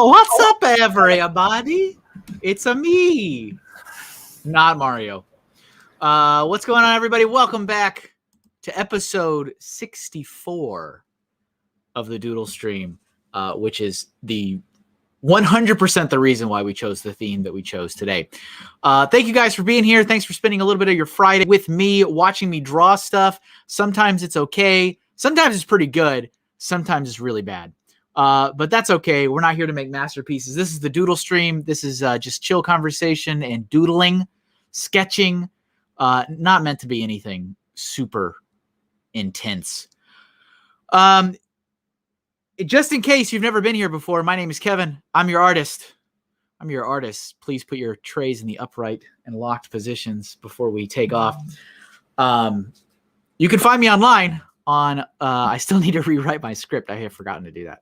Oh, what's up, everybody? It's a me, not Mario. What's going on, everybody? Welcome back to episode 64 of the Doodle Stream, which is the 100% the reason why we chose the theme that we chose today. Thank you guys for being here. Thanks for spending a little bit of your Friday with me, watching me draw stuff. Sometimes it's okay. Sometimes it's pretty good. Sometimes it's really bad. But that's okay. We're not here to make masterpieces. This is the Doodle Stream. This is just chill conversation and doodling, sketching. Not meant to be anything super intense. Just in case you've never been here before, my name is Kevin. I'm your artist. Please put your trays in the upright and locked positions before we take off. You can find me online on, I still need to rewrite my script. I have forgotten to do that.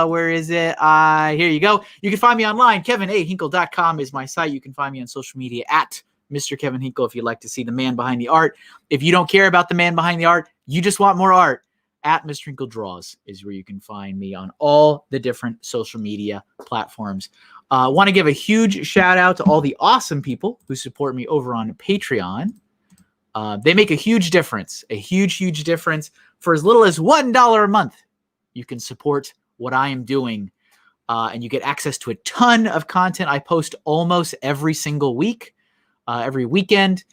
Where is it? Here you go. You can find me online. KevinAHinkle.com is my site. You can find me on social media at Mr. Kevin Hinkle if you'd like to see the man behind the art. If you don't care about the man behind the art, you just want more art, at MrHinkleDraws is where you can find me on all the different social media platforms. I want to give a huge shout out to all the awesome people who support me over on Patreon. They make a huge difference, a huge difference. For as little as $1 a month, you can support what I am doing, and you get access to a ton of content. I post almost every single week, every weekend.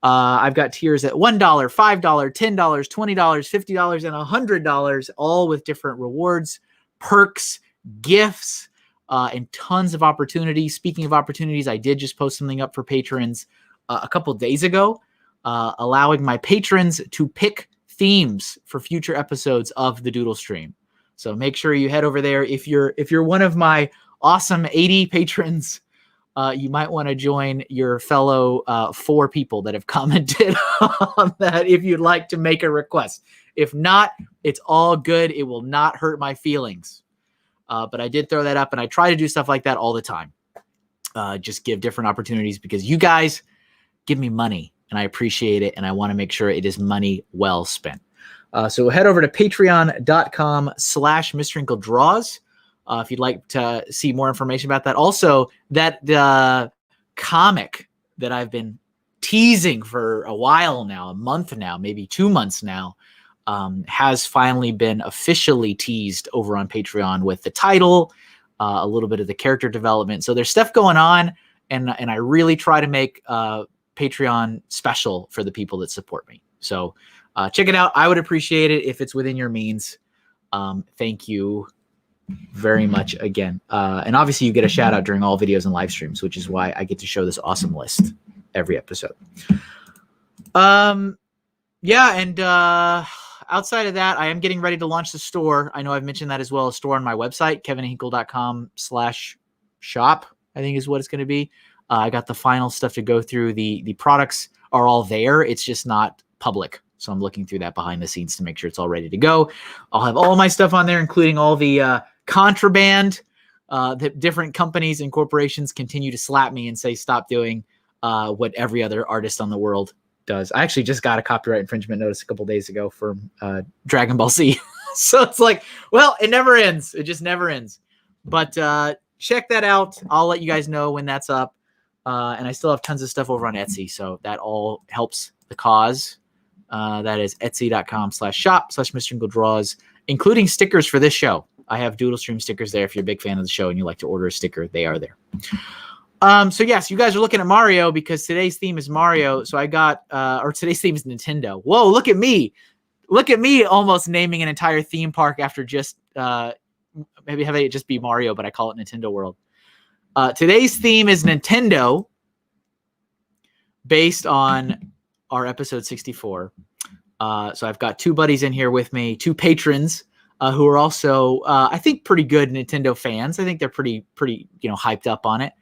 I've got tiers at $1, $5, $10, $20, $50, and $100, all with different rewards, perks, gifts, and tons of opportunities. Speaking of opportunities, I did just post something up for patrons a couple days ago, allowing my patrons to pick themes for future episodes of the Doodle Stream. So make sure you head over there. If you're one of my awesome 80 patrons, you might want to join your fellow 4 people that have commented on that if you'd like to make a request. If not, it's all good. It will not hurt my feelings. But I did throw that up, and I try to do stuff like that all the time. Just give different opportunities because you guys give me money, and I appreciate it, and I want to make sure it is money well spent. So head over to patreon.com/MrHinkleDraws. If you'd like to see more information about that. Also, that the comic that I've been teasing for a while now, a month now, maybe 2 months now, has finally been officially teased over on Patreon with the title, a little bit of the character development. So there's stuff going on, and I really try to make Patreon special for the people that support me. So check it out. I would appreciate it if it's within your means. Thank you very much again. And obviously you get a shout out during all videos and live streams, which is why I get to show this awesome list every episode. Yeah. And outside of that, I am getting ready to launch the store. I know I've mentioned that as well, a store on my website, kevinhinkle.com/shop, I think is what it's going to be. I got the final stuff to go through. The products are all there. It's just not public. So I'm looking through that behind the scenes to make sure it's all ready to go. I'll have all my stuff on there, including all the contraband that different companies and corporations continue to slap me and say, stop doing what every other artist on the world does. I actually just got a copyright infringement notice a couple days ago from Dragon Ball Z. So it's like, well, it never ends. It just never ends. But check that out. I'll let you guys know when that's up. And I still have tons of stuff over on Etsy. So that all helps the cause. That is etsy.com/shop/MrHinkleDraws, including stickers for this show. I have Doodle Stream stickers there. If you're a big fan of the show and you like to order a sticker, they are there. So yes, you guys are looking at Mario because today's theme is Mario. So I got, or today's theme is Nintendo. Whoa, look at me. Look at me almost naming an entire theme park after just, maybe have it just be Mario, but I call it Nintendo World. Today's theme is Nintendo based on our episode 64. So I've got 2 buddies in here with me, 2 patrons who are also, I think, pretty good Nintendo fans. I think they're pretty, hyped up on it.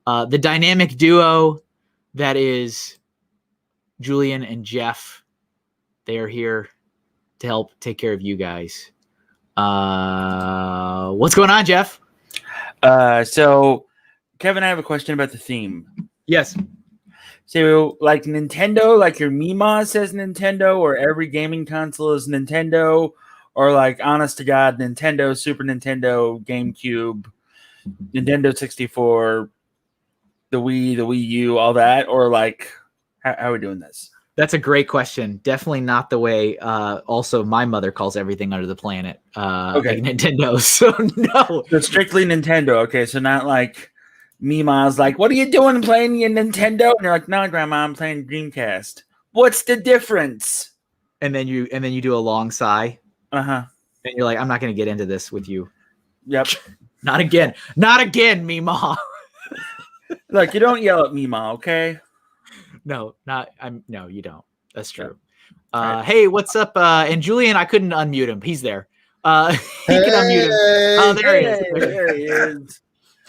The dynamic duo that is Julian and Jeff, they are here to help take care of you guys. What's going on, Jeff? So Kevin, I have a question about the theme. Yes. So, like Nintendo, like your Mima says Nintendo, or every gaming console is Nintendo, or like honest to God, Nintendo, Super Nintendo, GameCube, Nintendo 64, the Wii U, all that, or like how are we doing this? That's a great question. Definitely not the way. Also, my mother calls everything under the planet Okay. like Nintendo. So no, So strictly Nintendo. Okay, so not like Mima's like, what are you doing playing your Nintendo? And you're like, no, Grandma, I'm playing Dreamcast. What's the difference? and then you do a long sigh, Uh-huh. and you're like, I'm not going to get into this with you. Yep. Not again, Mima. Look, you don't yell at Mima, okay? No, no, you don't. That's true. Right. Hey, what's up? And Julian, I couldn't unmute him. He's there. He can unmute him. Oh, there he is. There he is.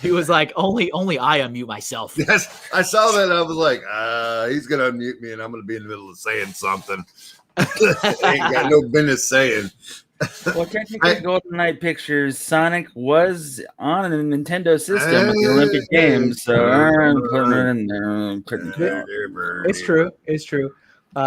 He was like, only I unmute myself. Yes, I saw that. I was like, he's gonna unmute me, and I'm gonna be in the middle of saying something. Ain't got no business saying. Well, technically, Golden Knight Pictures, Sonic was on a Nintendo system at the Olympic Games, so I'm putting it in there. It's true. It's true.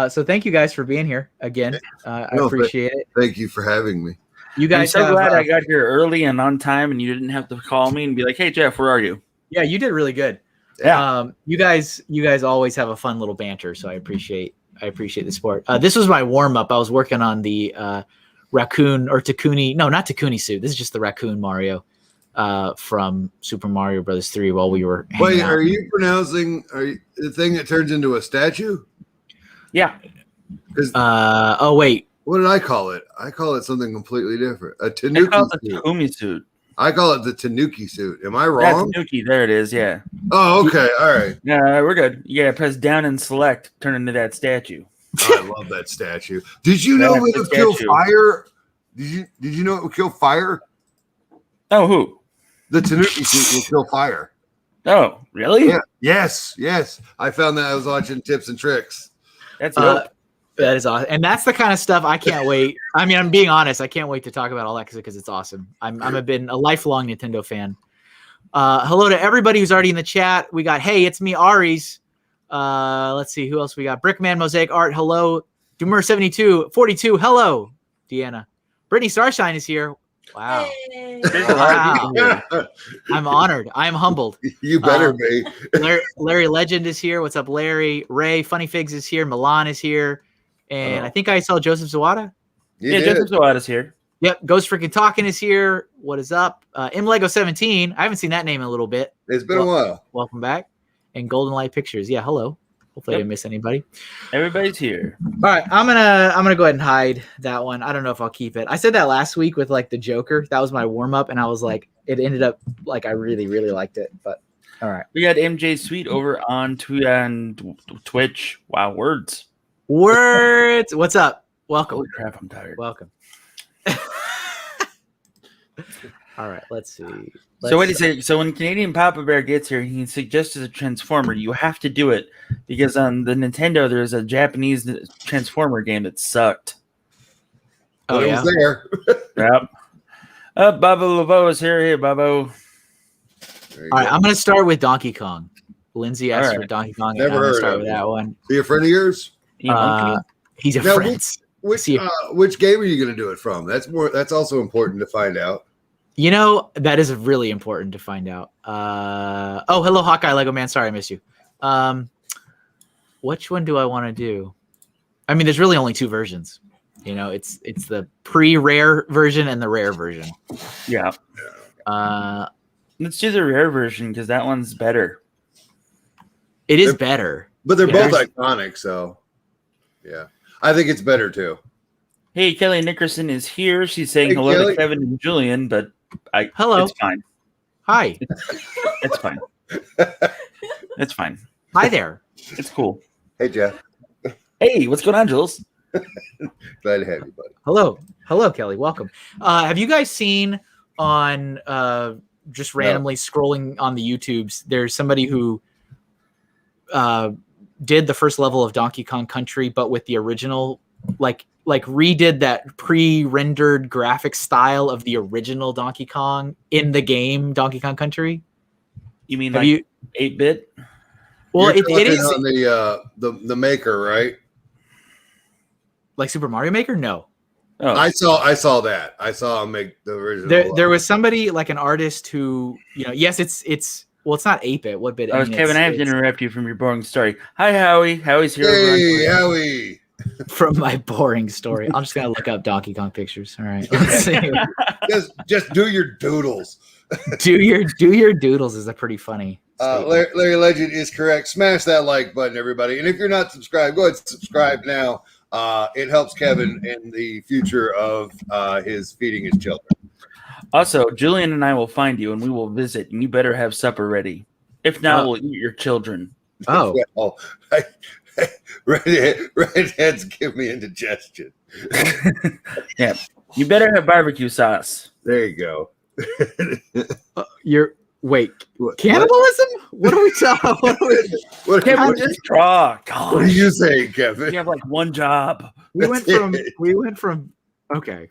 So thank you guys for being here again. I appreciate it. Thank you for having me. You guys I'm so glad I got here early and on time, and you didn't have to call me and be like, "Hey, Jeff, where are you?" Yeah, you did really good. Yeah. You guys always have a fun little banter, so I appreciate the sport. This was my warm up. I was working on the raccoon or Takuni. No, not Takuni suit. This is just the raccoon Mario from Super Mario Brothers 3 while we were hanging Wait, out. are you pronouncing the thing that turns into a statue? Yeah. Oh wait. What did I call it? I call it something completely different. A I Tanuki call it the suit. Takumi suit. I call it the Tanuki suit. Am I Yeah, wrong? Tanuki. There it is. Yeah. Oh, okay. All right. Yeah, we're good. Yeah, press down and select. Turn into that statue. I love that statue. Did you know That's it the would kill statue. fire? Did you know it would kill fire? Oh, who? The Tanuki suit will kill fire. Oh, really? Yeah. Yes. I found that I was watching Tips and Tricks. That's dope. That is awesome, and that's the kind of stuff I can't wait. I mean, I'm being honest. I can't wait to talk about all that because it's awesome. I've been a lifelong Nintendo fan. Hello to everybody who's already in the chat. We got hey, it's me, Aries. Let's see who else we got. Brickman Mosaic Art. Hello, Doomer 7242. Hello, Deanna. Brittany Starshine is here. Wow. Hey. There's a lot of people here. I'm honored. I am humbled. You better be. Larry Legend is here. What's up, Larry? Ray Funny Figs is here. Milan is here. And I think I saw Joseph Zawada. Yeah, Joseph Zawada's here. Yep. Ghost Freaking Talking is here. What is up? MLego17. I haven't seen that name in a little bit. It's been a while. Welcome back. And Golden Light Pictures. Yeah, hello. Hopefully I didn't miss anybody. Everybody's here. All right, I'm gonna go ahead and hide that one. I don't know if I'll keep it. I said that last week with like the Joker. That was my warm up, and I was like, it ended up like I really, really liked it. But all right. We got MJ Sweet over on Twitch. Wow, words. Words. What's up? Welcome. Holy crap, I'm tired. Welcome. All right, let's see. So what do you say? So when Canadian Papa Bear gets here, he suggests a Transformer. You have to do it because on the Nintendo there's a Japanese Transformer game that sucked. Oh, It yeah. was there. Yep. Bubba Lavo is here. Hey, Bubbo. There you All right, go. I'm gonna start with Donkey Kong. Lindsay asked All for right. Donkey Kong. Never and I'm gonna heard start of with it. that one. Be a friend of yours? He's a Now, friend. See- which game are you going to do it from? That's also important to find out. You know, that is really important to find out. Oh, hello, Hawkeye Lego Man. Sorry, I missed you. Which one do I want to do? I mean, there's really only two versions. You know, it's the pre-rare version and the rare version. Yeah. Let's do the rare version because that one's better. It is better. But they're Yeah, both iconic, so yeah. I think it's better too. Hey, Kelly Nickerson is here. She's saying Hey, hello Kelly. to Kevin and Julian, but Hello. It's fine. Hi. It's fine. It's fine. Hi there. It's cool. Hey, Jeff. Hey, what's going on, Jules? Glad to have you, buddy. Hello, Kelly. Welcome. Have you guys seen on just randomly scrolling on the YouTubes? There's somebody who did the first level of Donkey Kong Country, but with the original, like redid that pre-rendered graphic style of the original Donkey Kong in the game Donkey Kong Country. You mean Have like you? 8-bit? Well, You're it is talking on the maker, right? like Super Mario Maker. No, Oh, I saw that. I saw him make the original. There was somebody like an artist who, yes, it's not 8-bit. What bit? Kevin, I have to interrupt you from your boring story. Hi, Howie. Howie's here. Hey, Howie. From my boring story. I'm just gonna look up Donkey Kong pictures. All right, let's see. just do your doodles. do your doodles is a pretty funny. Larry Legend is correct. Smash that like button, everybody. And if you're not subscribed, go ahead and subscribe now. It helps Kevin in the future of his feeding his children. Also, Julian and I will find you and we will visit, and you better have supper ready. If not, we'll eat your children. Oh. Well, redheads give me indigestion. Yeah. You better have barbecue sauce. There you go. Wait, cannibalism? What are we talking? Kevin, just draw. Gosh. What are you saying, Kevin? You have like one job. We went from okay.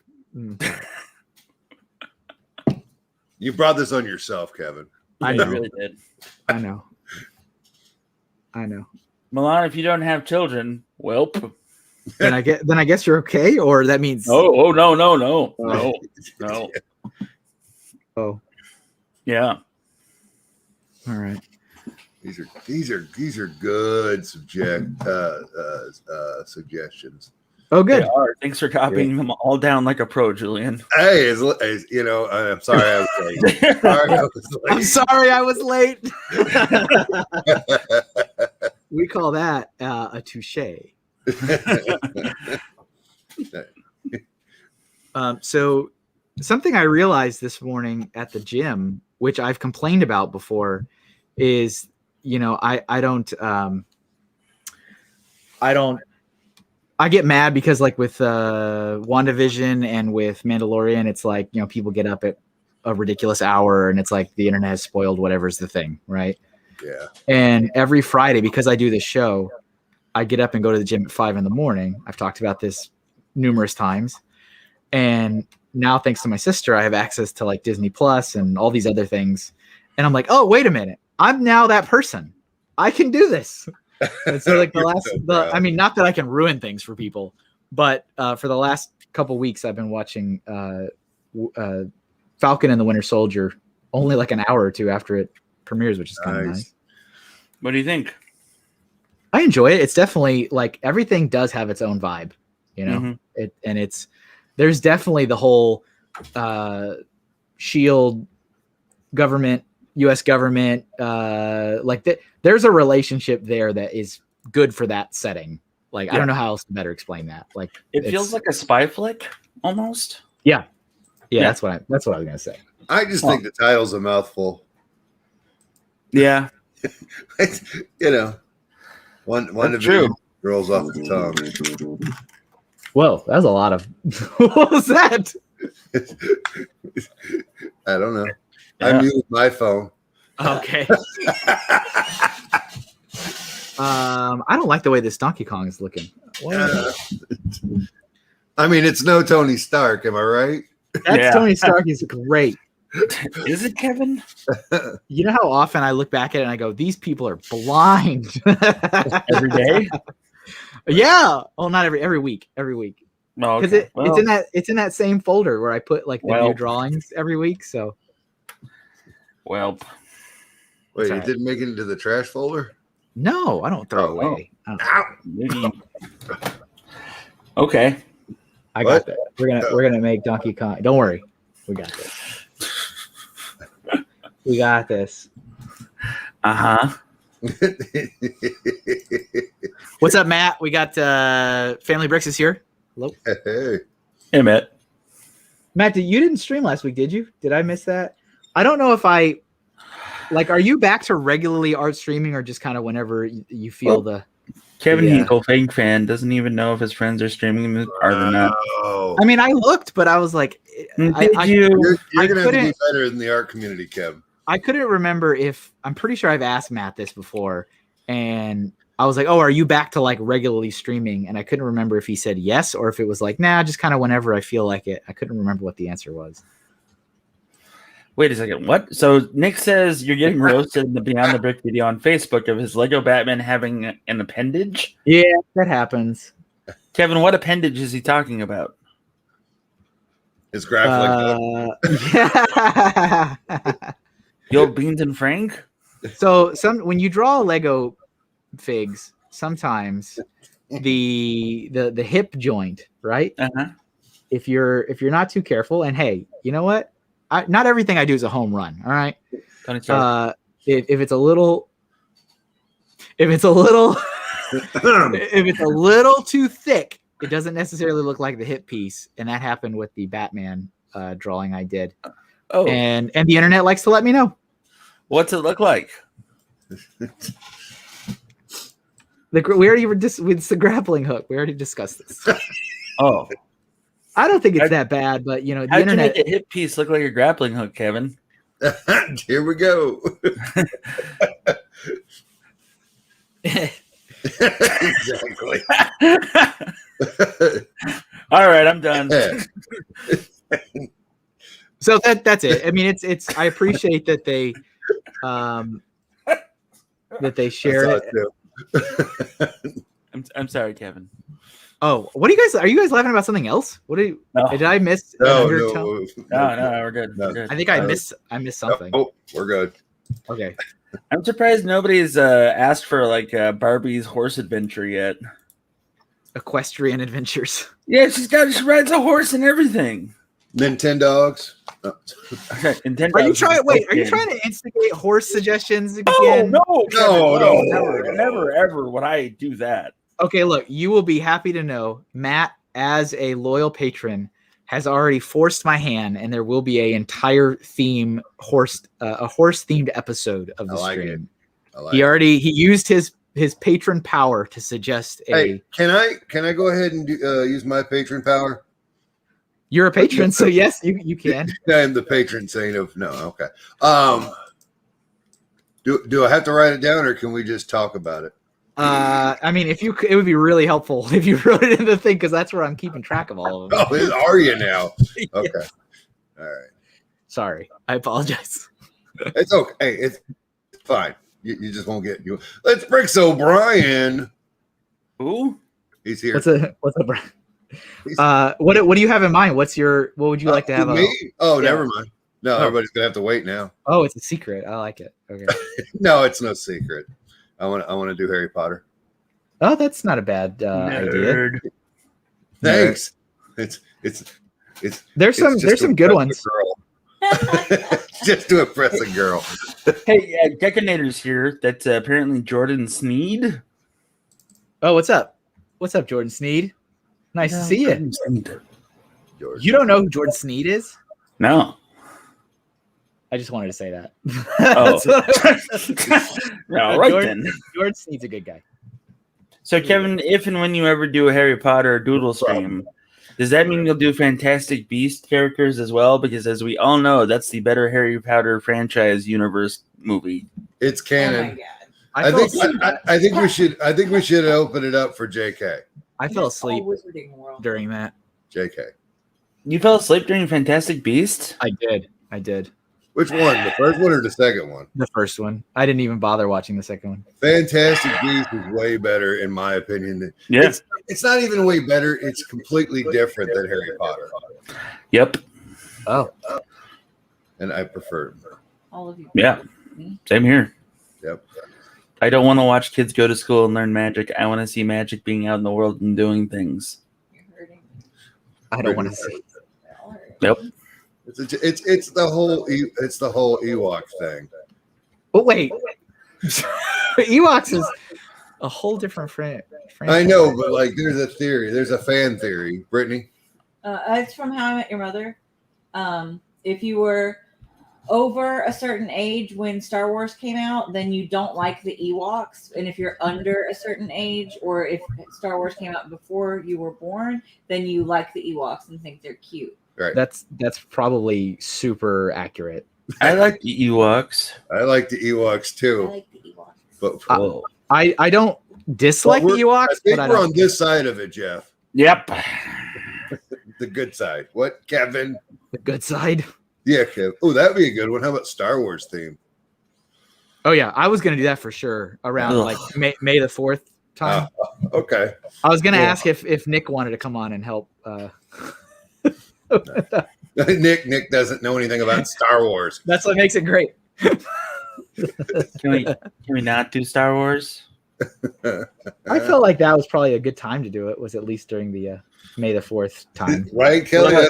You brought this on yourself, Kevin. I know. You really did. I know. Milan, if you don't have children, welp. Then I guess you're okay, or that means no. Oh. Yeah. All right. These are good suggestions. Oh, good. They are. Thanks for copying them all down like a pro, Julian. Hey, I'm sorry I was late. I'm sorry I was late. We call that a touche. So something I realized this morning at the gym, which I've complained about before, is I get mad because like with WandaVision and with Mandalorian, it's like, people get up at a ridiculous hour and it's like the internet has spoiled whatever's the thing, right? Yeah. And every Friday, because I do this show, I get up and go to the gym at 5 a.m. I've talked about this numerous times. And now, thanks to my sister, I have access to like Disney Plus and all these other things. And I'm like, oh, wait a minute. I'm now that person. I can do this. And so like not that I can ruin things for people, but for the last couple weeks, I've been watching Falcon and the Winter Soldier only like an hour or two after it premieres, which is kind of nice. What do you think? I enjoy it. It's definitely like everything does have its own vibe, there's definitely the whole SHIELD government, U.S. government, there's a relationship there that is good for that setting. Like, I don't know how else to better explain that. Like, it feels like a spy flick almost. Yeah. That's what I was gonna say. I just think the title's a mouthful. Yeah. One division rolls off the tongue. Whoa, that was a lot of. What was that? I don't know. Yeah. I muted my phone. Okay. I don't like the way this Donkey Kong is looking. It's no Tony Stark, am I right? Tony Stark is great. Is it, Kevin? You know how often I look back at it and I go, these people are blind. Every day? Yeah. Oh, not every week. Every week. No, because it's in that same folder where I put like the new drawings every week. So wait, it didn't make it into the trash folder? No, I don't throw it away. Ow. Okay. I got that. We're gonna make Donkey Kong. Don't worry. We got this. We got this. What's up, Matt? We got Family Bricks is here. Hello. Hey, Matt. Matt, you didn't stream last week, did you? Did I miss that? I don't know if I are you back to regularly art streaming or just kind of whenever you feel the Kevin Hinkle, fake fan, doesn't even know if his friends are streaming art or not. I mean, I looked, but I was like, you're going to have to be better in the art community, Kev. I couldn't remember I'm pretty sure I've asked Matt this before, and I was like, oh, are you back to like regularly streaming? And I couldn't remember if he said yes or if it was like, nah, just kind of whenever I feel like it. I couldn't remember what the answer was. Wait a second. What? So Nick says you're getting roasted in the Beyond the Brick video on Facebook of his Lego Batman having an appendage? Yeah, that happens. Kevin, what appendage is he talking about? His grappling hook. Yeah. The old Beans and Frank. So when you draw Lego figs, sometimes the hip joint, right? Uh-huh. If you're not too careful, and hey, you know what? Not everything I do is a home run. All right. Tony Stark. If it's a little if it's a little too thick, it doesn't necessarily look like the hip piece, and that happened with the Batman drawing I did. Oh, And the internet likes to let me know. what's it look like? We already with the grappling hook. We already discussed this. Oh, I don't think it's that bad, but you know, the how'd you internet. make a hip piece look like a grappling hook, Kevin? Here we go. Exactly. All right, I'm done. So that's it. I mean, it's. I appreciate that they share it. I'm sorry, Kevin. Oh, what are you guys laughing about? Something else? What did I miss? No, undertone? No, we're good. No. We're good. I think I missed something. Oh, we're good. Okay. I'm surprised nobody's asked for like Barbie's horse adventure yet. Equestrian Adventures. Yeah, she rides a horse and everything. Nintendogs. Oh. Okay, Nintendo. Are you trying to instigate horse suggestions again? No, No. never, ever would I do that. Okay, look, you will be happy to know Matt, as a loyal patron, has already forced my hand, and there will be an entire theme a horse themed episode of the stream. He used his patron power to suggest a. Hey, can I go ahead and use my patron power? You're a patron, so yes, you can. I'm the patron saint of no. Okay. Do I have to write it down, or can we just talk about it? I mean, it would be really helpful if you wrote it in the thing, because that's where I'm keeping track of all of them. Oh, are you now? Okay. Yes. All right. Sorry, I apologize. It's okay. Hey, it's fine. You just won't get you. Let's bring O'Brien. Who? He's here. What's up, Brian? What do you have in mind? What would you like to have? Me? Oh, Yeah. never mind. No, everybody's gonna have to wait now. Oh, it's a secret. I like it. Okay. No, it's no secret. I want to do Harry Potter. Oh, that's not a bad idea. Thanks. It's There's some good ones. Just to impress a girl. Hey, Deconator's here. That's apparently Jordan Sneed. Oh, what's up? What's up, Jordan Sneed? Nice to see you. Jordan. You don't know who Jordan Sneed is? No. I just wanted to say that. No, right then. Jordan Sneed's a good guy. So, Kevin, if and when you ever do a Harry Potter doodle stream, does that mean you'll do Fantastic Beast characters as well? Because as we all know, that's the better Harry Potter franchise universe movie. It's canon. Oh my God. I think we should open it up for JK. I fell asleep Wizarding World. during that. JK. You fell asleep during Fantastic Beast? I did. Which one? The first one or the second one? The first one. I didn't even bother watching the second one. Fantastic Beasts is way better, in my opinion. Yeah. It's not even way better. It's completely different than Harry Potter. Yep. Oh. And I prefer it. All of you. Yeah. Same here. Yep. I don't want to watch kids go to school and learn magic. I want to see magic being out in the world and doing things. You're hurting me. I don't want to see. All right. Nope. It's the whole Ewok thing. But wait. Ewoks is a whole different franchise. I know, but like, there's a theory. There's a fan theory. Brittany? It's from How I Met Your Mother. If you were over a certain age when Star Wars came out, then you don't like the Ewoks. And if you're under a certain age, or if Star Wars came out before you were born, then you like the Ewoks and think they're cute. Right. That's probably super accurate. I like the Ewoks. I like the Ewoks I too. like the Ewoks. But I don't dislike the Ewoks. I think but we're on this side of it, Jeff. Yep. The good side. What, Kevin? the good side. Yeah, Kev. Oh, that'd be a good one. How about Star Wars theme? Oh yeah, I was gonna do that for sure around Ugh. like May the 4th time. Okay. I was gonna Yeah. ask if Nick wanted to come on and help. Nick doesn't know anything about Star Wars. That's what makes it great. Can we not do Star Wars? I felt like that was probably a good time to do it. Was at least during the May the 4th time. Right, Kelly?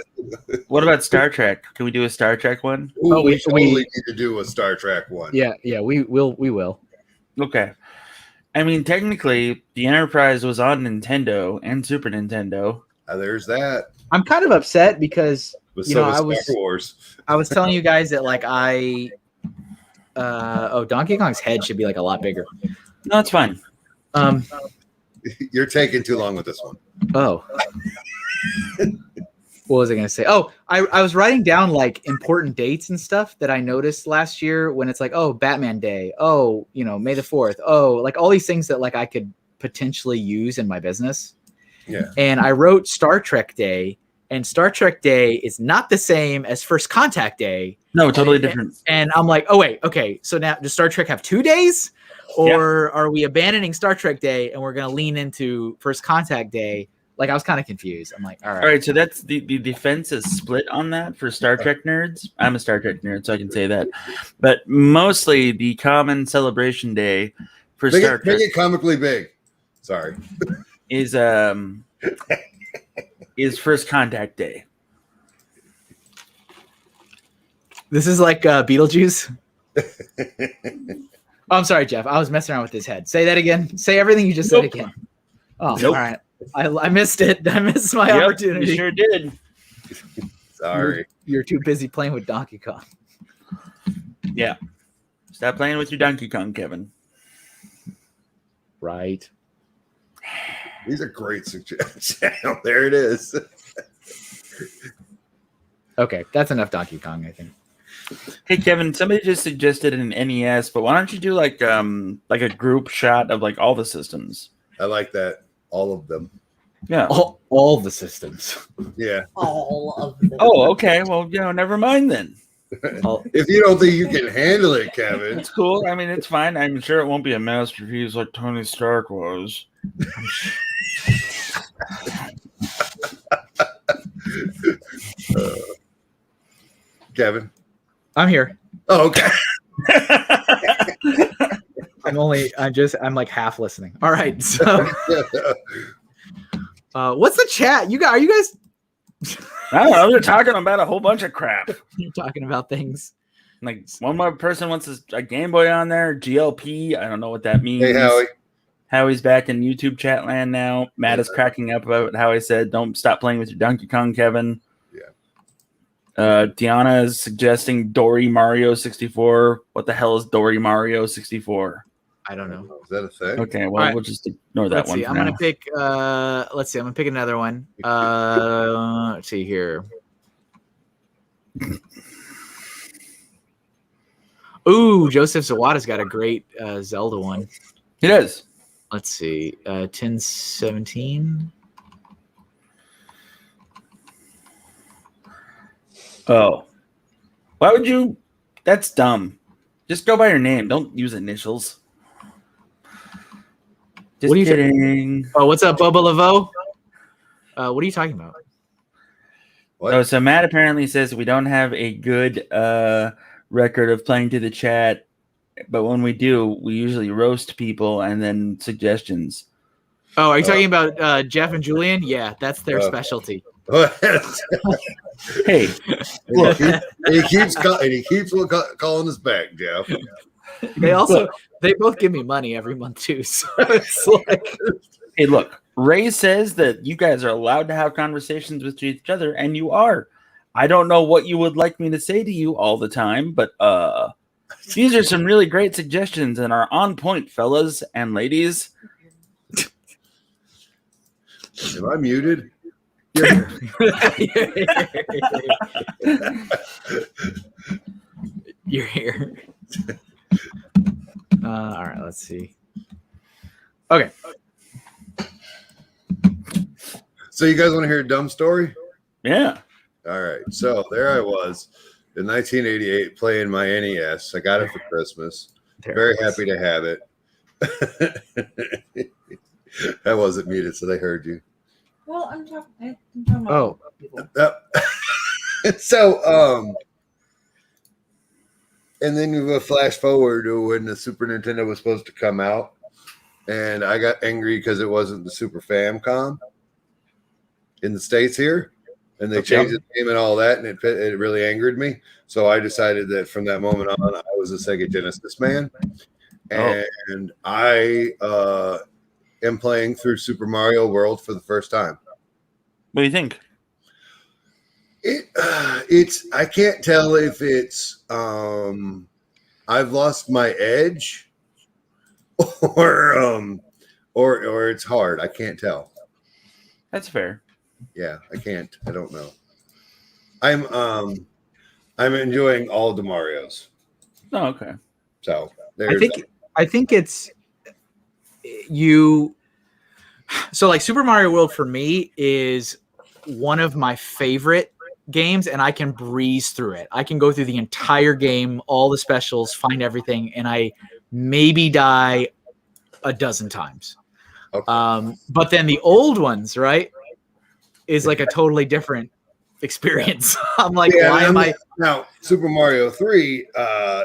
What about Star Trek? Can we do a Star Trek one? Ooh, we totally need to do a Star Trek one. Yeah, we will. Okay. I mean, technically, the Enterprise was on Nintendo and Super Nintendo. There's that. I'm kind of upset because But you so know, was Star Wars. I was telling you guys that like Donkey Kong's head should be like a lot bigger. No, it's fine. You're taking too long with this one. Oh. What was I going to say? Oh, I was writing down like important dates and stuff that I noticed last year when it's like, oh, Batman Day. Oh, you know, May the 4th. Oh, like all these things that like I could potentially use in my business. Yeah. And I wrote Star Trek Day, and Star Trek Day is not the same as First Contact Day. No, totally different. And I'm like, oh, wait, okay. So now does Star Trek have 2 days? Or are we abandoning Star Trek Day and we're going to lean into First Contact Day? Like, I was kind of confused. I'm like, all right. All right, so that's the defense is split on that for Star Trek nerds. I'm a Star Trek nerd, so I can say that. But mostly the common celebration day for Star Trek. Make it comically big. Sorry. Is First Contact Day. This is like Beetlejuice. Oh, I'm sorry, Jeff. I was messing around with his head. Say that again. Say everything you just said again. Oh, Nope. all right. I missed it. I missed my opportunity. You sure did. Sorry. You're too busy playing with Donkey Kong. Yeah. Stop playing with your Donkey Kong, Kevin. Right. These are great suggestions. There it is. Okay, that's enough Donkey Kong, I think. Hey Kevin, somebody just suggested an NES, but why don't you do like a group shot of like all the systems? I like that. All of them. Yeah. All the systems. Yeah. All of them. Oh, okay. Well, never mind then. If you don't think you can handle it, Kevin. It's cool. I mean, it's fine. I'm sure it won't be a masterpiece like Tony Stark was. Kevin. I'm here. Oh, okay. I'm like half listening. All right. So what's the chat? Are you guys I don't know. They're talking about a whole bunch of crap. you're talking about things. Like one more person wants a Game Boy on there. GLP. I don't know what that means. Hey, Howie. Howie's back in YouTube chat land now. Matt is cracking up about how I said, "Don't stop playing with your Donkey Kong, Kevin." Yeah. Deanna is suggesting Dory Mario 64. What the hell is Dory Mario 64? I don't know. Is that a thing? Okay, well, All right. we'll just ignore that Let's one. see. for I'm now. gonna pick. Let's see. I'm gonna pick another one. Let's see here. Ooh, Joseph Zawada's got a great Zelda one. It is. Let's see. 1017. Oh, why would you? That's dumb. Just go by your name. Don't use initials. Just What are you kidding. Oh, what's up, Boba Laveau? What are you talking about? What? Oh, so Matt apparently says we don't have a good record of playing to the chat, but when we do, we usually roast people and then suggestions. Oh, are you talking about Jeff and Julian? Yeah, that's their specialty. Hey, Look, he keeps calling us back, Jeff. They both give me money every month too. So it's like, hey, look. Ray says that you guys are allowed to have conversations with each other, and you are. I don't know what you would like me to say to you all the time, but these are some really great suggestions and are on point, fellas and ladies. Am I muted? You're here. All right, let's see. Okay. So you guys want to hear a dumb story? Yeah. All right. So there I was in 1988 playing my NES. I got it for Christmas. Very happy to have it. I wasn't muted, so they heard you. Well, I'm talking about Oh. people. So, and then you flash forward to when the Super Nintendo was supposed to come out, and I got angry because it wasn't the Super Famicom in the States here, and they changed the name and all that, and it really angered me. So I decided that from that moment on, I was a Sega Genesis man, and I am playing through Super Mario World for the first time. What do you think? It's I can't tell if it's I've lost my edge or it's hard. I can't tell. That's fair. Yeah, I can't. I don't know. I'm enjoying all the Marios. Oh, okay. So I think it's you. So like Super Mario World for me is one of my favorite games, and I can breeze through it. I can go through the entire game, all the specials, find everything, and I maybe die a dozen times. Okay. But then the old ones, right, is like a totally different experience. I'm like, why am I now? Super Mario 3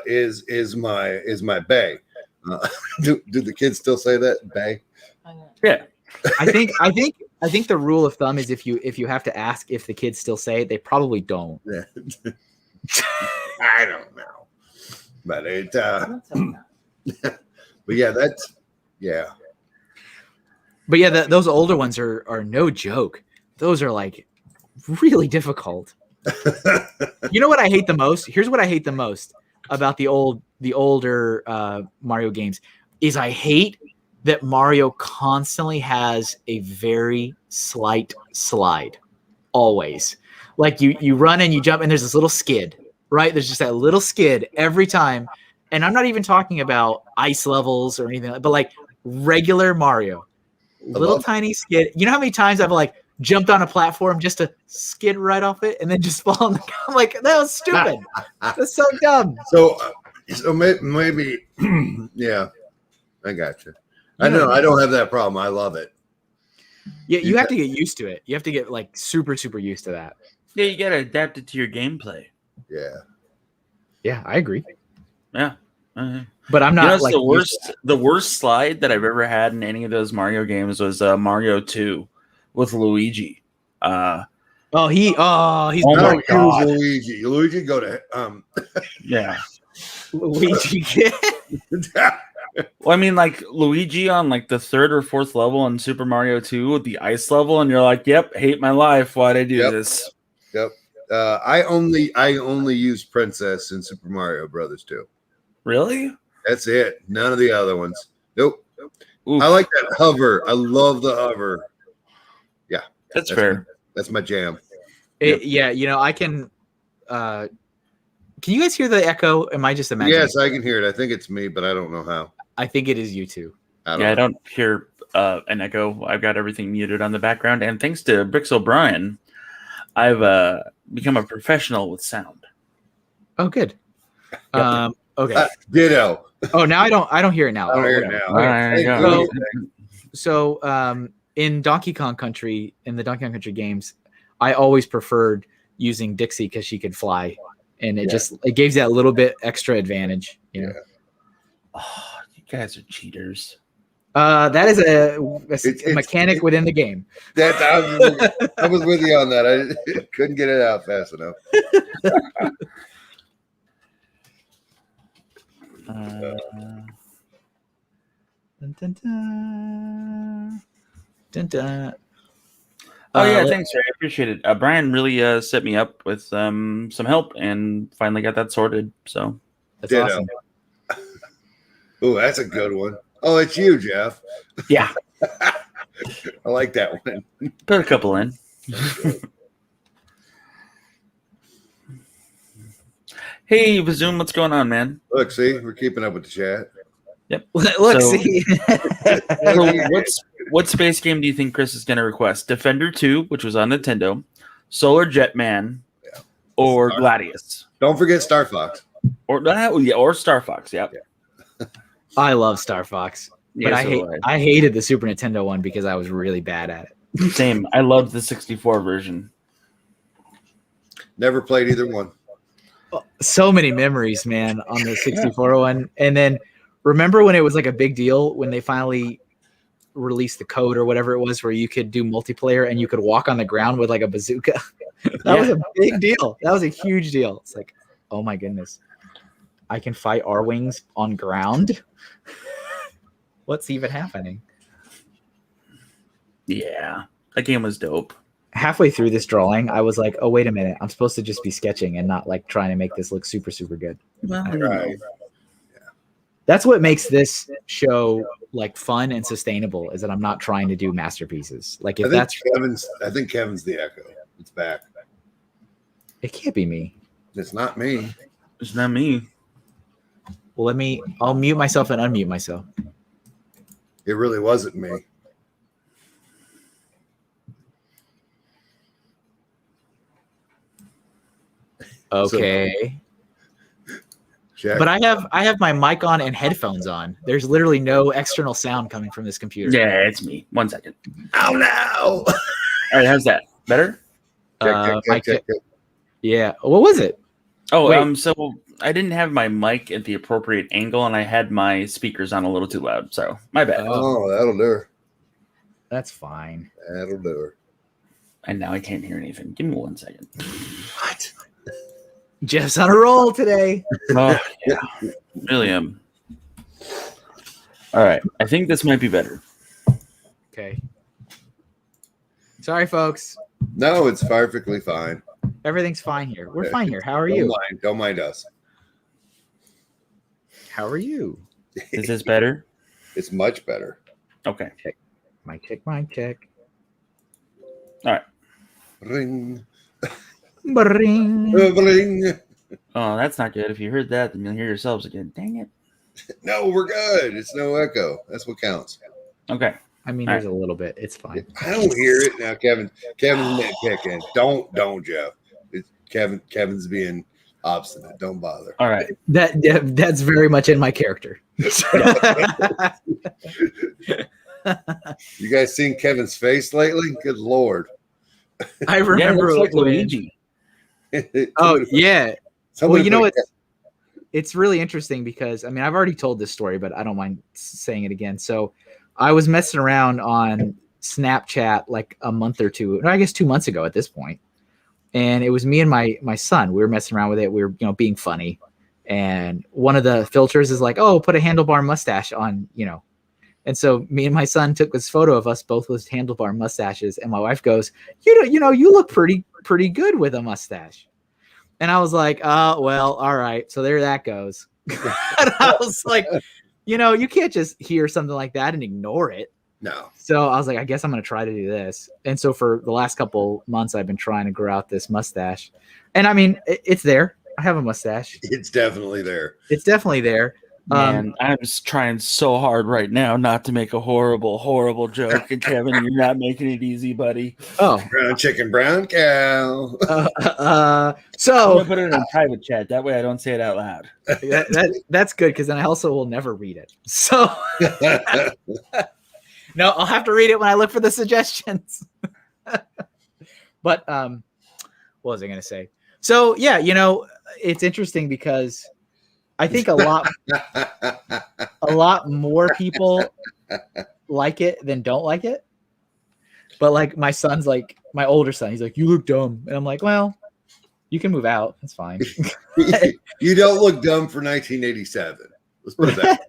is my bae. Do the kids still say that, bae? Yeah. I think the rule of thumb is if you have to ask if the kids still say it, they probably don't. Yeah. I don't know, but it. But yeah, that's yeah. But yeah, those older ones are no joke. Those are like really difficult. You know what I hate the most? Here's what I hate the most about the older Mario games is I hate that Mario constantly has a very slight slide. Always. Like you run and you jump and there's this little skid, right? There's just that little skid every time. And I'm not even talking about ice levels or anything, but like regular Mario. Little tiny skid. You know how many times I've like jumped on a platform just to skid right off it and then just fall on the ground? I'm like, that was stupid. That's so dumb. So maybe yeah, I got you. I know I don't have that problem. I love it. Yeah, you have to get used to it. You have to get like super, super used to that. Yeah, you gotta adapt it to your gameplay. Yeah. Yeah, I agree. Yeah. But I'm not like the worst slide that I've ever had in any of those Mario games was Mario 2 with Luigi. He's Luigi. Luigi, go to yeah. Luigi. Well, I mean, like Luigi on like the third or fourth level in Super Mario 2 with the ice level, and you're like, "Yep, hate my life. Why'd I do this?" Yep. I only use Princess in Super Mario Brothers 2. Really? That's it. None of the other ones. Nope. Oof. I like that hover. I love the hover. Yeah, that's fair. That's my jam. Yeah, you know, I can. Can you guys hear the echo? Am I just imagining? Yes, I can hear it. I think it's me, but I don't know how. I think it is you too. I don't hear an echo. I've got everything muted on the background, and thanks to Brix O'Brien, I've become a professional with sound. Oh, good. Okay. Ditto. Oh, now I don't hear it now. I don't hear it now. Right, so in Donkey Kong Country, in the Donkey Kong Country games, I always preferred using Dixie because she could fly, and it gives that little bit extra advantage. You know? Oh, you guys are cheaters. That is a mechanic within the game. I was with you on that. I couldn't get it out fast enough. Dun, dun, dun. Dun, dun. Oh yeah, thanks, Ray. I appreciate it. Brian really set me up with some help and finally got that sorted. So that's awesome. Oh, that's a good one. Oh, it's you, Jeff. Yeah. I like that one. Put a couple in. Hey, Bazoom, what's going on, man? Look, see, we're keeping up with the chat. Yep. Look, see. What space game do you think Chris is going to request? Defender 2, which was on Nintendo, Solar Jetman, or Gladius? Don't forget Star Fox. Or Star Fox. Yep. Yeah. I love Star Fox, but I hated the Super Nintendo one because I was really bad at it. Same. I loved the 64 version. Never played either one. So many memories, man, on the 64 one. And then remember when it was like a big deal when they finally released the code or whatever it was where you could do multiplayer and you could walk on the ground with like a bazooka. That was a big deal. That was a huge deal. It's like, oh my goodness, I can fight R-Wings on ground. What's even happening? Yeah, that game was dope. Halfway through this drawing, I was like, oh, wait a minute. I'm supposed to just be sketching and not like trying to make this look super, super good. Well, Right. That's what makes this show like fun and sustainable, is that I'm not trying to do masterpieces. Like if I think Kevin's the echo. It's back. it can't be me. It's not me. It's not me. Well, I'll mute myself and unmute myself. It really wasn't me. Okay. Check. But I have my mic on and headphones on. There's literally no external sound coming from this computer. Yeah, it's me. 1 second. Oh no! All right, how's that? Better? Check. Yeah. What was it? Oh, Wait. So I didn't have my mic at the appropriate angle, and I had my speakers on a little too loud. So my bad. Oh, that'll do her. That's fine. That'll do her. And now I can't hear anything. Give me 1 second. What? Jeff's on a roll today. Oh, yeah. Really am. All right. I think this might be better. Okay. Sorry, folks. No, it's perfectly fine. Everything's fine here. We're fine here. How are you? Don't mind us. How are you? Is this better? It's much better. Okay. Mic check, mic check. All right. Ring. Bring. Ring. Oh, that's not good. If you heard that, then you'll hear yourselves again. Dang it. No, we're good. It's no echo. That's what counts. Okay. I mean, All there's a little bit. It's fine. I don't hear it now. Kevin's nitpicking. Don't, Jeff. It's Kevin's being obstinate. Don't bother. All right. That's very much in my character. You guys seen Kevin's face lately? Good Lord. I Yeah, remember it looks like when- Luigi. Oh yeah. Somebody Well, you know put- what? It's really interesting because I mean I've already told this story, but I don't mind saying it again. So I was messing around on Snapchat like a month or two, no, I guess 2 months ago at this point. And it was me and my son. We were messing around with it. We were, being funny. And one of the filters is like, oh, put a handlebar mustache on, And so me and my son took this photo of us both with handlebar mustaches. And my wife goes, you look pretty good with a mustache. And I was like, oh, well, all right. So there that goes. And I was like, you can't just hear something like that and ignore it. No. So I was like, I guess I'm going to try to do this. And so for the last couple months, I've been trying to grow out this mustache. And I mean, it's there. I have a mustache. It's definitely there. It's definitely there. Man, I'm just trying so hard right now not to make a horrible, horrible joke. And Kevin, you're not making it easy, buddy. Oh. Brown chicken, brown cow. I'm So gonna put it in a private chat. That way I don't say it out loud. that's good because then I also will never read it. So no, I'll have to read it when I look for the suggestions. But what was I going to say? So yeah, it's interesting because I think a lot more people like it than don't like it. But like my son's like my older son, he's like, you look dumb. And I'm like, well, you can move out. That's fine. You don't look dumb for 1987. Let's put it that way.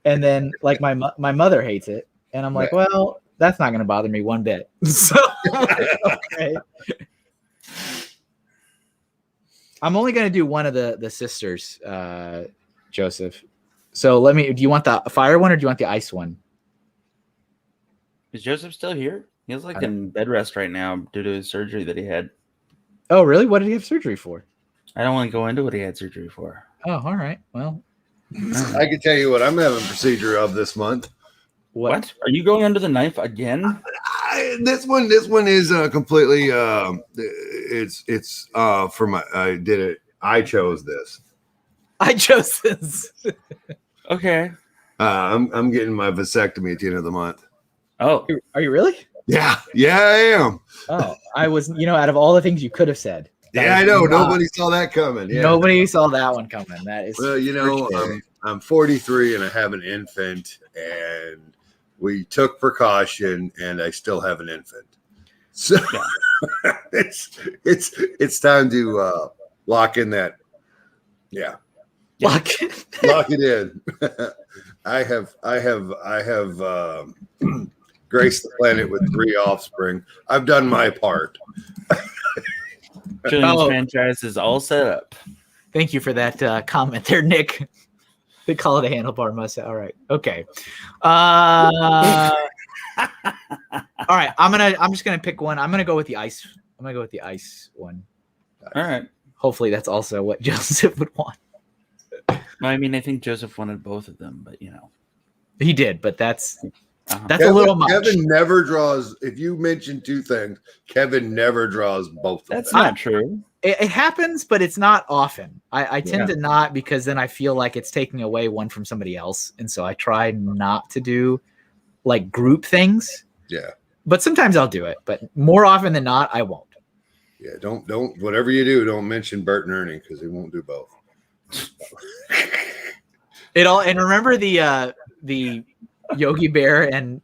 And then like my mother hates it. And I'm like, well, that's not going to bother me one bit. So okay. I'm only going to do one of the sisters, Joseph. So do you want the fire one or do you want the ice one? Is Joseph still here? He's like in bed rest right now due to his surgery that he had. Oh, really? What did he have surgery for? I don't want to go into what he had surgery for. Oh, all right. Well, I can tell you what I'm having a procedure of this month. What? Are you going under the knife again? This one is completely. It's for my. I did it. I chose this. I chose this. Okay. I'm getting my vasectomy at the end of the month. Oh, Are you really? Yeah, I am. Oh, I was. Out of all the things you could have said. Yeah, I know. Nobody saw that coming. Yeah. Nobody saw that one coming. That is Well, you know, for sure. I'm 43 and I have an infant, and we took precaution, and I still have an infant. So it's time to lock in that. Yeah. Lock Lock it in. I have graced the planet with 3 offspring. I've done my part. Children's franchise is all set up. Thank you for that comment there, Nick. They call it a handlebar mustache. All right. Okay. All right. I'm just gonna pick one. I'm gonna go with the ice. I'm gonna go with the ice one. All right. Hopefully that's also what Joseph would want. Well, I mean, I think Joseph wanted both of them, but you know. He did, but that's Uh-huh. a little much. Kevin never draws. If you mention 2 things, Kevin never draws both of That's them. not true. It happens, but it's not often. I tend to not, because then I feel like it's taking away one from somebody else. And so I try not to do like group things. Yeah. But sometimes I'll do it. But more often than not, I won't. Yeah. Don't whatever you do, don't mention Bert and Ernie, because they won't do both. And remember the Yogi Bear and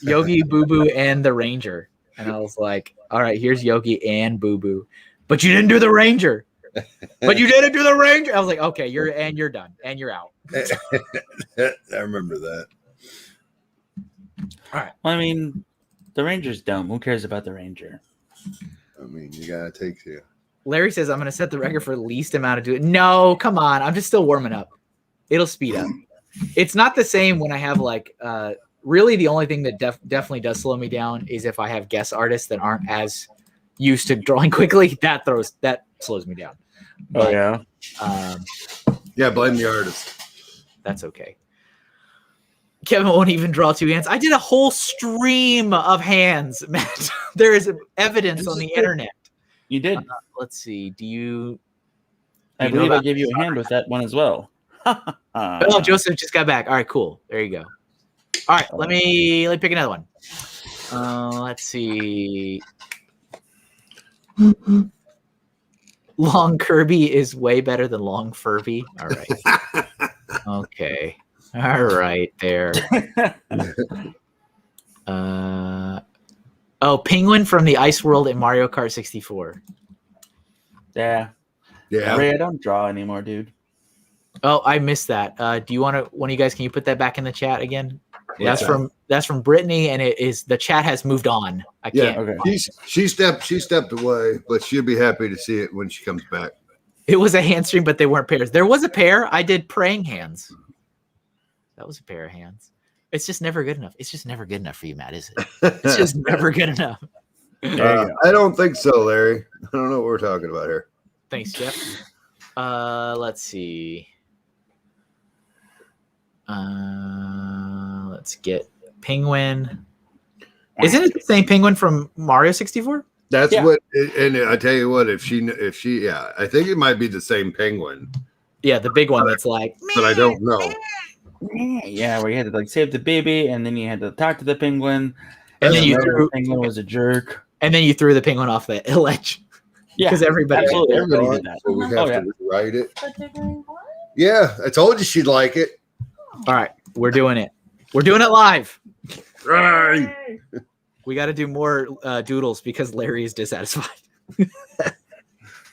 Yogi Boo Boo and the Ranger. And I was like, all right, here's Yogi and Boo Boo. But you didn't do the Ranger. But you didn't do the Ranger. I was like, okay, you're done. And you're out. I remember that. All right. Well, I mean, the Ranger's dumb. Who cares about the Ranger? I mean, you gotta take you. Larry says I'm gonna set the record for the least amount of doing. No, come on. I'm just still warming up. It'll speed up. It's not the same when I have like really the only thing that definitely does slow me down is if I have guest artists that aren't as used to drawing quickly. That slows me down. But, Yeah, blame the artist. That's okay. Kevin won't even draw 2 hands. I did a whole stream of hands, Matt. There is evidence on the internet. You did. Let's see. Do you? I believe I gave you a hand with that one as well. Oh, Joseph just got back. All right, cool. There you go. All right, let me pick another one. Let's see. Long Kirby is way better than Long Furby. All right. Okay. All right, there. Penguin from the Ice World in Mario Kart 64. Yeah. Ray, I don't draw anymore, dude. Oh, I missed that. Do you want to? One of you guys, can you put that back in the chat again? Yeah. That's from Brittany, and it is the chat has moved on. I can't. Okay. She stepped away, but she'll be happy to see it when she comes back. It was a hand stream, but they weren't pairs. There was a pair. I did praying hands. That was a pair of hands. It's just never good enough. It's just never good enough for you, Matt, is it? It's just never good enough. I don't think so, Larry. I don't know what we're talking about here. Thanks, Jeff. Let's see. Let's get Penguin. Isn't it the same Penguin from Mario 64? That's what, and I tell you what, if she, I think it might be the same Penguin. Yeah, the big one that's like, but I don't know. Yeah, where you had to like save the baby, and then you had to talk to the penguin, and then the penguin was a jerk, and then you threw the penguin off the ledge. Yeah, because everybody did that. So we have to rewrite it. Yeah, I told you she'd like it. All right, we're doing it. We're doing it live. Right. We got to do more doodles because Larry is dissatisfied.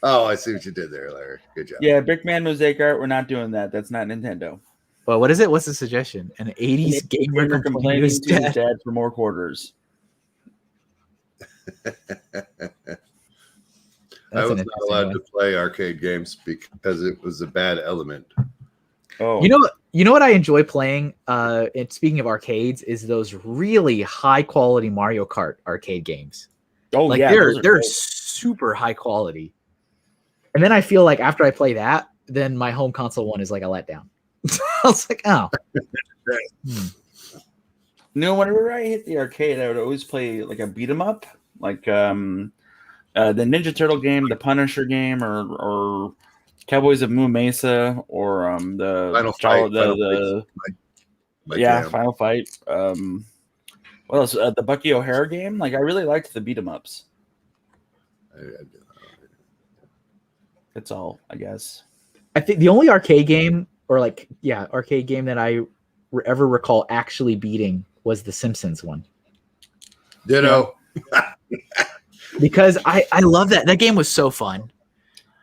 Oh, I see what you did there, Larry. Good job. Yeah, Brickman Mosaic Art. We're not doing that. That's not Nintendo. Well, what is it? What's the suggestion? An 80s gamer complaining to his dad for more quarters. I was not allowed to play arcade games because it was a bad element. Oh, you know what I enjoy playing? And speaking of arcades, is those really high quality Mario Kart arcade games. Oh, like yeah, they're super high quality. And then I feel like after I play that, then my home console one is like a letdown. I was like, oh. No, whenever I hit the arcade, I would always play like a beat 'em up, like the Ninja Turtle game, the Punisher game, or Cowboys of Moon Mesa, or the Final Fight. What else? The Bucky O'Hare game. Like I really liked the beat 'em ups. That's all, I guess. I think the only arcade game arcade game that I ever recall actually beating was the Simpsons one. Ditto. Because I love that. That game was so fun.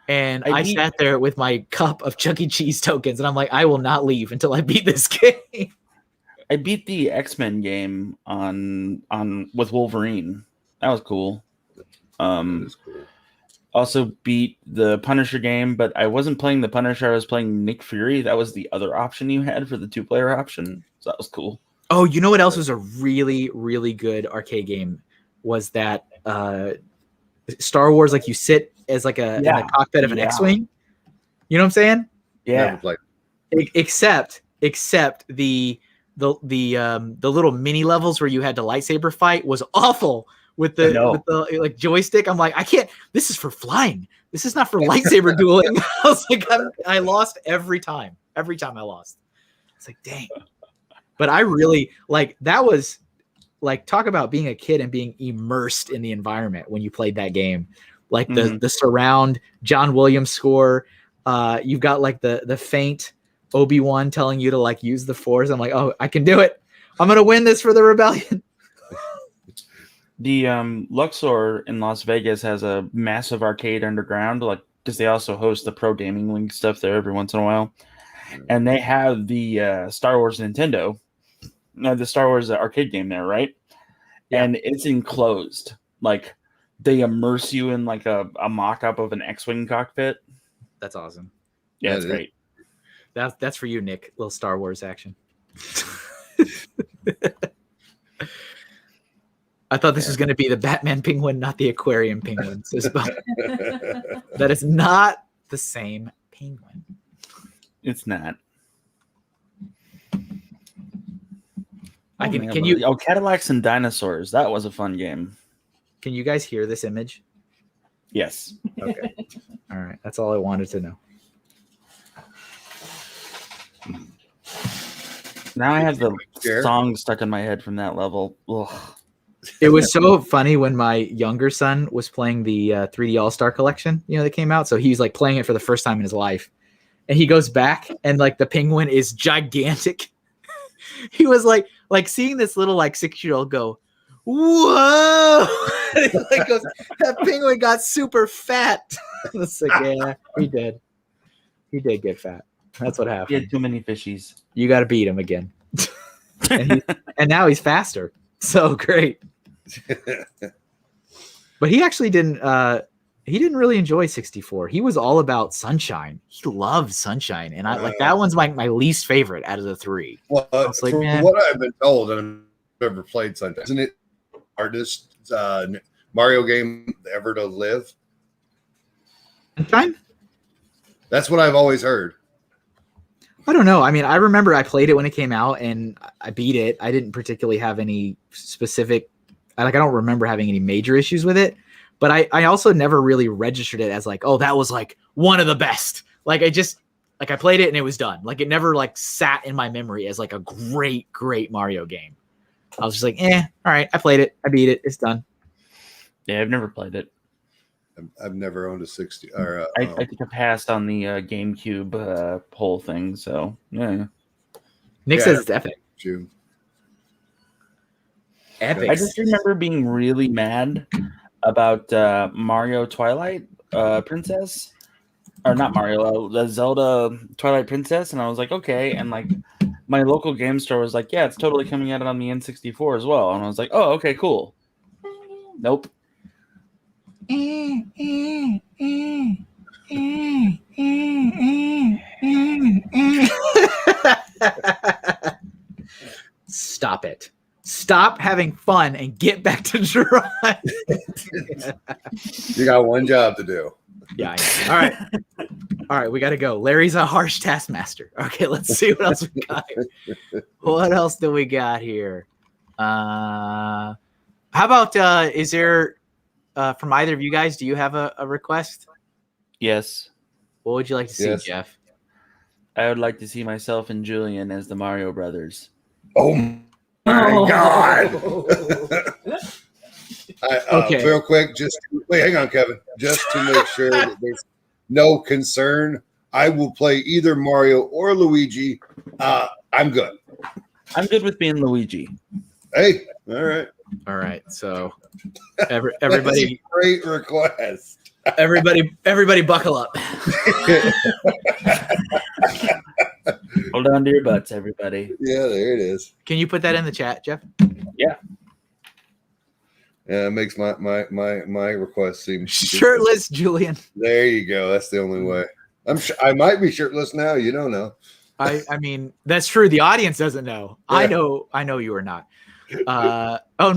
And I sat there with my cup of Chuck E. Cheese tokens, and I'm like, I will not leave until I beat this game. I beat the X-Men game on with Wolverine. That was cool. Also beat the Punisher game, but I wasn't playing the Punisher. I was playing Nick Fury. That was the other option you had for the 2-player option. So that was cool. Oh, you know what else was a really, really good arcade game? Was that Star Wars? Like you sit as like in the cockpit of an X-wing. You know what I'm saying? Yeah. Except the little mini levels where you had to lightsaber fight was awful with the like joystick. I'm like, I can't. This is for flying. This is not for lightsaber dueling. I was like, I lost every time. Every time I lost. It's like, dang. But I really like that was like talk about being a kid and being immersed in the environment when you played that game. Like the surround John Williams score. You've got like the faint Obi-Wan telling you to like use the Force. I'm like, oh, I can do it. I'm gonna win this for the rebellion. The Luxor in Las Vegas has a massive arcade underground, like because they also host the Pro Gaming League stuff there every once in a while, and they have the Star Wars Nintendo, the Star Wars arcade game there, right? Yeah. And it's enclosed, like they immerse you in like a mock-up of an X-wing cockpit. That's awesome. Yeah, that's great. That's for you, Nick. Little Star Wars action. I thought this was going to be the Batman penguin, not the aquarium penguin. That is not the same penguin. It's not. Can you? Oh, Cadillacs and Dinosaurs. That was a fun game. Can you guys hear this image? Yes. Okay. All right. That's all I wanted to know. Now I have the song stuck in my head from that level. Ugh. It was so funny when my younger son was playing the 3D All-Star Collection, that came out. So he's like playing it for the first time in his life. And he goes back and like the penguin is gigantic. He was like seeing this little like 6-year-old go, whoa! Like goes, that penguin got super fat. It's like, yeah, he did. He did get fat. That's what happened. He had too many fishies. You got to beat him again. and now he's faster. So great. But he actually didn't really enjoy 64. He was all about Sunshine. He loved Sunshine. And I like that one's my least favorite out of the three. Well, like, from what I've been told, and I've never played Sunshine, isn't it hardest Mario game ever to live? Sunshine? That's what I've always heard. I don't know. I mean, I remember I played it when it came out and I beat it. I didn't particularly have any specific, I don't remember having any major issues with it, but I also never really registered it as like, oh, that was like one of the best. Like I played it and it was done. Like it never like sat in my memory as like a great, great Mario game. I was just like, all right, I played it. I beat it. It's done. Yeah, I've never played it. I've never owned a 60. Or I think I passed on the GameCube whole thing. So yeah, Nick says it's epic. Epic. I just remember being really mad about Mario Twilight Princess, or not Mario, the Zelda Twilight Princess, and I was like, okay, and like my local game store was like, yeah, it's totally coming out on the N64 as well, and I was like, oh, okay, cool. Nope. Stop it. Stop having fun and get back to drawing. You got one job to do. Yeah, I know. All right, we got to go. Larry's a harsh taskmaster. Okay, let's see what else we got here. What else do we got here? How about, is there, from either of you guys, do you have a request? Yes. What would you like to see, Jeff? I would like to see myself and Julian as the Mario Brothers. Oh, my God. Okay. Real quick, hang on, Kevin. Just to make sure that there's no concern. I will play either Mario or Luigi. I'm good. I'm good with being Luigi. Hey, all right. All right. So That's everybody, a great request. everybody buckle up. Hold on to your butts, everybody. Yeah, there it is. Can you put that in the chat, Jeff? Yeah. Yeah, it makes my request seem Shirtless Julian. There you go. That's the only way. I might be shirtless now. You don't know. I mean, that's true. The audience doesn't know. Yeah. I know you are not.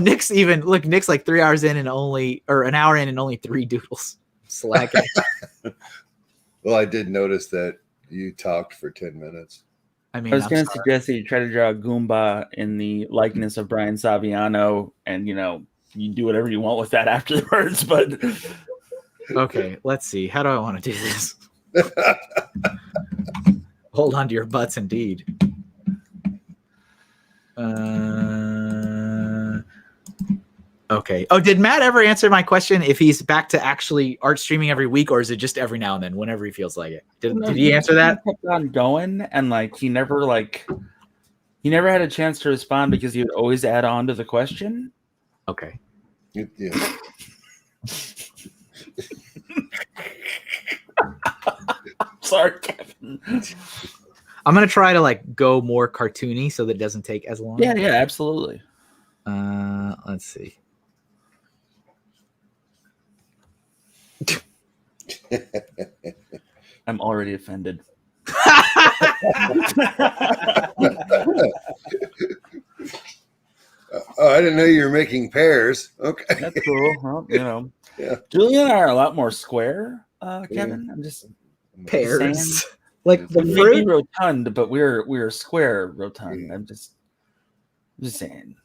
Nick's Nick's like 3 hours in and an hour in and only 3 doodles. Slacking. Well, I did notice that you talked for 10 minutes. I mean, I was going to suggest that you try to draw a Goomba in the likeness of Brian Saviano, and you do whatever you want with that afterwards. But okay, let's see. How do I want to do this? Hold on to your butts, indeed. Okay. Oh, did Matt ever answer my question if he's back to actually art streaming every week, or is it just every now and then, whenever he feels like it? Did he answer that? He kept on going, and he never had a chance to respond because he would always add on to the question. Okay. Yeah. Sorry, Kevin. I'm gonna try to go more cartoony so that it doesn't take as long. Yeah, absolutely. Let's see. I'm already offended. Oh, I didn't know you were making pears. Okay. That's cool. Well, Yeah. Julian and I are a lot more square, Kevin. I'm just Pears. saying. Like the Maybe fruit. rotund, but we're square rotund. I'm just saying.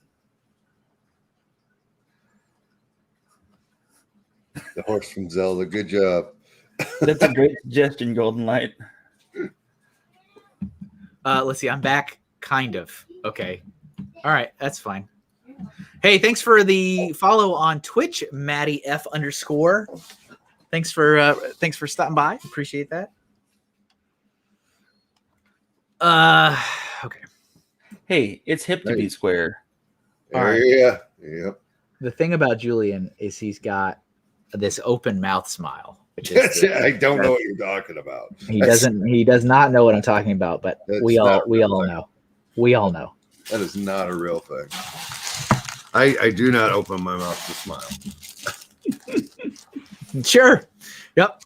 The horse from Zelda. Good job. That's a great suggestion, Golden Light. Let's see. I'm back. Kind of. Okay. All right. That's fine. Hey, thanks for the follow on Twitch, Maddie F_. Thanks for stopping by. Appreciate that. Okay. Hey, it's hip to be square. All right. Yeah. Yep. The thing about Julian is he's got this open mouth smile, which is I don't know what you're talking about. he does not know what I'm talking about, but we all know. We all know. That is not a real thing. I do not open my mouth to smile. Sure. Yep.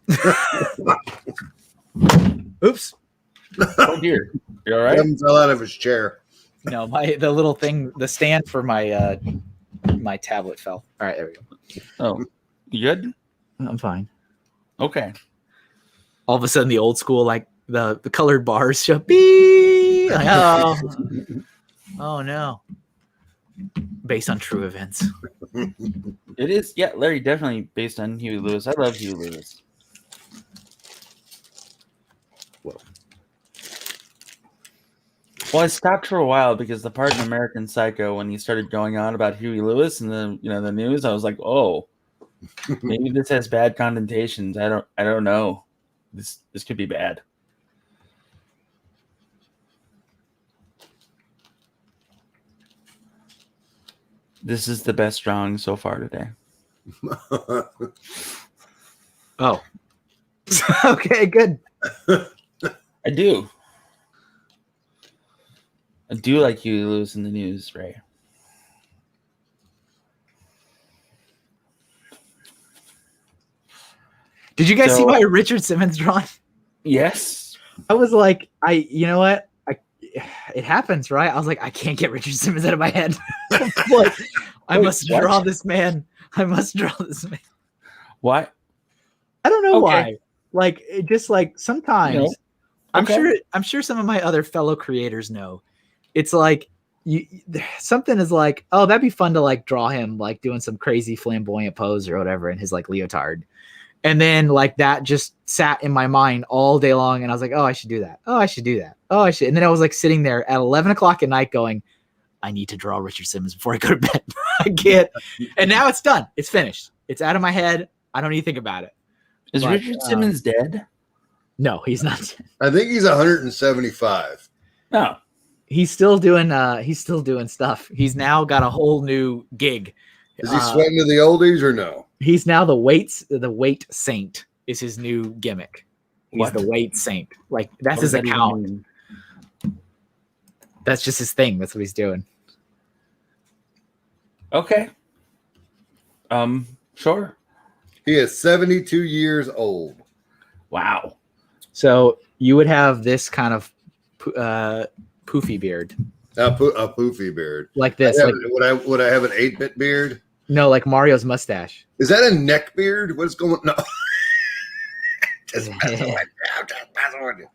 Oops. Oh dear. You all right? Kevin fell out of his chair. No, the little thing, the stand for my my tablet fell. All right, there we go. Oh, you good? I'm fine. Okay. All of a sudden, the old school, the colored bars show. Beep! Oh no. Based on true events. It is. Yeah, Larry, definitely based on Huey Lewis. I love Huey Lewis. Well, I stopped for a while because the part in American Psycho, when he started going on about Huey Lewis and the news, I was like, oh, maybe this has bad connotations. I don't know. This could be bad. This is the best drawing so far today. Oh. Okay, good. I do like Huey Lewis in the news, Ray. Did you guys see my Richard Simmons drawing? Yes. I was like, you know what? It happens, right? I was like, I can't get Richard Simmons out of my head. Like, I must draw this man. I must draw this man. Why? I don't know why. Like, it just sometimes. I'm sure some of my other fellow creators know. It's like something is like, oh, that'd be fun to draw him doing some crazy flamboyant pose or whatever in his leotard. And then that just sat in my mind all day long. And I was like, oh, I should do that. Oh, I should do that. Oh, I should. And then I was sitting there at 11 o'clock at night going, I need to draw Richard Simmons before I go to bed. I can't. And now it's done. It's finished. It's out of my head. I don't need to think about it. Is But, Richard Simmons dead? No, he's not. I think he's 175. No. He's still doing stuff. He's now got a whole new gig. Is he sweating to the oldies or no? He's now the weight saint is his new gimmick. He's What? the weight saint. Like that's What his does that even account. mean? That's just his thing. That's what he's doing. Okay. Sure. He is 72 years old. Wow. So you would have this kind of poofy beard A poofy beard. like this. Would I have an 8-bit beard? No, like Mario's mustache. Is that a neck beard? What's going? No. Just messing with you. Just messing with you.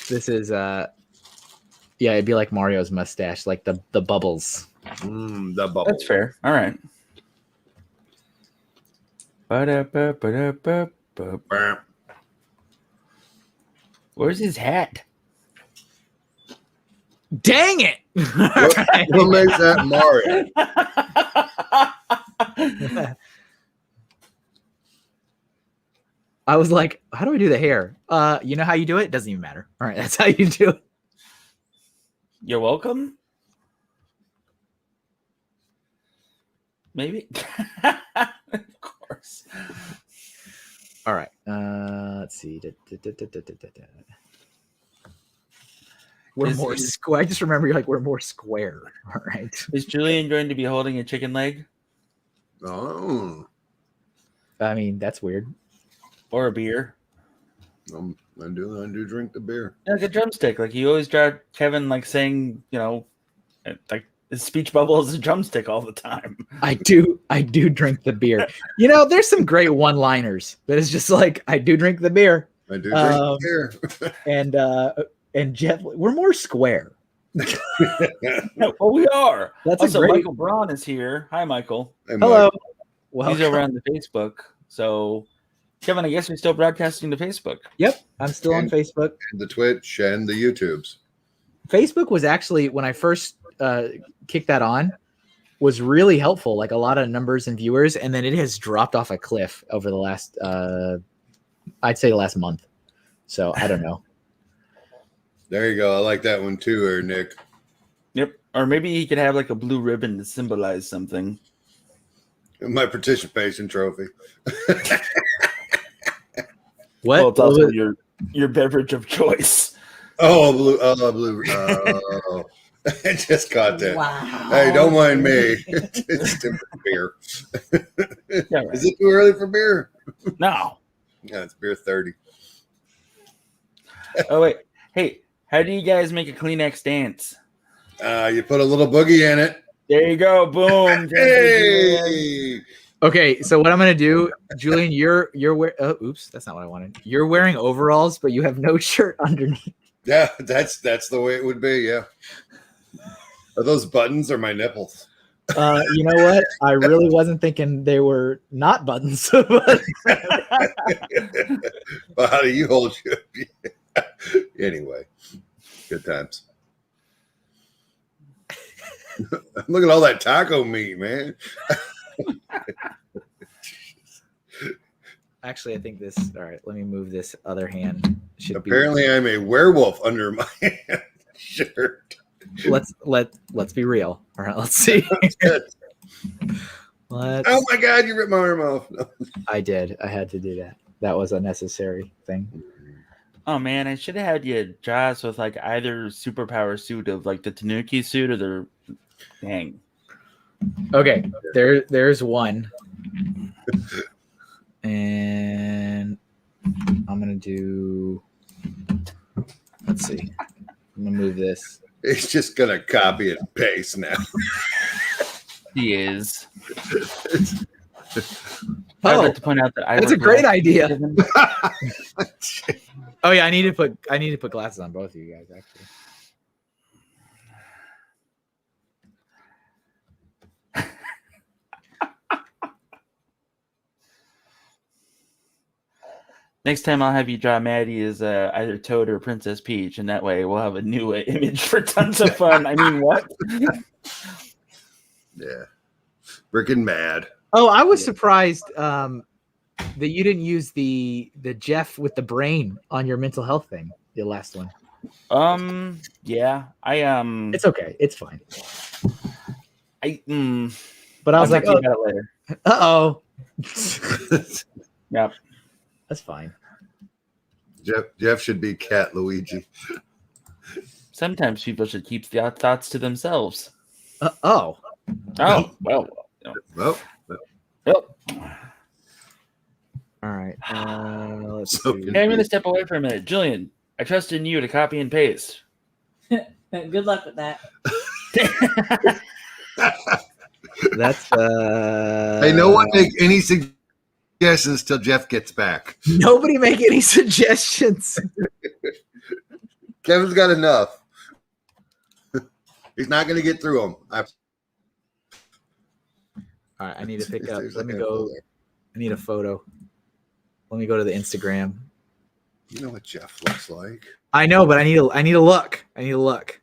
This is yeah, it'd be like Mario's mustache, like the bubbles. The bubble. That's fair. All right. Where's his hat? Dang it! What makes that Mario? I was like, how do I do the hair? You know how you do it? Doesn't even matter. All right, that's how you do it. You're welcome. Maybe. Of course. All right. Let's see. We're more square. I just remember you're like, we're more square. All right. Is Julian going to be holding a chicken leg Oh, I mean, that's weird. or a beer? I do drink the beer. Like a drumstick. Like you always drive Kevin like saying, like his speech bubble is a drumstick all the time. I do drink the beer. There's some great one-liners that is just like, I do drink the beer. I do drink the beer. And Jeff, we're more square. Well, we are. That's Also, a great. Michael Braun is here. Hi, Michael. Hey, Hello. Mike. Well, He's over on the Facebook. So, Kevin, I guess we're still broadcasting to Facebook. Yep, I'm still on Facebook. And the Twitch and the YouTubes. Facebook was actually, when I first kicked that on, was really helpful. Like a lot of numbers and viewers, and then it has dropped off a cliff over the last, I'd say, last month. So I don't know. There you go. I like that one too, there, Nick. Yep. Or maybe he could have like a blue ribbon to symbolize something. My participation trophy. What? Well, it's also your beverage of choice. Oh, blue. Oh, I just caught that. Wow. Hey, don't mind me. It's different beer. Yeah, right. Is it too early for beer? No. Yeah, it's beer 30. Oh, wait. Hey, how do you guys make a Kleenex dance? You put a little boogie in it. There you go. Boom. Hey! Okay, so what I'm gonna do, Julian, you're wearing. Oh, oops, that's not what I wanted. You're wearing overalls, but you have no shirt underneath. Yeah, that's the way it would be. Yeah. Are those buttons or my nipples? You know what? I really wasn't thinking they were not buttons. But Well, how do you hold you? Anyway, good times. Look at all that taco meat, man. actually, I think this. All right, let me move this other hand. Apparently, I'm a werewolf under my shirt. Let's be real. All right, let's see. Oh my God, you ripped my arm off. No. I did. I had to do that. That was a necessary thing. Oh, man. I should have had you Jaws with like either superpower suit of like the Tanuki suit or the. Dang. Okay, there's one. And I'm gonna do. Let's see. I'm gonna move this. He's just gonna copy and paste now. He is. Oh, I'd like to point out that I that's a work great with- idea. Oh yeah, I need to put glasses on both of you guys actually. Next time I'll have you draw Maddie as either Toad or Princess Peach, and that way we'll have a new image for tons of fun. I mean, what? Yeah, freaking mad. Oh, I was surprised. you didn't use the Jeff with the brain on your mental health thing. The last one. Yeah. It's okay. It's fine. But I was I'll like, talk to you about it later. oh. Yep. That's fine. Jeff should be Cat Luigi. Sometimes people should keep the thoughts to themselves. Oh. Oh, well. Well, Yep. All right. Let's So see. good. Hey, I'm going to step away for a minute. Julian, I trust in you to copy and paste. Good luck with that. That's Hey, no one make any suggestions till Jeff gets back. nobody make any suggestions. Kevin's got enough. He's not going to get through them. All right, I need to pick up. There's Let me like a go. folder. I need a photo. Let me go to the Instagram. You know what Jeff looks like. I know, but I need to look. I need to look.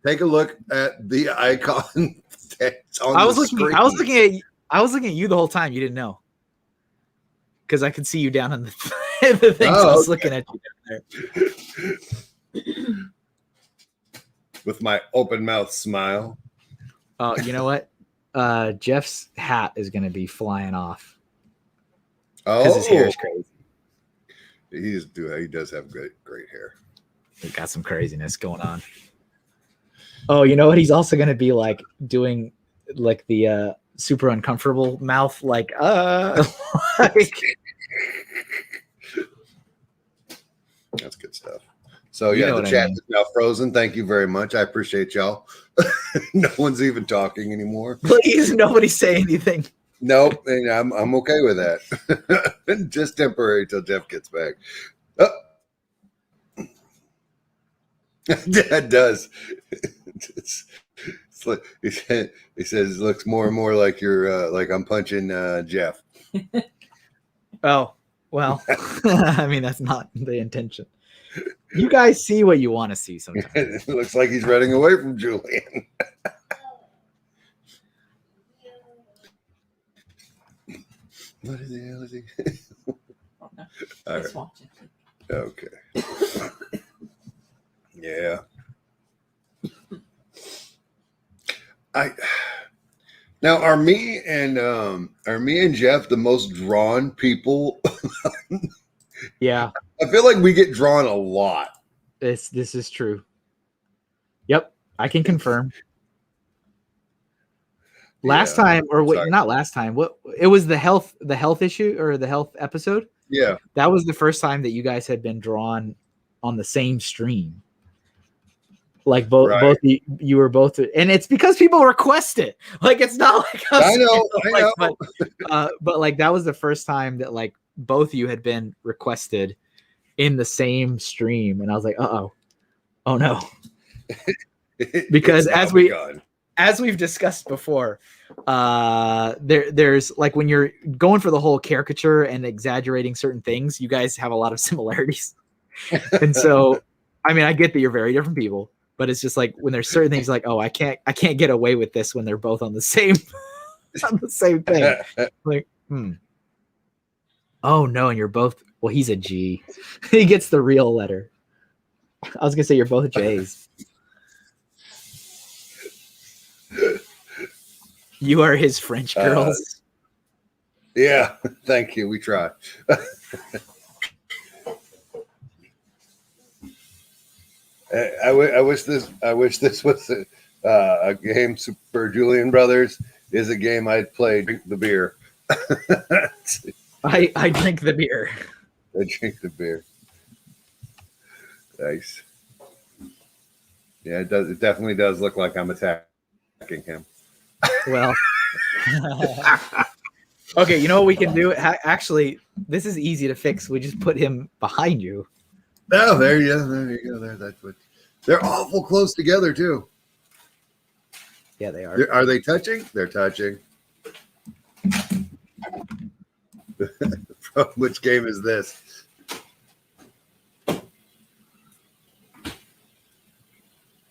Take a look at the icon. That's on I was the looking. screen. I was looking at you the whole time. You didn't know because I could see you down on the the thing. So I was looking at you down there. With my open mouth smile. Oh, you know what? Jeff's hat is going to be flying off because his hair is crazy. He does have great hair. He's got some craziness going on. Oh, you know what? He's also going to be like doing like the super uncomfortable mouth, like like. That's good stuff. So You yeah, know the what I chat mean. is now frozen. Thank you very much. I appreciate y'all. No one's even talking anymore. Please, nobody say anything. Nope, and I'm okay with that. Just temporary till Jeff gets back. Oh. That does. It's like, he says it looks more and more like you're like I'm punching Jeff. Oh, well, I mean, that's not the intention. You guys see what you want to see sometimes. It looks like he's running away from Julian. What is the hell is he? Oh, no. All Just right. watching. Okay. Yeah. Now are me and Jeff the most drawn people? Yeah, I feel like we get drawn a lot. this is true. Yep, I can confirm. Last Yeah. time, or wait, Sorry. not last time. What it was the health issue or the health episode. Yeah. That was the first time that you guys had been drawn on the same stream. Like both Right. you were both, and it's because people request it. Like it's not like us, I know. like, I know. but like that was the first time that like both of you had been requested in the same stream, and I was like, oh no, because It's now as we begun. as we've discussed before, there's like when you're going for the whole caricature and exaggerating certain things, you guys have a lot of similarities. And so, I mean, I get that you're very different people, but it's just like when there's certain things like, oh, I can't get away with this when they're both on the same on the same thing. Like, oh no, and you're both. Well, he's a G. He gets the real letter. I was gonna say you're both J's. You are his French girls. Yeah, thank you. We try. I wish this was a game. Super Julian Brothers is a game I'd play. Drink the beer. I drink the beer. I drink the beer. Nice. Yeah, it does. It definitely does look like I'm attacking him. Well, okay. You know what we can do? Actually, this is easy to fix. We just put him behind you. Oh, there you go. There, that's what. They're awful close together too. Yeah, they are. Are they touching? They're touching. Which game is this?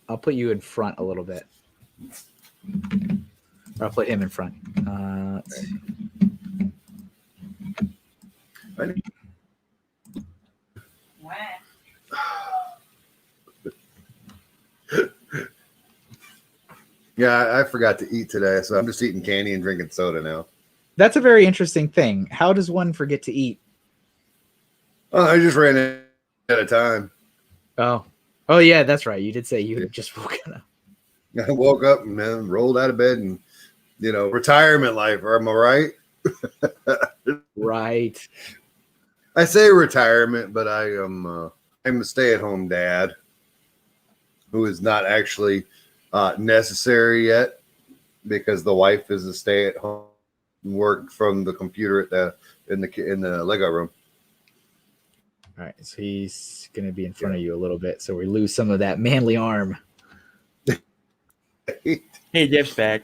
I'll put you in front a little bit. Or I'll put him in front. Let's see. I need- Wow. Yeah, I forgot to eat today, so I'm just eating candy and drinking soda now. That's a very interesting thing. How does one forget to eat? Oh, I just ran out of time. Oh yeah, that's right. You did say you had just woken up. I woke up and then rolled out of bed and, retirement life. Am I right? Right. I say retirement, but I'm a stay-at-home dad who is not actually necessary yet because the wife is a stay-at-home work from the computer in the Lego room. All right, so he's going to be in front of you a little bit, so we lose some of that manly arm. Hey, Jeff's back.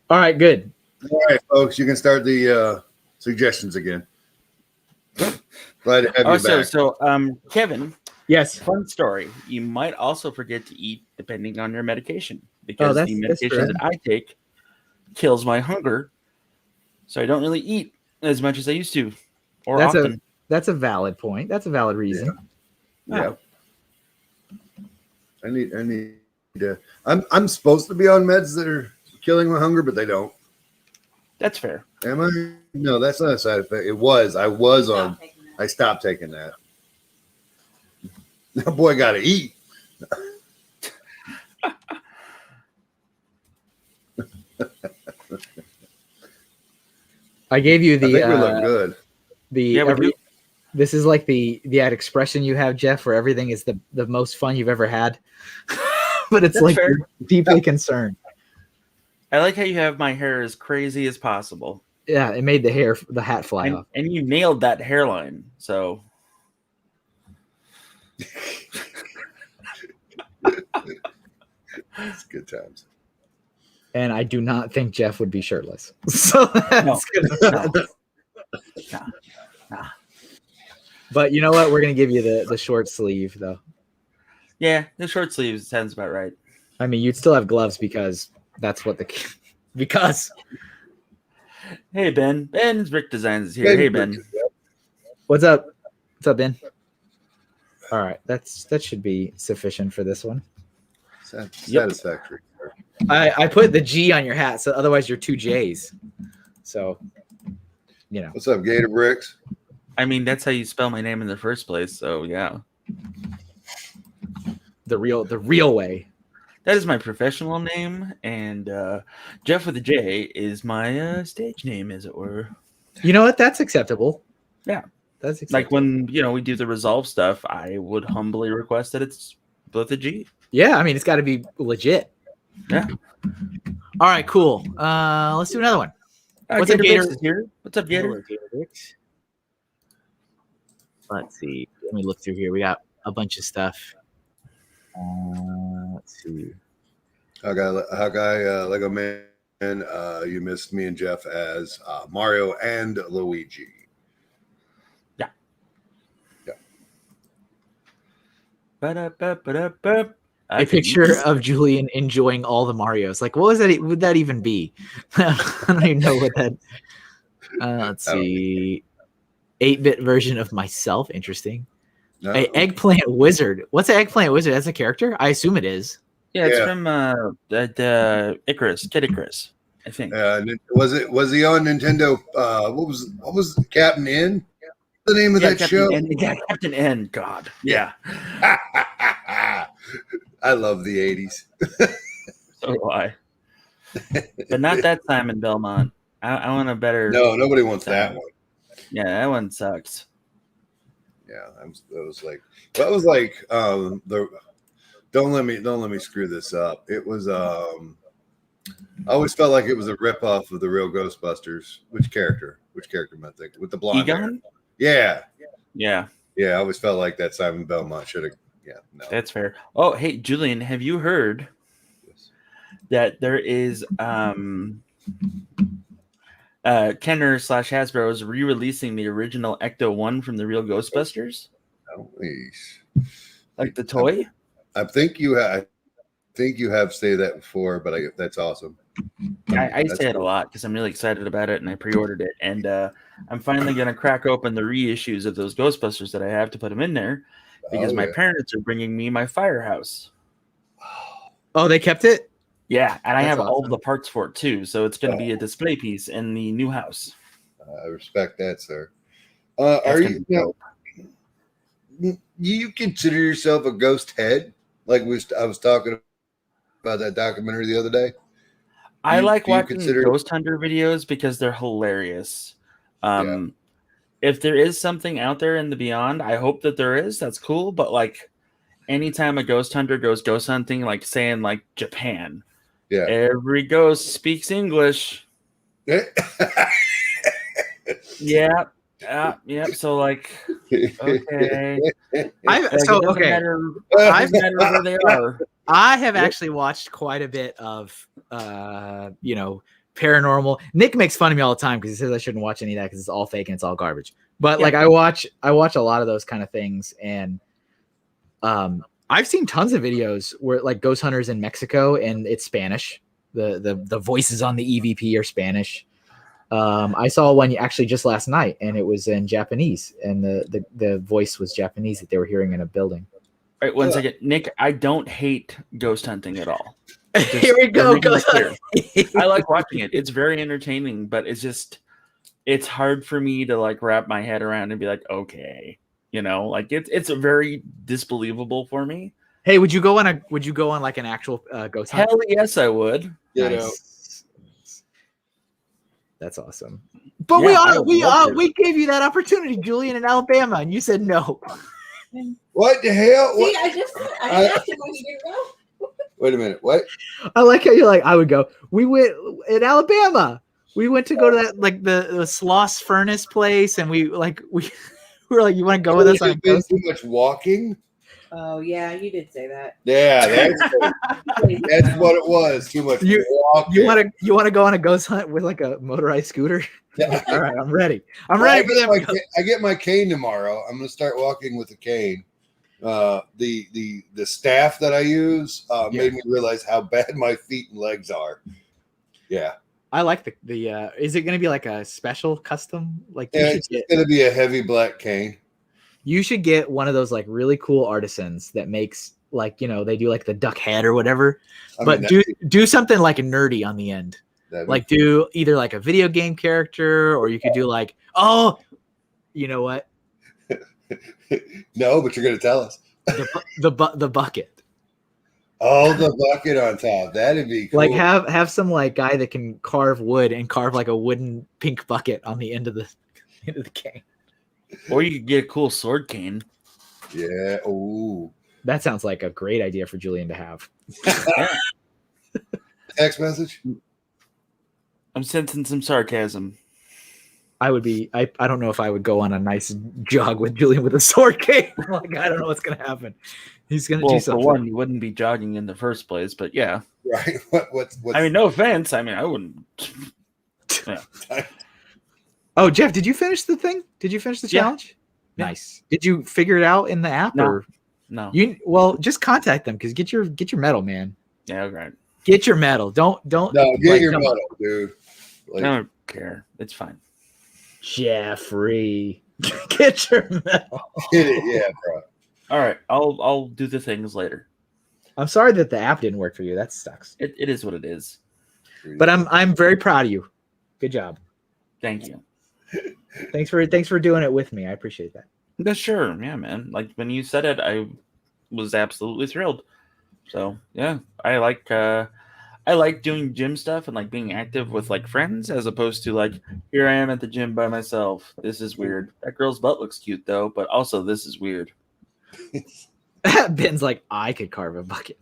All right, good. All right, folks, you can start the suggestions again. Glad to have you back. Kevin, Yes. fun story. You might also forget to eat depending on your medication because that's the medication true. that I take kills my hunger, so I don't really eat as much as I used to, or often. That's a valid point. That's a valid reason. Yeah. I need to. I'm supposed to be on meds that are killing my hunger, but they don't. That's fair. Am I? No, that's not a side effect. It was. I was on. I stopped taking that. That boy got to eat. I gave you I think we look the good. this is like that expression you have, Jeff, where everything is the most fun you've ever had. But it's That's like fair. you're deeply concerned. I like how you have my hair as crazy as possible. Yeah, it made the hat fly off. And you nailed that hairline. So It's good times. And I do not think Jeff would be shirtless. So that's No. But you know what? We're gonna give you the short sleeve though. Yeah, the short sleeves sounds about right. I mean, you'd still have gloves because that's what because. Hey Ben, Ben's Rick Designs is here. Hey Ben, What's up? What's up, Ben? All right, that should be sufficient for this one. Satisfactory. I put the G on your hat, so otherwise you're two J's. So, What's up, Gator Bricks? I mean that's how you spell my name in the first place. So yeah, the real way. that is my professional name, and Jeff with a J is my stage name, as it were. You know what? That's acceptable. Yeah, that's acceptable. like when we do the resolve stuff. I would humbly request that it's both a G. Yeah, I mean it's got to be legit. Yeah. All right, cool. Let's do another one. What's up, Gator? Here. What's up, Gator? Let's see. Let me look through here. We got a bunch of stuff. Let's see. How guy Lego Man, you missed me and Jeff as Mario and Luigi. Yeah. A picture of Julian enjoying all the Marios. Like, what was that? Would that even be? I don't even know what that. Let's see. 8-bit version of myself. Interesting. No. A Eggplant Wizard. What's an Eggplant Wizard? That's a character? I assume it is. Yeah, it's from the Icarus, Kid Icarus, I think. Was he on Nintendo? What was Captain N? The name of that Captain show? Captain N. God. Yeah. I love the 80s. So do I. But not that Simon Belmont. I want a better. No, nobody wants that one. Yeah, that one sucks. Yeah, that was like the. Don't let me screw this up. It was I always felt like it was a ripoff of the real Ghostbusters. Which character am I thinking? With the blonde hair. Yeah. I always felt like that Simon Belmont should have. Yeah, no. That's fair. Oh, hey, Julian, have you heard that there is Kenner / Hasbro is re-releasing the original Ecto 1 from the real Ghostbusters? Oh, please. Like the toy? I think you have stated that before, but that's awesome. I say it a lot because I'm really excited about it, and I pre-ordered it. And I'm finally gonna crack open the reissues of those Ghostbusters that I have to put them in there because my parents are bringing me my firehouse. Oh, they kept it? Yeah, and I That's have all awesome. the parts for it too, so it's going to be a display piece in the new house. I respect that, sir. That's Are gonna you be dope. you consider yourself a ghost head? Like I was talking about that documentary the other day. I like do you watching consider- ghost hunter videos because they're hilarious. If there is something out there in the beyond, I hope that there is. That's cool, but like anytime a ghost hunter goes ghost hunting, like saying like Japan, Yeah. every ghost speaks English. Yeah. Yeah. So like, okay. I've Matter where they are. I have actually watched quite a bit of paranormal. Nick makes fun of me all the time because he says I shouldn't watch any of that because it's all fake and it's all garbage. But like I watch a lot of those kind of things, and I've seen tons of videos where like ghost hunters in Mexico and it's Spanish. The voices on the EVP are Spanish. I saw one actually just last night, and it was in Japanese, and the voice was Japanese that they were hearing in a building. All right, one second, Nick. I don't hate ghost hunting at all. Here we go. Ghost hunting. I like watching it. It's very entertaining, but it's hard for me to like wrap my head around and be like, okay, like it's very disbelievable for me. Hey, would you go on like an actual ghost hunt? Hell yes, I would. Nice. That's awesome. But we gave you that opportunity, Julian, in Alabama, and you said no. What the hell? See, I asked him when he didn't go. Wait a minute. What? I like how you're like, I would go. We went in Alabama. We went to go to that like the Sloss Furnace place, and we were like, you want to go with us on too much walking? Oh yeah, you did say that. Yeah, that's what it was. Too much walking. You want to go on a ghost hunt with like a motorized scooter? Yeah. All right, I'm ready. I'm ready for them. I get my cane tomorrow. I'm going to start walking with a cane. The staff that I use made me realize how bad my feet and legs are. Yeah. I like the is it going to be like a special custom? Like it's going to be a heavy black cane. You should get one of those like really cool artisans that makes like, they do like the duck head or whatever, but do something like nerdy on the end. Like do either like a video game character, or you could do like, oh, you know what? No, but you're going to tell us. the bucket. Oh, the bucket on top. That'd be cool. Like have some like guy that can carve wood and carve like a wooden pink bucket on the end of the cane. Or you could get a cool sword cane. Yeah. Ooh. That sounds like a great idea for Julian to have. Text message? I'm sensing some sarcasm. I don't know if I would go on a nice jog with Julian with a sword cane. Like, I don't know what's going to happen. He's going to do something. For one, you wouldn't be jogging in the first place, but yeah. Right. What's I mean, no offense. I mean, I wouldn't. Yeah. Oh, Jeff, did you finish the thing? Did you finish the challenge? Yeah. Nice. Did you figure it out in the app? No. Well, just contact them because get your medal, man. Yeah, right. Get your medal. Don't. No, get your medal, dude. Like, I don't care. It's fine. Jeffrey, get your medal. Get it, yeah, bro. All right, I'll do the things later. I'm sorry that the app didn't work for you. That sucks. It is what it is. But I'm very proud of you. Good job. Thank you. Thanks for doing it with me. I appreciate that. Yeah, sure. Yeah, man. Like when you said it, I was absolutely thrilled. So yeah, I like doing gym stuff and like being active with like friends as opposed to like, here I am at the gym by myself. This is weird. That girl's butt looks cute though, but also this is weird. Ben's like, I could carve a bucket.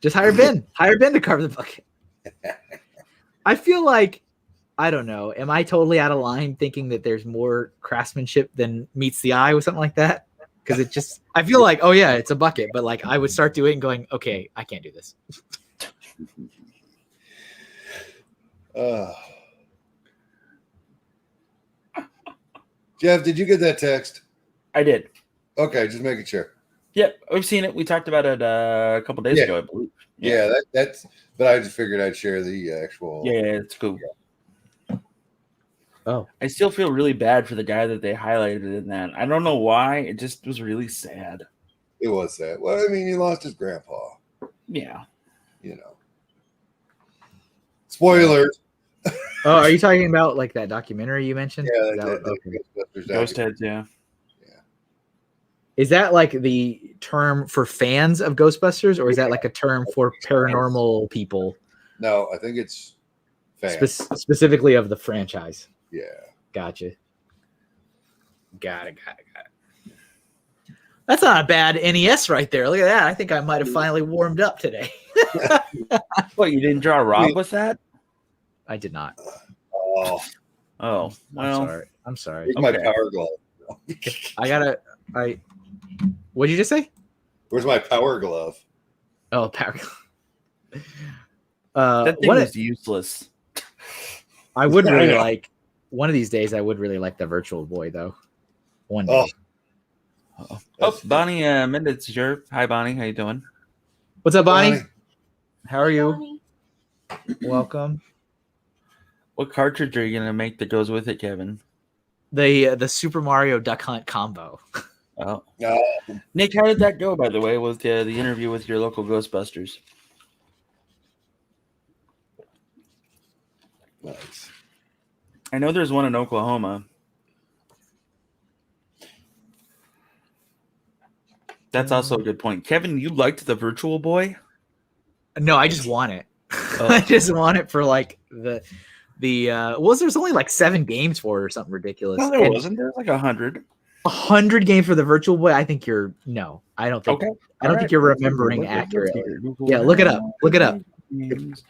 Just hire Ben. Hire Ben to carve the bucket. I feel like, I don't know. Am I totally out of line thinking that there's more craftsmanship than meets the eye with something like that? Because I feel like, oh yeah, it's a bucket, but like I would start doing it and going, okay, I can't do this. Jeff, did you get that text? I did. Okay, just making sure. Yep, we've seen it. We talked about it a couple days ago, I believe. Yeah, that's. But I just figured I'd share the actual. Yeah, it's cool. Oh, I still feel really bad for the guy that they highlighted in that. I don't know why. It just was really sad. It was sad. Well, I mean, he lost his grandpa. Yeah. You know. Spoilers. oh, are you talking about like that documentary you mentioned? Yeah, Is that what- okay. Ghostbusters Ghost documentary. heads, yeah. Is that like the term for fans of Ghostbusters, or is that like a term for paranormal people, No, I think it's fans. specifically of the franchise? Yeah. Gotcha. Got it. That's not a bad NES right there. Look at that. I think I might have finally warmed up today. What, you didn't draw Rob with that? I did not. Oh, Oh, well. I'm sorry. where's my Okay. power glove? What did you just say? Where's my power glove? Oh, power. That thing is useless. I would I really know. like one of these days. I would really like the Virtual Boy though. One day. Oh, Bonnie Mendez here. Hi, Bonnie. How you doing? What's up, Bonnie? Bonnie. How are you? Welcome. What cartridge are you gonna make that goes with it, Kevin? The Super Mario Duck Hunt combo. Oh, Oh, Nick, how did that go? By the way, with the interview with your local Ghostbusters? nice. I know there's one in Oklahoma. That's also a good point. Kevin, you liked the Virtual Boy? No, I just want it. Oh. I just want it for like the there's only like 7 games for it or something ridiculous. No, there And wasn't. There's like 100. 100 games for the Virtual Boy. I think you're no. I don't think. Okay. I don't think you're remembering accurately. Yeah, look it up. Look it up. Games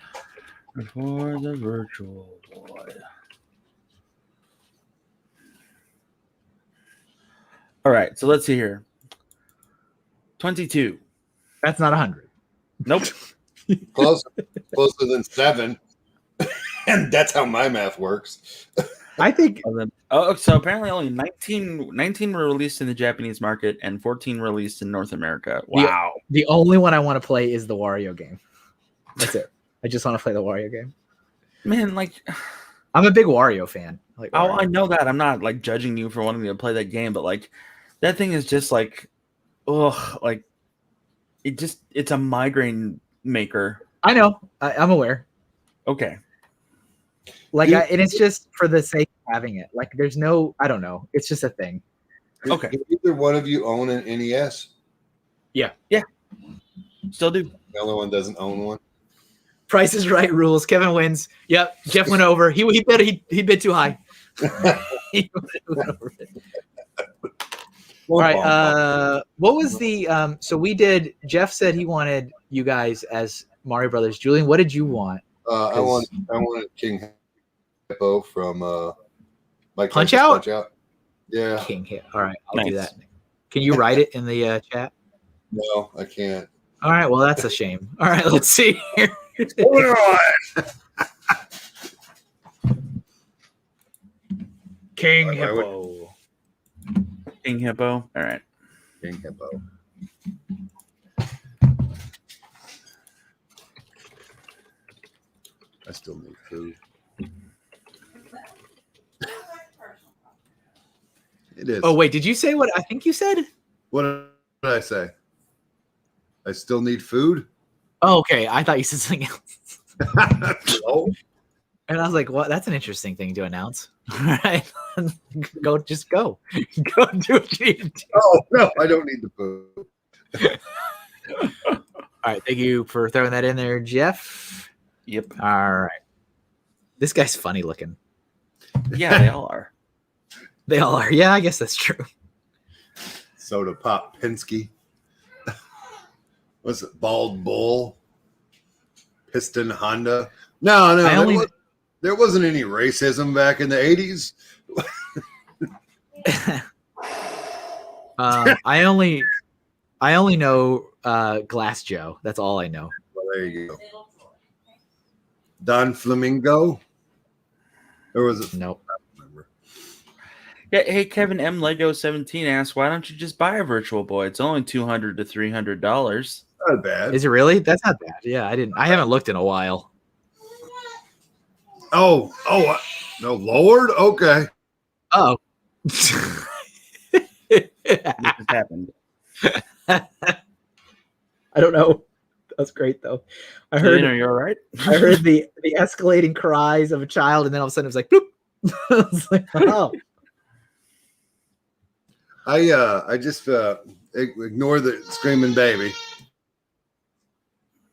For the Virtual Boy. All right, so let's see here. 22. That's not 100. Nope. Closer than 7. And that's how my math works. I think So apparently only 19 were released in the Japanese market and 14 were released in North America. Wow. the only one I want to play is the Wario game. That's it. I just want to play the Wario game. Man, like, I'm a big Wario fan. Like, oh, Wario. I know that. I'm not like judging you for wanting to play that game, but like that thing is just like, ugh, like it's a migraine maker. I know. I'm aware. Okay. Like, You- and it's just for the sake of having it. Like, there's no, I don't know. It's just a thing. Okay. Does either one of you own an NES? Still do. The only one doesn't own one. Price is Right rules. Kevin wins. Yep. Jeff went over. He bid too high. He went over it. All right. What was the so we did? Jeff said he wanted you guys as Mario Brothers. Julian, what did you want? I wanted King Hippo from Mike Punch Tyson's Out? Punch Out. Yeah. King hit. All right, I'll do Nice. that. Can you write it in the chat? No, I can't. All right. Well, that's a shame. All right. Let's see here. King Why would- Hippo. King Hippo. All right. King Hippo. I still need food. It is. Oh wait, did you say what I think you said? What did I say? I still need food? Oh, okay. I thought you said something else. No. And I was like, "What? That's an interesting thing to announce." All right, just go, go do what you need to do. Oh, no, I don't need the food. All right, thank you for throwing that in there, Jeff. Yep. All right, this guy's funny looking. Yeah, they all are. They all are. Yeah, I guess that's true. Soda Pop Penske. What's it? Bald Bull? Piston Honda? No, there wasn't any racism back in the 80s. I only know Glass Joe. That's all I know. Well, there you go. Don Flamingo? Or was it? Nope. I don't remember. Yeah, hey, Kevin M. Lego 17 asks, why don't you just buy a Virtual Boy? It's only $200 to $300. Not bad. Is it really? That's not bad. Yeah, I haven't looked in a while. No, Lord. Okay. Oh. What just happened? I don't know. That's great though. I heard. Jane, are you all right? I heard the escalating cries of a child, and then all of a sudden it was like, bloop. I was like, oh. I just ignore the screaming baby.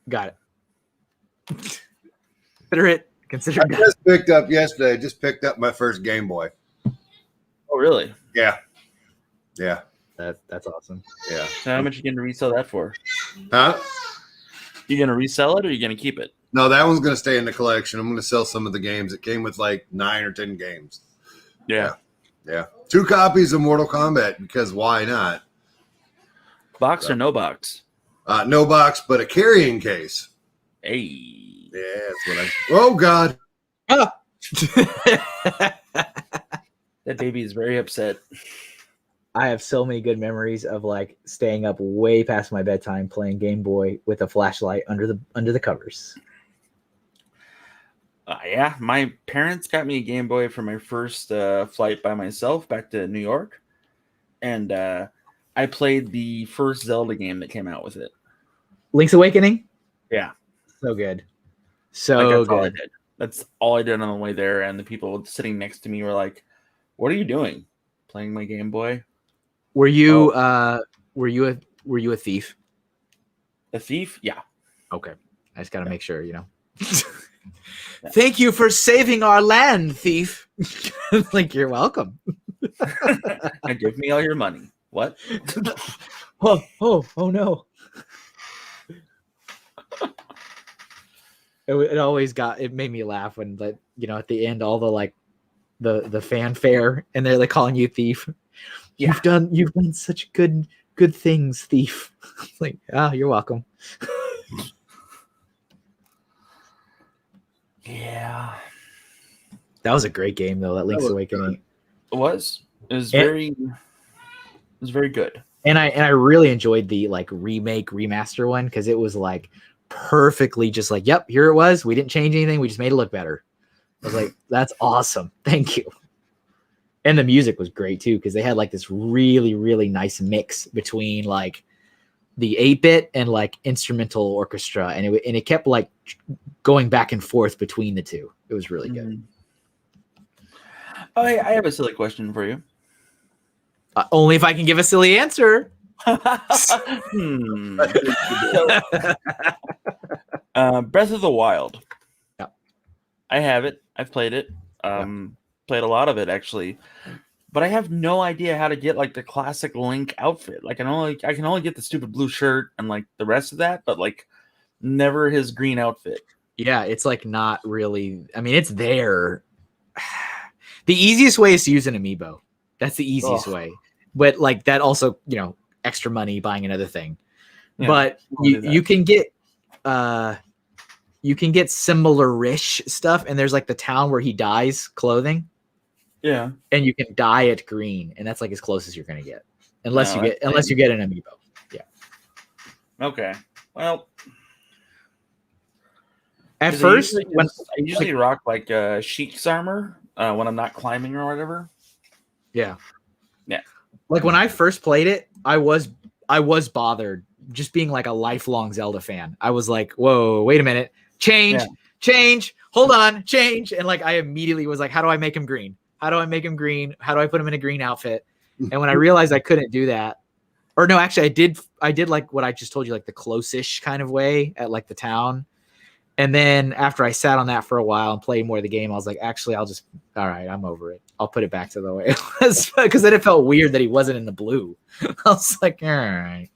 Got it. Consider it. Consider I it. just picked up yesterday. Just picked up my first Game Boy. Oh, really? Yeah. That's awesome. Yeah. So how much are you going to resell that for? Huh? You going to resell it or are you going to keep it? No, that one's going to stay in the collection. I'm going to sell some of the games. It came with like 9 or 10 games. Yeah. 2 copies of Mortal Kombat because why not? Box or no box? No box, but a carrying case. Hey. Yeah, that's what I. Oh God. Ah. That baby is very upset. I have so many good memories of like staying up way past my bedtime playing Game Boy with a flashlight under the covers. Yeah, my parents got me a Game Boy for my first flight by myself back to New York, and I played the first Zelda game that came out with it. Link's Awakening? Yeah. So good. Like, So that's all I good. did. That's all I did on the way there, and the people sitting next to me were like, "What are you doing? Playing my Game Boy?" Were you a thief? A thief? Yeah. Okay. I just got to make sure, you know. Yeah. Thank you for saving our land, thief. Like, you're welcome. Now give me all your money. What? Oh no. It always made me laugh when, like, you know, at the end, all the like the fanfare, and they're like calling you thief. Yeah. You've done such good things, thief. Like, you're welcome. Yeah. That was a great game though, that Link's Awakening. It was. It was very good. And I really enjoyed the like remaster one because it was like perfectly just like, yep, here it was. We didn't change anything. We just made it look better. I was like, that's awesome. Thank you. And the music was great too because they had like this really, really nice mix between like the 8-bit and like instrumental orchestra, and it kept like going back and forth between the two. It was really good. Oh, I have a silly question for you. Only if I can give a silly answer. Breath of the Wild. Yeah. I have it. I've played it. Played a lot of it actually, but I have no idea how to get like the classic Link outfit. Like I can only get the stupid blue shirt and like the rest of that, but like never his green outfit. Yeah, it's like not really. I mean, it's there. The easiest way is to use an amiibo. That's the easiest way. But like that also, you know, extra money buying another thing. Yeah, but you can get similar-ish stuff, and there's like the town where he dies clothing. Yeah. And you can dye it green, and that's like as close as you're gonna get. Unless you get an amiibo. Yeah. Okay. Well, at first I usually rock like Sheik's armor when I'm not climbing or whatever. Yeah. Yeah. Like when I first played it, I was bothered just being like a lifelong Zelda fan. I was like, whoa, wait a minute. Change, hold on, change. And like I immediately was like, how do I make him green? How do I make him green? How do I put him in a green outfit? And when I realized I couldn't do that, or no, actually I did like what I just told you, like the close-ish kind of way at like the town. And then after I sat on that for a while and played more of the game, I was like, actually, all right, I'm over it. I'll put it back to the way it was, because then it felt weird that he wasn't in the blue. I was like, all right.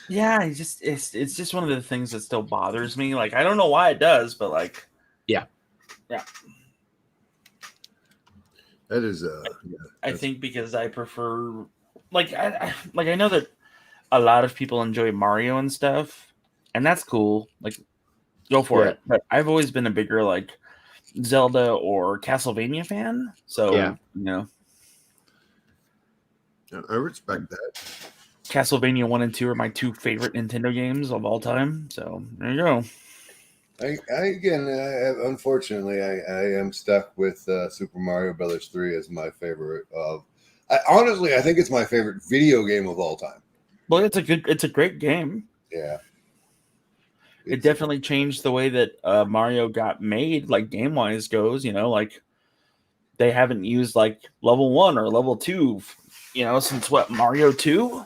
Yeah, it's just one of the things that still bothers me. Like, I don't know why it does, but like, yeah. That is I think because I prefer I know that a lot of people enjoy Mario and stuff, and that's cool. Like, go for it. But I've always been a bigger like Zelda or Castlevania fan. So you know, I respect that. Castlevania 1 and 2 are my 2 favorite Nintendo games of all time. So there you go. Unfortunately, I am stuck with Super Mario Brothers 3 as my favorite of. Honestly, I think it's my favorite video game of all time. Well, it's a great game. Yeah, It definitely changed the way that Mario got made, like game wise goes. Like they haven't used like level 1 or level 2, since what, Mario 2.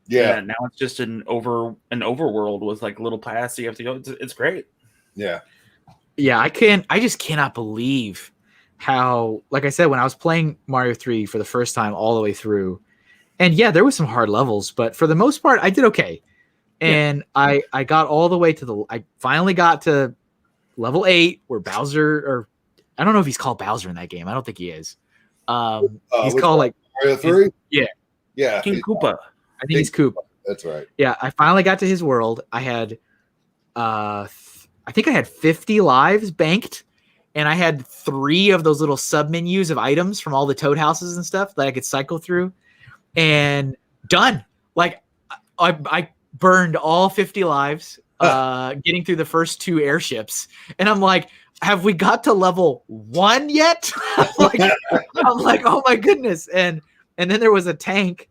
Yeah. Now it's just an overworld with like little paths you have to go. It's great. Yeah. Yeah, I just cannot believe how, like I said, when I was playing Mario 3 for the first time all the way through, and yeah, there was some hard levels, but for the most part, I did okay. And I got all the way I finally got to level 8 where Bowser, or I don't know if he's called Bowser in that game. I don't think he is. He's called like Mario 3? Yeah. King Koopa. I think he's Koopa. That's right. Yeah, I finally got to his world. I had, I think I had 50 lives banked, and I had 3 of those little sub menus of items from all the Toad houses and stuff that I could cycle through, and done. Like I burned all 50 lives, getting through the first 2 airships, and I'm like, have we got to level 1 yet? I'm like, oh my goodness, and then there was a tank.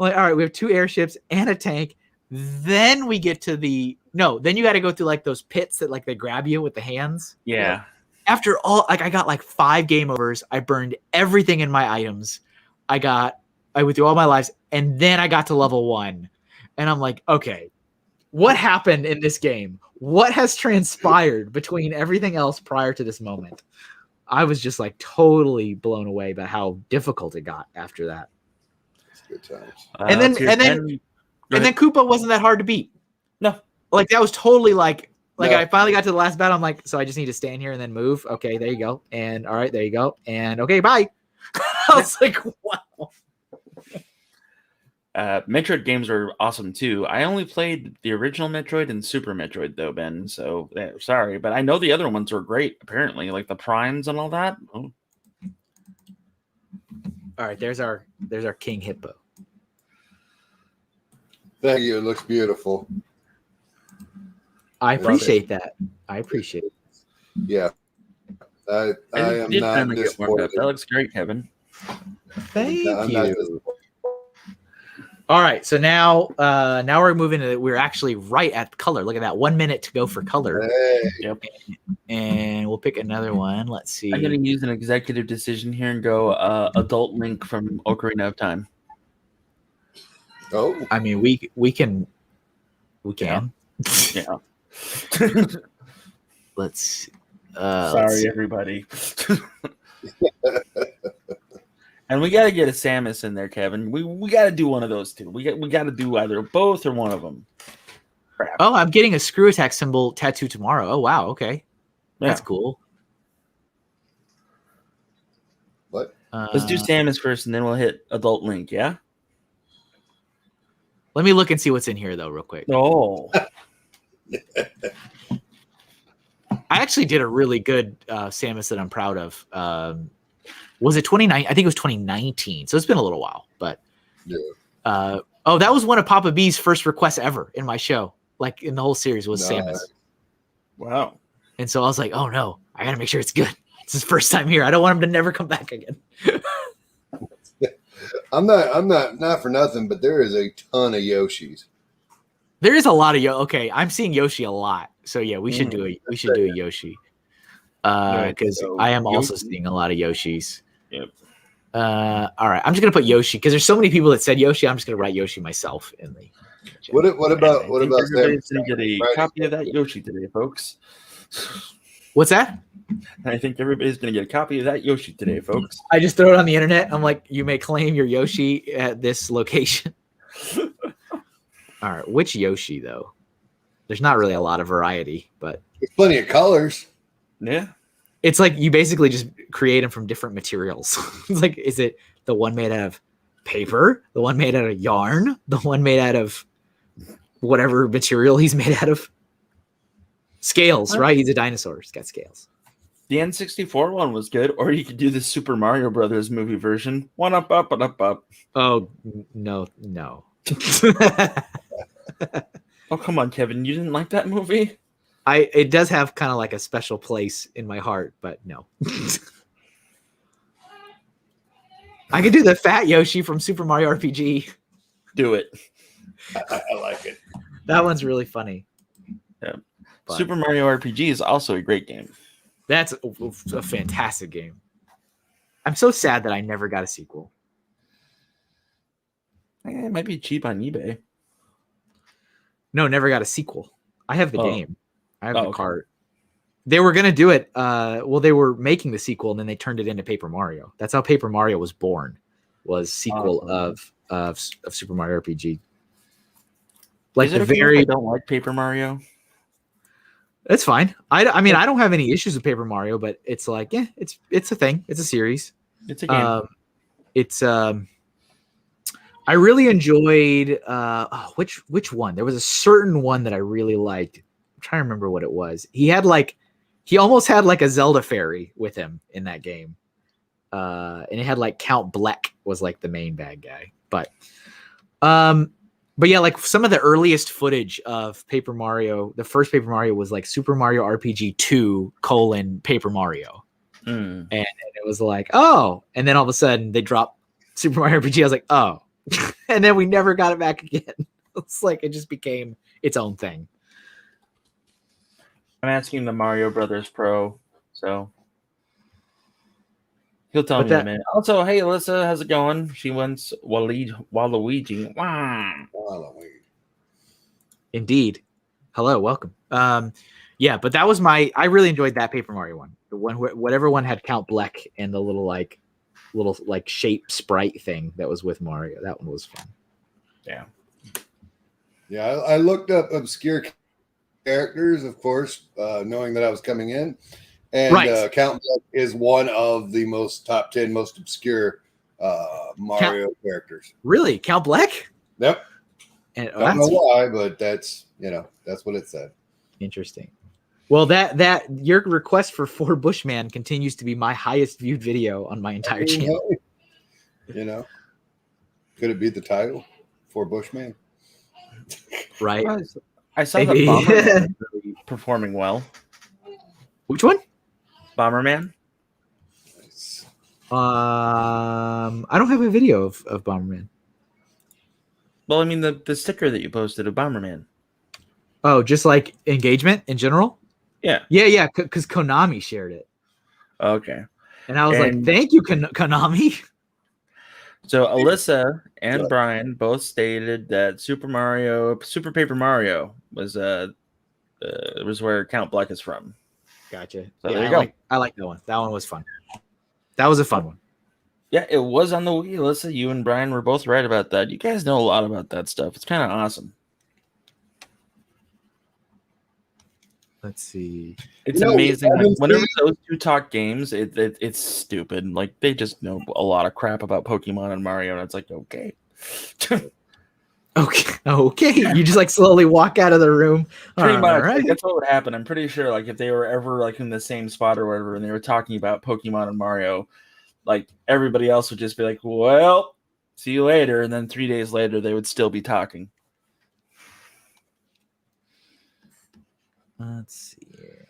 Like, all right, we have 2 airships and a tank. Then we get to then you got to go through like those pits that like they grab you with the hands. Yeah. After all, like I got like 5 game overs. I burned everything in my items. I went through all my lives, and then I got to level 1. And I'm like, okay, what happened in this game? What has transpired between everything else prior to this moment? I was just like totally blown away by how difficult it got after that. Good times. And then Koopa wasn't that hard to beat. No, like that was totally like No. I finally got to the last battle. I'm like, so I just need to stand here and then move. Okay, there you go. And all right, there you go. And okay, bye. I was like, wow. Metroid games are awesome too. I only played the original Metroid and Super Metroid though, Ben. So sorry, but I know the other ones were great. Apparently, like the Primes and all that. Oh. All right, there's our King Hippo. Thank you. It looks beautiful. I appreciate that. I appreciate it. Yeah. I am not disappointed. That looks great, Kevin. Thank you. All right, so now we're moving to we're actually right at color. Look at that, 1 minute to go for color. Hey. Yep. And we'll pick another one. Let's see. I'm gonna use an executive decision here and go Adult Link from Ocarina of Time. Oh, I mean, we can. Yeah. Let's see. Sorry, everybody. And we got to get a Samus in there, Kevin. We got to do one of those two. We got to do either both or one of them. Crap. Oh, I'm getting a screw attack symbol tattoo tomorrow. Oh, wow. Okay. Yeah. That's cool. what? Let's do Samus first, and then we'll hit Adult Link, yeah? Let me look and see what's in here, though, real quick. Oh. I actually did a really good Samus that I'm proud of. Was it 2019? I think it was 2019. So it's been a little while, but Yeah. That was one of Papa B's first requests ever in my show. Like in the whole series was Samus. Wow. And so I was like, oh no, I gotta make sure it's good. It's his first time here. I don't want him to never come back again. I'm not for nothing, but there is a ton of Yoshis. There is a lot of Okay, I'm seeing Yoshi a lot. So yeah, we should do a Yoshi. Because so I am also Yoshi. seeing a lot of Yoshis. Yep. All right, I'm just gonna put Yoshi because there's so many people that said Yoshi. I'm just gonna write Yoshi myself in the. What about Everybody's Samus? going to get a Right. copy of that Yoshi today, folks. What's that? I think everybody's going to get a copy of that Yoshi today, folks. I just throw it on the internet. I'm like, you may claim your Yoshi at this location. All right, which Yoshi though? There's not really a lot of variety, but There's plenty of colors. Yeah. it's like you basically just create them from different materials. It's like, is it the one made out of paper, the one made out of yarn, the one made out of whatever material he's made out of? Scales, right? He's a dinosaur. He's got scales. The N64 one was good, or you could do the Super Mario Brothers movie version. One up. Oh, no. Oh, come on, Kevin. You didn't like that movie? It does have kind of like a special place in my heart, but no. I could do the fat Yoshi from Super Mario RPG. Do it. I like it. That one's really funny. Yeah. But Super Mario RPG is also a great game. that's a fantastic game. I'm so sad that I never got a sequel. It might be cheap on eBay. No, never got a sequel. I have the game. I have the okay. cart. They were gonna do it. Well, they were making the sequel, and then they turned it into Paper Mario. That's how Paper Mario was born. Was sequel of Super Mario RPG. Like Is it the okay if very. I don't like Paper Mario. It's fine. I mean, I don't have any issues with Paper Mario, but it's like, yeah, it's a thing. It's a series. It's a game. I really enjoyed which one? There was a certain one that I really liked. I'm trying to remember what it was. He almost had like a Zelda fairy with him in that game. And it had like Count Bleck was like the main bad guy. But yeah, like some of the earliest footage of Paper Mario, the first Paper Mario was like Super Mario RPG 2 : Paper Mario. And it was like, oh, and then all of a sudden they dropped Super Mario RPG. I was like, oh, and then we never got it back again. It's like it just became its own thing. I'm asking the Mario Brothers Pro, so he'll tell me in a minute. Also, hey, Alyssa, how's it going? She wants Waluigi. Indeed. Hello, welcome. Yeah, but that was I really enjoyed that Paper Mario one. The one whatever one had Count Bleck and the little shape sprite thing that was with Mario. That one was fun. Yeah. Yeah, I looked up obscure characters, of course, knowing that I was coming in. And right. Count Bleck is one of the top 10 most obscure Mario characters. Really? Count Bleck? Yep. And, I don't know why, but that's what it said. Interesting. Well, that your request for 4 Bushman continues to be my highest viewed video on my entire channel. Could it be the title? 4 Bushman? Right. I saw the Bomberman really performing well. Which one? Bomberman. Nice. I don't have a video of Bomberman. Well, I mean the sticker that you posted of Bomberman. Oh, just like engagement in general? Yeah. Yeah, because Konami shared it. Okay. And I was like, thank you, Konami. So Alyssa and Brian both stated that Super Paper Mario was where Count Bleck is from. Gotcha. So there you go. I like that one. That one was fun. That was a fun one. Yeah, it was on the Wii. Alyssa, you and Brian were both right about that. You guys know a lot about that stuff. It's kind of awesome. Let's see. It's amazing. Whenever those two talk games, it's stupid. Like they just know a lot of crap about Pokemon and Mario, and it's like, okay. Okay. You just like slowly walk out of the room. Pretty much. Right. Like, that's what would happen. I'm pretty sure, like, if they were ever like in the same spot or whatever, and they were talking about Pokemon and Mario, like everybody else would just be like, "Well, see you later," and then 3 days later, they would still be talking. Let's see here.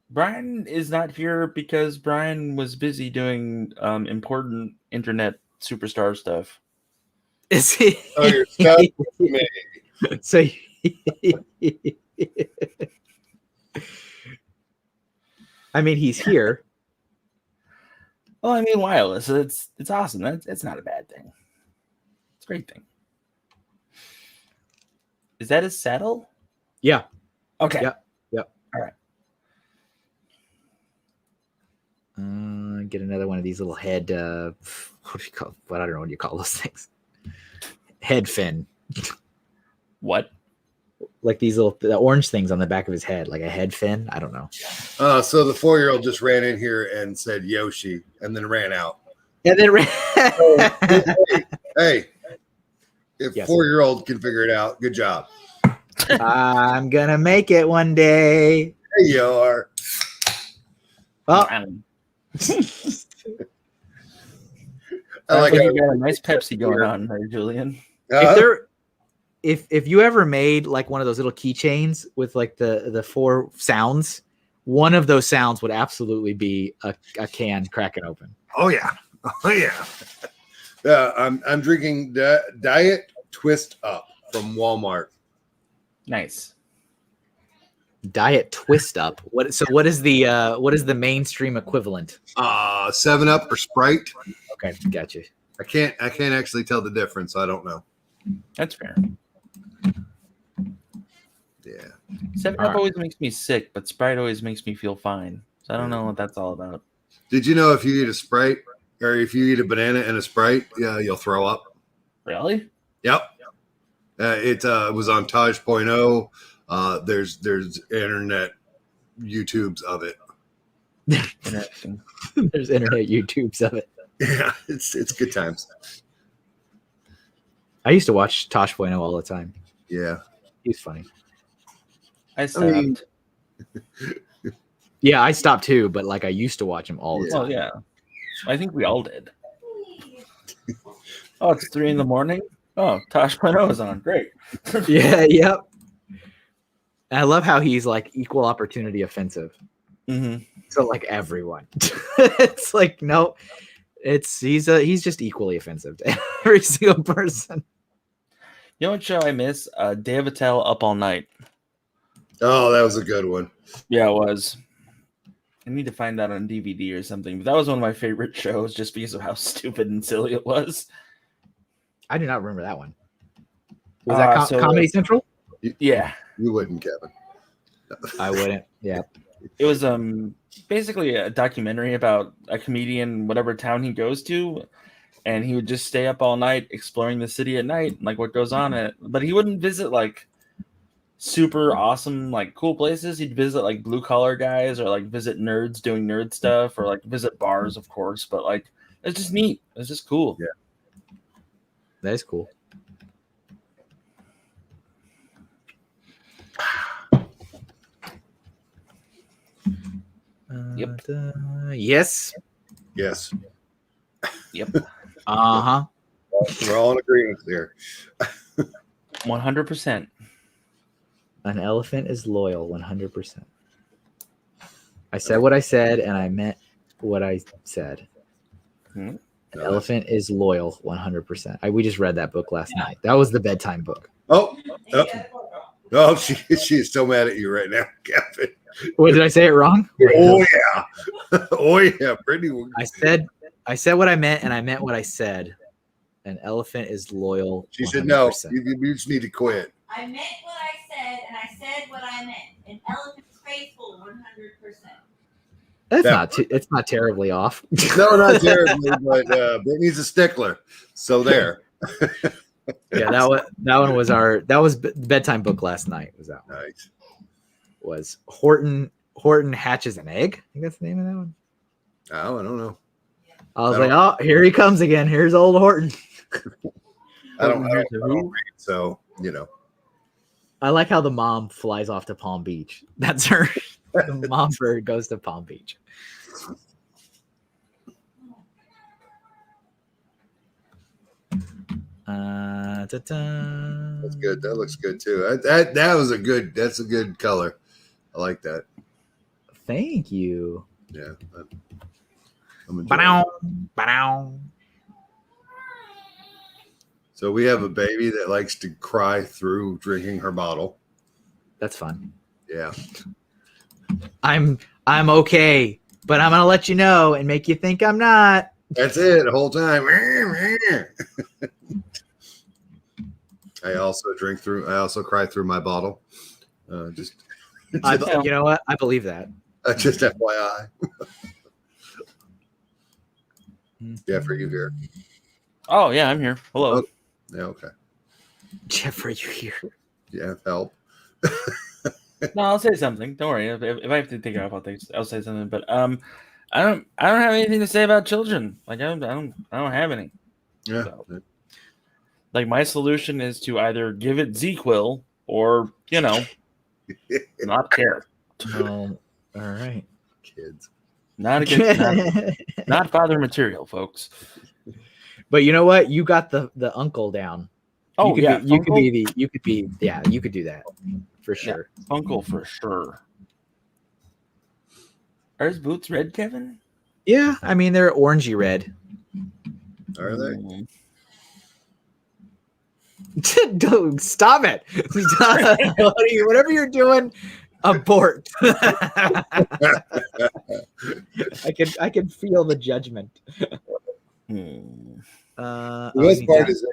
Brian is not here because Brian was busy doing important internet superstar stuff. Is he? Oh, you're stuck with me. So I mean, he's here. Well, I mean, wireless. It's awesome. It's not a bad thing. It's a great thing. Is that his saddle? Yeah. Okay. Yep. All right. Get another one of these little head. What do you call? What I don't know what you call those things. Head fin. What? Like these the orange things on the back of his head, like a head fin. I don't know. So the 4-year-old just ran in here and said Yoshi, and then ran out. And then hey, if 4-year-old can figure it out, good job. I'm gonna make it one day. There you are. Well, I like you got a nice Pepsi going on there, Julian. if if you ever made like one of those little keychains with like the 4 sounds, one of those sounds would absolutely be a can cracking open. Oh yeah. Oh yeah. I'm drinking Diet Twist Up from Walmart. Nice. Diet Twist Up. What is the mainstream equivalent? 7-Up or Sprite. Okay, gotcha. I can't actually tell the difference. I don't know. That's fair. Yeah. 7-Up always makes me sick, but Sprite always makes me feel fine. So I don't know what that's all about. Did you know if you eat a Sprite or if you eat a banana and a Sprite, you'll throw up? Really? Yep. It was on Taj.0. There's internet YouTubes of it. Interesting. There's internet YouTubes of it. Yeah, it's good times. I used to watch Tosh.0 all the time. Yeah. He's funny. I stopped. Yeah, I stopped too, but like I used to watch him all the time. Well, yeah. I think we all did. Oh, it's 3 a.m. Oh, Tosh.0 is on. Great. Yeah, yep. And I love how he's like equal opportunity offensive. Mm-hmm. So like everyone. It's like no, he's just equally offensive to every single person. You know what show I miss? Dave Attell Up All Night. Oh, that was a good one. Yeah, it was. I need to find that on DVD or something. But that was one of my favorite shows just because of how stupid and silly it was. I do not remember that one. Was that so Comedy Central? Yeah. You wouldn't, Kevin. I wouldn't. Yeah. It was basically a documentary about a comedian, whatever town he goes to, and he would just stay up all night exploring the city at night, like what goes on in it. But he wouldn't visit like super awesome, like cool places. He'd visit like blue collar guys or like visit nerds doing nerd stuff or like visit bars, of course. But like it's just neat. It's just cool. Yeah. That is cool. Yep. Yes. Yes. Yep. Uh-huh. We're all in agreement there. 100%. An elephant is loyal 100%. I said what I said, and I meant what I said. Hmm. An elephant is loyal 100%. We just read that book last night. That was the bedtime book. Oh, she is so mad at you right now, Kevin. What, did I say it wrong? Oh yeah. Oh yeah, pretty. I said what I meant, and I meant what I said. An elephant is loyal. She 100%. said no. You just need to quit. I meant what I said, and I said what I meant. An elephant is faithful 100%. It's not terribly off. No, not terribly, but Brittany's a stickler. So there. Yeah, that was bedtime book last night. Was that one? Nice. Was Horton hatches an egg? I think that's the name of that one. Oh, I don't know. I was like, oh, here he comes again. Here's old Horton. I don't read, so you know. I like how the mom flies off to Palm Beach. That's her. The mom bird goes to Palm Beach. That's good. That looks good too. That's a good color. I like that. Thank you. Yeah. I'm enjoying it. So we have a baby that likes to cry through drinking her bottle. That's fun. Yeah. I'm okay, but I'm gonna let you know and make you think I'm not. That's it the whole time. I also cry through my bottle. You know what? I believe that. Just FYI. Jeff, are you here? Oh yeah, I'm here. Hello. Oh, yeah, okay. Jeff, are you here? Yeah, help. No, I'll say something. Don't worry. If I have to think about things, I'll say something. But I don't have anything to say about children. Like I don't have any. Yeah. So, like my solution is to either give it ZQuil or not care. Oh, all right. Kids. Not a good, not father material, folks. But you know what? You got the uncle down. Oh, you yeah. you could be you could do that for sure. Funkle for sure. Are his boots red, Kevin? Yeah, I mean they're orangey red. Are they? Dude, stop it! Whatever you're doing, abort. I can feel the judgment. The best part is,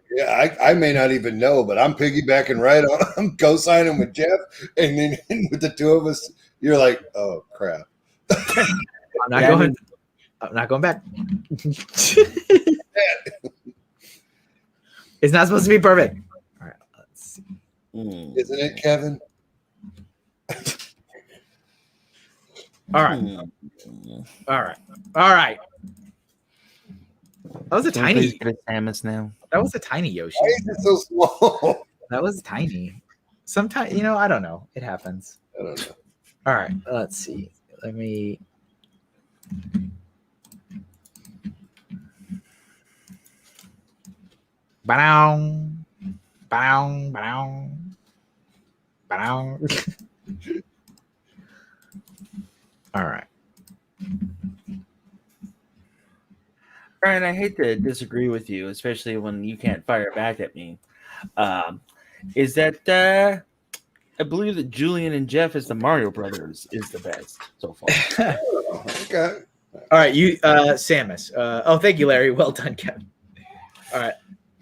I may not even know, but I'm piggybacking right on. I'm co-signing with Jeff, and then with the two of us, you're like, oh crap. I'm not going back. It's not supposed to be perfect. All right, let's see. Isn't it, Kevin? All right. That was a tiny. Samus now. That was a tiny Yoshi. Why is it so small? That was tiny. Sometimes, I don't know. It happens. I don't know. All right, let's see. Let me. Ba-dong, ba-dong, ba-dong, ba-dong. All right. Brian, I hate to disagree with you, especially when you can't fire back at me. Is that I believe that Julian and Jeff as the Mario Brothers is the best so far. Okay. All right, you, Samus. Thank you, Larry. Well done, Kevin. All right,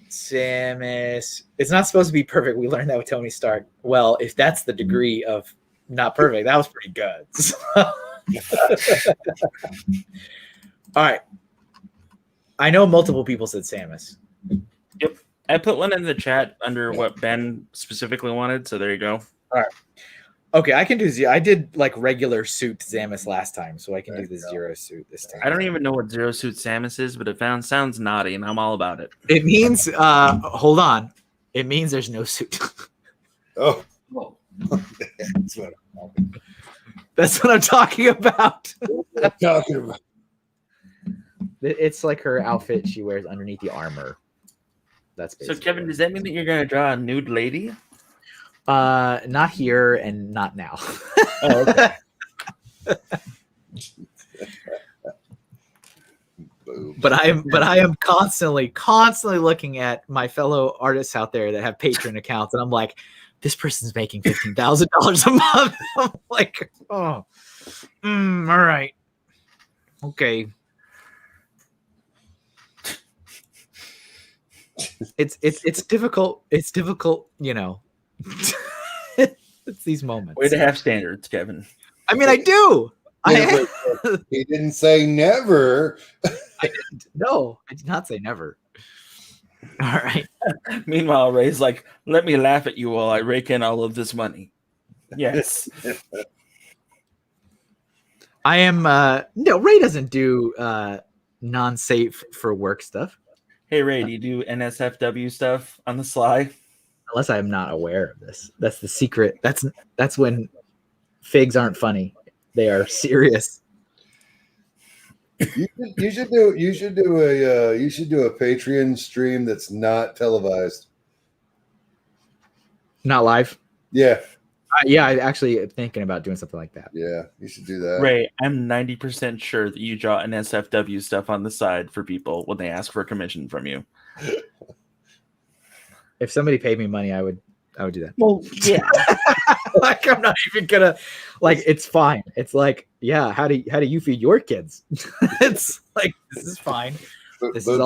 Samus. It's not supposed to be perfect. We learned that with Tony Stark. Well, if that's the degree of not perfect, that was pretty good. All right. I know multiple people said Samus. Yep. I put one in the chat under what Ben specifically wanted, so there you go. All right. Okay, I can do zero. I did like regular suit Samus last time, so I can do the zero suit this time. I don't even know what zero suit Samus is, but it sounds naughty, and I'm all about it. It means hold on. It means there's no suit. Oh. That's what I'm talking about. It's like her outfit she wears underneath the armor. That's basically so. Kevin, does that mean that you're going to draw a nude lady? Not here and not now. Oh, okay. But I am constantly looking at my fellow artists out there that have Patreon accounts, and I'm like, this person's making $15,000 a month. I'm like, oh, all right, okay. It's difficult. It's difficult, It's these moments. Way to have standards, Kevin. I mean, I do. He didn't say never. No, I did not say never. All right. Meanwhile, Ray's like, let me laugh at you while I rake in all of this money. Yes. I am no, Ray doesn't do non-safe for work stuff. Hey Ray, do you do NSFW stuff on the sly? Unless I'm not aware of this. That's the secret. That's when figs aren't funny. They are serious. You should do a Patreon stream that's not televised. Not live? Yeah. Yeah, I actually am thinking about doing something like that. Yeah, you should do that. Ray, I'm 90% sure that you draw NSFW stuff on the side for people when they ask for a commission from you. If somebody paid me money, I would do that. Well, yeah. Like I'm not even gonna it's fine. It's like, yeah, how do you feed your kids? It's like this is fine. This is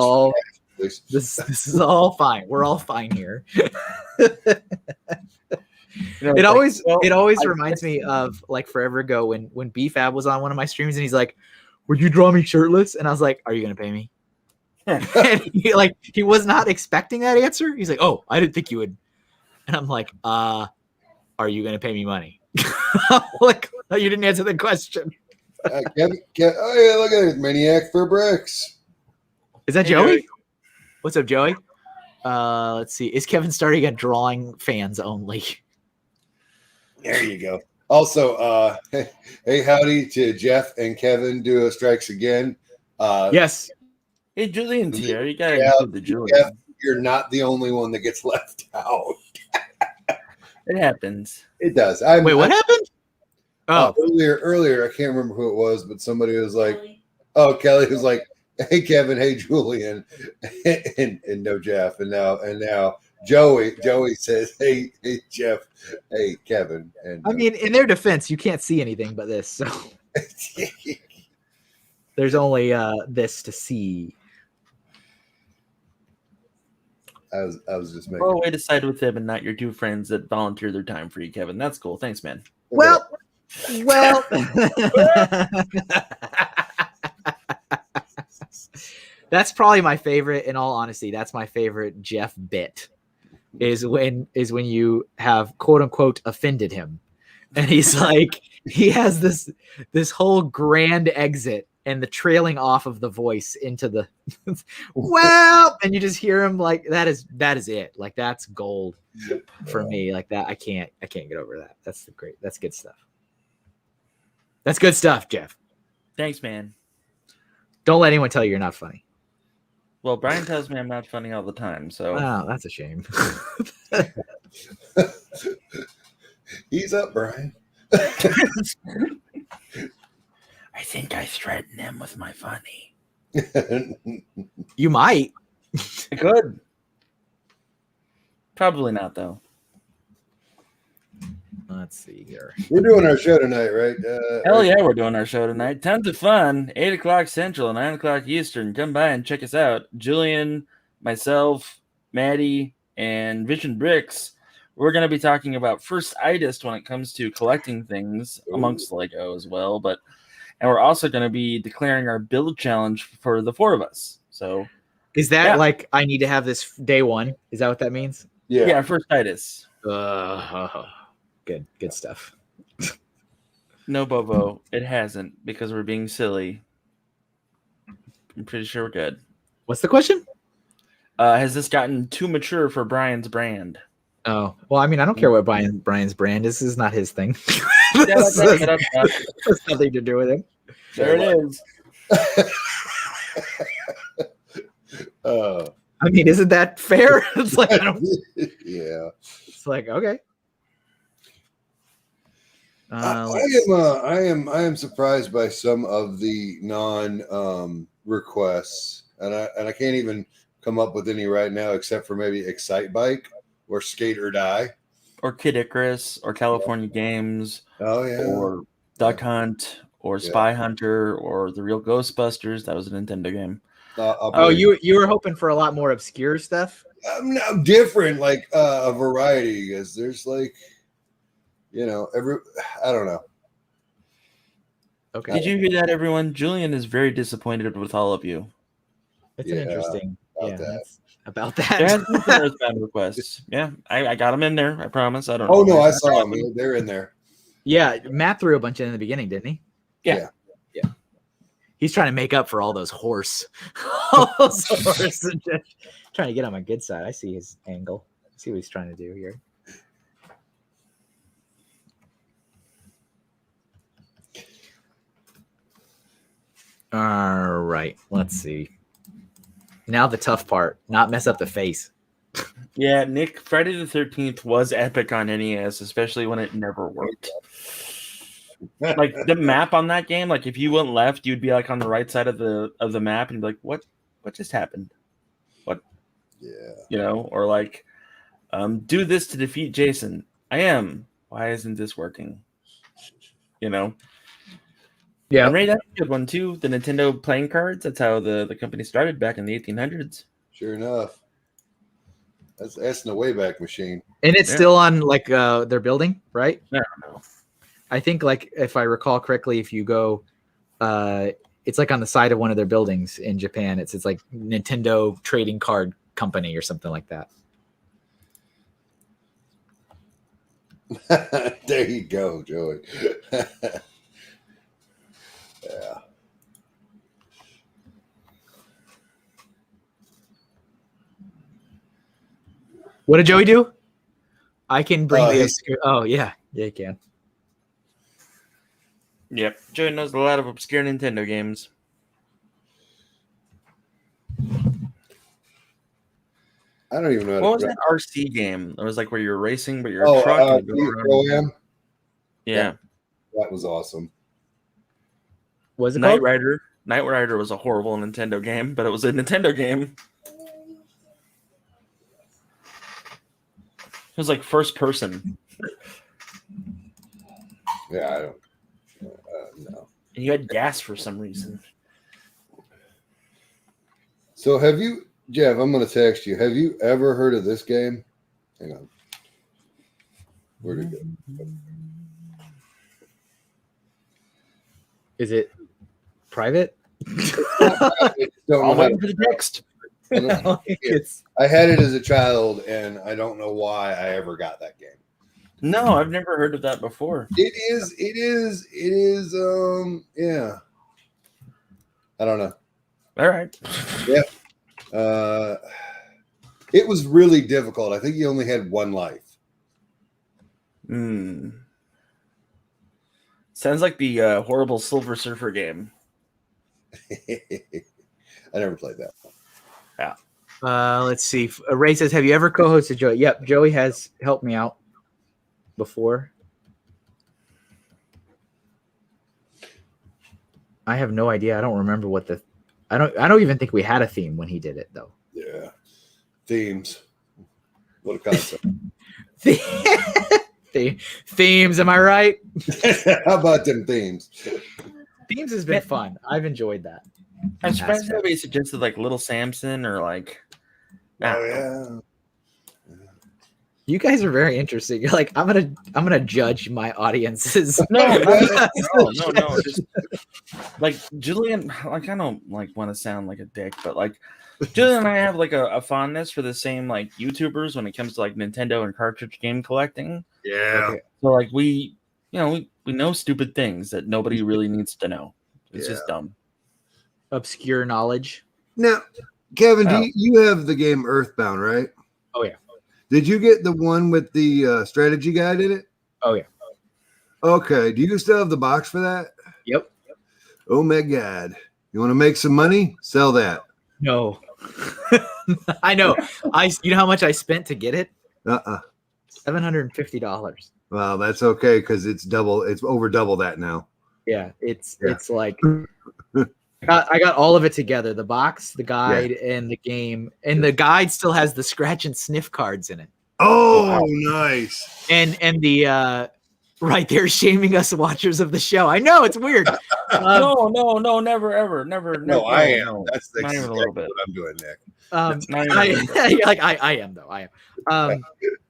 all fine. We're all fine here. It always reminds me of like forever ago when BFAB was on one of my streams and he's like, would you draw me shirtless? And I was like, are you gonna pay me? And he was not expecting that answer. He's like, oh, I didn't think you would. And I'm like, are you gonna pay me money? Like, oh, you didn't answer the question. Kevin, oh yeah, look at it, Maniac for bricks. Is that Joey? What's up, Joey? Let's see. Is Kevin starting at drawing fans only? There you go. Also, hey, howdy to Jeff and Kevin, Duo Strikes Again. Yes. Hey, Julian's here. You gotta include the Julian. you're not the only one that gets left out. It happens. It does. Wait, what happened? Oh, earlier, I can't remember who it was, but somebody was like, "Oh, Kelly was like, hey Kevin, hey Julian," and no Jeff, and now Joey says, hey Jeff, hey Kevin, and I mean, in their defense, you can't see anything but this, so there's only this to see. I was just making. Well, way to side with them and not your two friends that volunteer their time for you, Kevin. That's cool. Thanks, man. Well. That's probably my favorite. In all honesty, that's my favorite Jeff bit. Is when you have quote unquote offended him, and he's like he has this whole grand exit and the trailing off of the voice into the well, and you just hear him like that is it. Like that's gold for me. Like that I can't get over that. That's good stuff. That's good stuff, Jeff. Thanks, man. Don't let anyone tell you you're not funny. Well, Brian tells me I'm not funny all the time, so. Oh, that's a shame. Ease up, Brian. I think I threaten him with my funny. You might. I could. Probably not, though. Let's see here. We're doing our show tonight, right? Hell yeah, we're doing our show tonight. Tons of fun. 8 o'clock Central, 9 o'clock Eastern. Come by and check us out. Julian, myself, Maddie, and Vision Bricks. We're going to be talking about first-itist when it comes to collecting things amongst Lego as well. And we're also going to be declaring our build challenge for the 4 of us. So, is that like I need to have this day one? Is that what that means? Yeah, first-itist. Good stuff. No, Bobo, it hasn't because we're being silly. I'm pretty sure we're good. What's the question? Has this gotten too mature for Brian's brand? Oh, well, I mean, I don't care what Brian's brand is. This is not his thing. That's nothing to do with him. There it is. I mean, isn't that fair? It's like, yeah. It's like, okay. I am surprised by some of the non requests, and I can't even come up with any right now except for maybe Excite Bike or Skate or Die or Kid Icarus or California Games. Oh yeah, or Duck Hunt or Spy Hunter or the real Ghostbusters. That was a Nintendo game. You were hoping for a lot more obscure stuff. I'm different, like a variety, because there's like. I don't know. Okay. Did you hear that, everyone? Julian is very disappointed with all of you. It's an interesting about that. There has been some earthbound requests. Yeah, I got them in there. I promise. I don't know. Oh, no, I saw them. They're in there. Yeah, Matt threw a bunch in the beginning, didn't he? Yeah. He's trying to make up for all those horse. And just trying to get on my good side. I see his angle. See what he's trying to do here. All right, let's see. Now the tough part, not mess up the face. Yeah, Nick, Friday the 13th was epic on NES, especially when it never worked. Like the map on that game, like if you went left, you'd be like on the right side of the map and be like, what just happened? What? Yeah. Or like do this to defeat Jason. I am. Why isn't this working? Yeah, and that's a good one too. The Nintendo playing cards. That's how the company started back in the 1800s. Sure enough, that's in the Wayback Machine. And it's still on like their building, right? I don't know. I think like if I recall correctly, if you go, it's like on the side of one of their buildings in Japan. It's like Nintendo Trading Card Company or something like that. There you go, Joey. Yeah. What did Joey do? I can bring the obscure. Oh yeah, you can. Yep, Joey knows a lot of obscure Nintendo games. I don't even know. What was that RC game? It was like where you're racing, but you're Oh, a truck. And you go around. Pro-Am? Yeah. That was awesome. Was it Knight called? Rider. Knight Rider was a horrible Nintendo game, but it was a Nintendo game. It was like first person. Yeah, I don't know. And you had gas for some reason. So have you, Jeff, I'm going to text you. Have you ever heard of this game? Hang on. Where'd it go? Is it private? Don't know I'll how wait to- for the next. I had it as a child, and I don't know why I ever got that game. No, I've never heard of that before. It is, yeah. I don't know. All right. It was really difficult. I think you only had one life. Sounds like the horrible Silver Surfer game. I never played that one. Let's see. Ray says, "Have you ever co-hosted Joey?" Yep, Joey has helped me out before. I have no idea. I don't remember what the. I don't even think we had a theme when he did it though. Yeah. Themes. What a concept. Themes, am I right? How about them themes? Themes has been fun. I've enjoyed that. I'm surprised nobody suggested like Little Samson or like. Oh yeah. You guys are very interesting. You're like, I'm gonna judge my audiences. No. Just, like Julian, like I don't like want to sound like a dick, but like Julian and I have like a fondness for the same like YouTubers when it comes to like Nintendo and cartridge game collecting. Yeah. Okay. So like we know stupid things that nobody really needs to know. It's just dumb. Obscure knowledge. Now, Kevin, do you have the game Earthbound, right? Oh yeah. Did you get the one with the strategy guide in it? Oh yeah. Okay. Do you still have the box for that? Yep. Oh my God. You want to make some money? Sell that. No. I know. You know how much I spent to get it? $750. Well, that's okay because it's over double that now. Yeah, it's like I got all of it together. The box, the guide, and the game. And the guide still has the scratch and sniff cards in it. Oh, nice. And the right there shaming us watchers of the show. I know it's weird. No, never, ever, never. No, I am. No. That's Not even a little bit. what I'm doing, Nick. I am though. I am.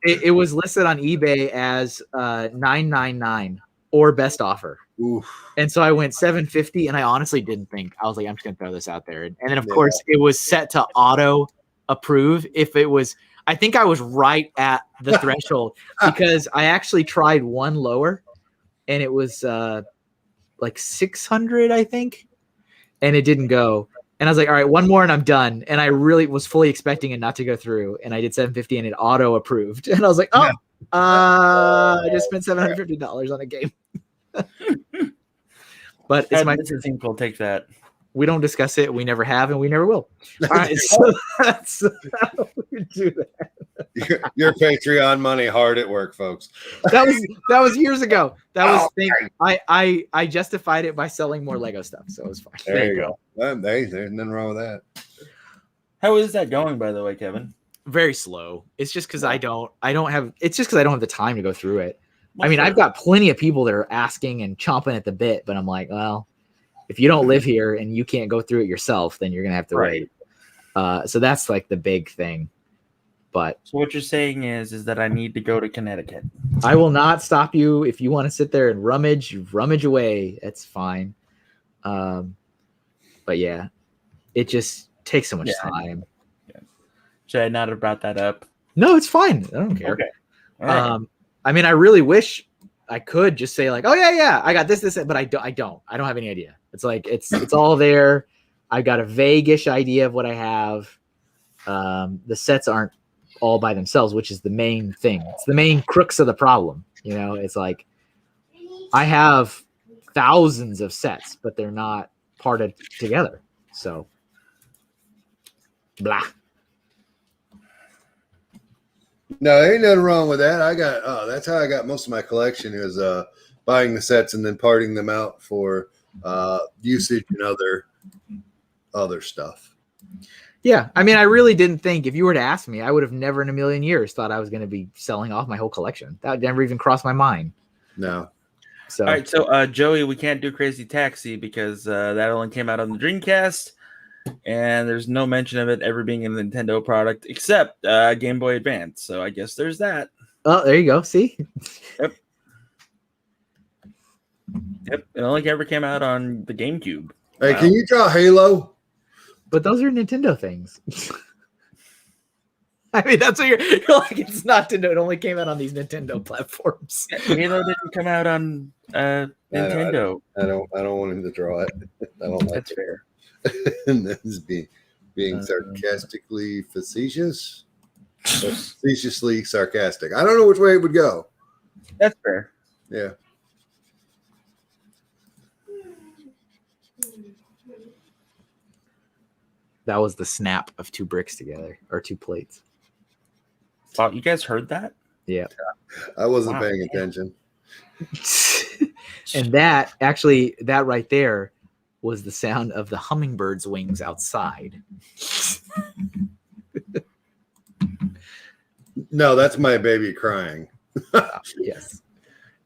It was listed on eBay as $9.99 or best offer. Oof. And so I went $750, and I honestly didn't think. I was like, I'm just gonna throw this out there. And then of course it was set to auto approve. If it was, I think I was right at the threshold because I actually tried one lower, and it was like 600, I think, and it didn't go. And I was like, all right, one more and I'm done. And I really was fully expecting it not to go through. And I did $750 and it auto approved. And I was like, I just spent $750 on a game. But it's my think we'll take that. We don't discuss it. We never have, and we never will. All right, so that's how we do that. Your Patreon money hard at work, folks. That was years ago. That was I justified it by selling more Lego stuff, so it was fine. There you go. There's nothing wrong with that. How is that going, by the way, Kevin? Very slow. It's just because I don't have the time to go through it. I mean, I've got plenty of people that are asking and chomping at the bit, but I'm like, well, if you don't live here and you can't go through it yourself, then you're gonna have to wait. So that's like the big thing. But so what you're saying is that I need to go to Connecticut. I will not stop you if you want to sit there and rummage away. That's fine. But yeah, it just takes so much time. Yeah. Should I not have brought that up? No, it's fine. I don't care. Okay. All right. I mean, I really wish I could just say like, oh yeah, I got this, but I don't have any idea. It's like, it's all there. I got a vague-ish idea of what I have. The sets aren't all by themselves, which is the main thing. It's the main crux of the problem. You know, it's like I have thousands of sets, but they're not parted together. So blah. No, ain't nothing wrong with that. That's how I got most of my collection is buying the sets and then parting them out for usage and other stuff. Yeah, I mean, I really didn't think if you were to ask me, I would have never in a million years thought I was going to be selling off my whole collection. That never even crossed my mind. No. So, All right, so Joey, we can't do Crazy Taxi because that only came out on the Dreamcast, and there's no mention of it ever being a Nintendo product except Game Boy Advance. So I guess there's that. oh, there you go. See, Yep, it only ever came out on the GameCube. Hey, Wow. can you draw Halo? but those are Nintendo things. I mean, that's what you're like. It's not Nintendo. It only came out on these Nintendo platforms. Halo didn't come out on Nintendo. I don't want him to draw it. I don't like That's it. fair. And this is being sarcastically facetious. Or facetiously sarcastic. I don't know which way it would go. That's fair. Yeah. That was the snap of two bricks together or two plates. Wow, you guys heard that? Yeah. I wasn't Wow. paying attention. And that actually, that right there was the sound of the hummingbird's wings outside. No, that's my baby crying. Yes.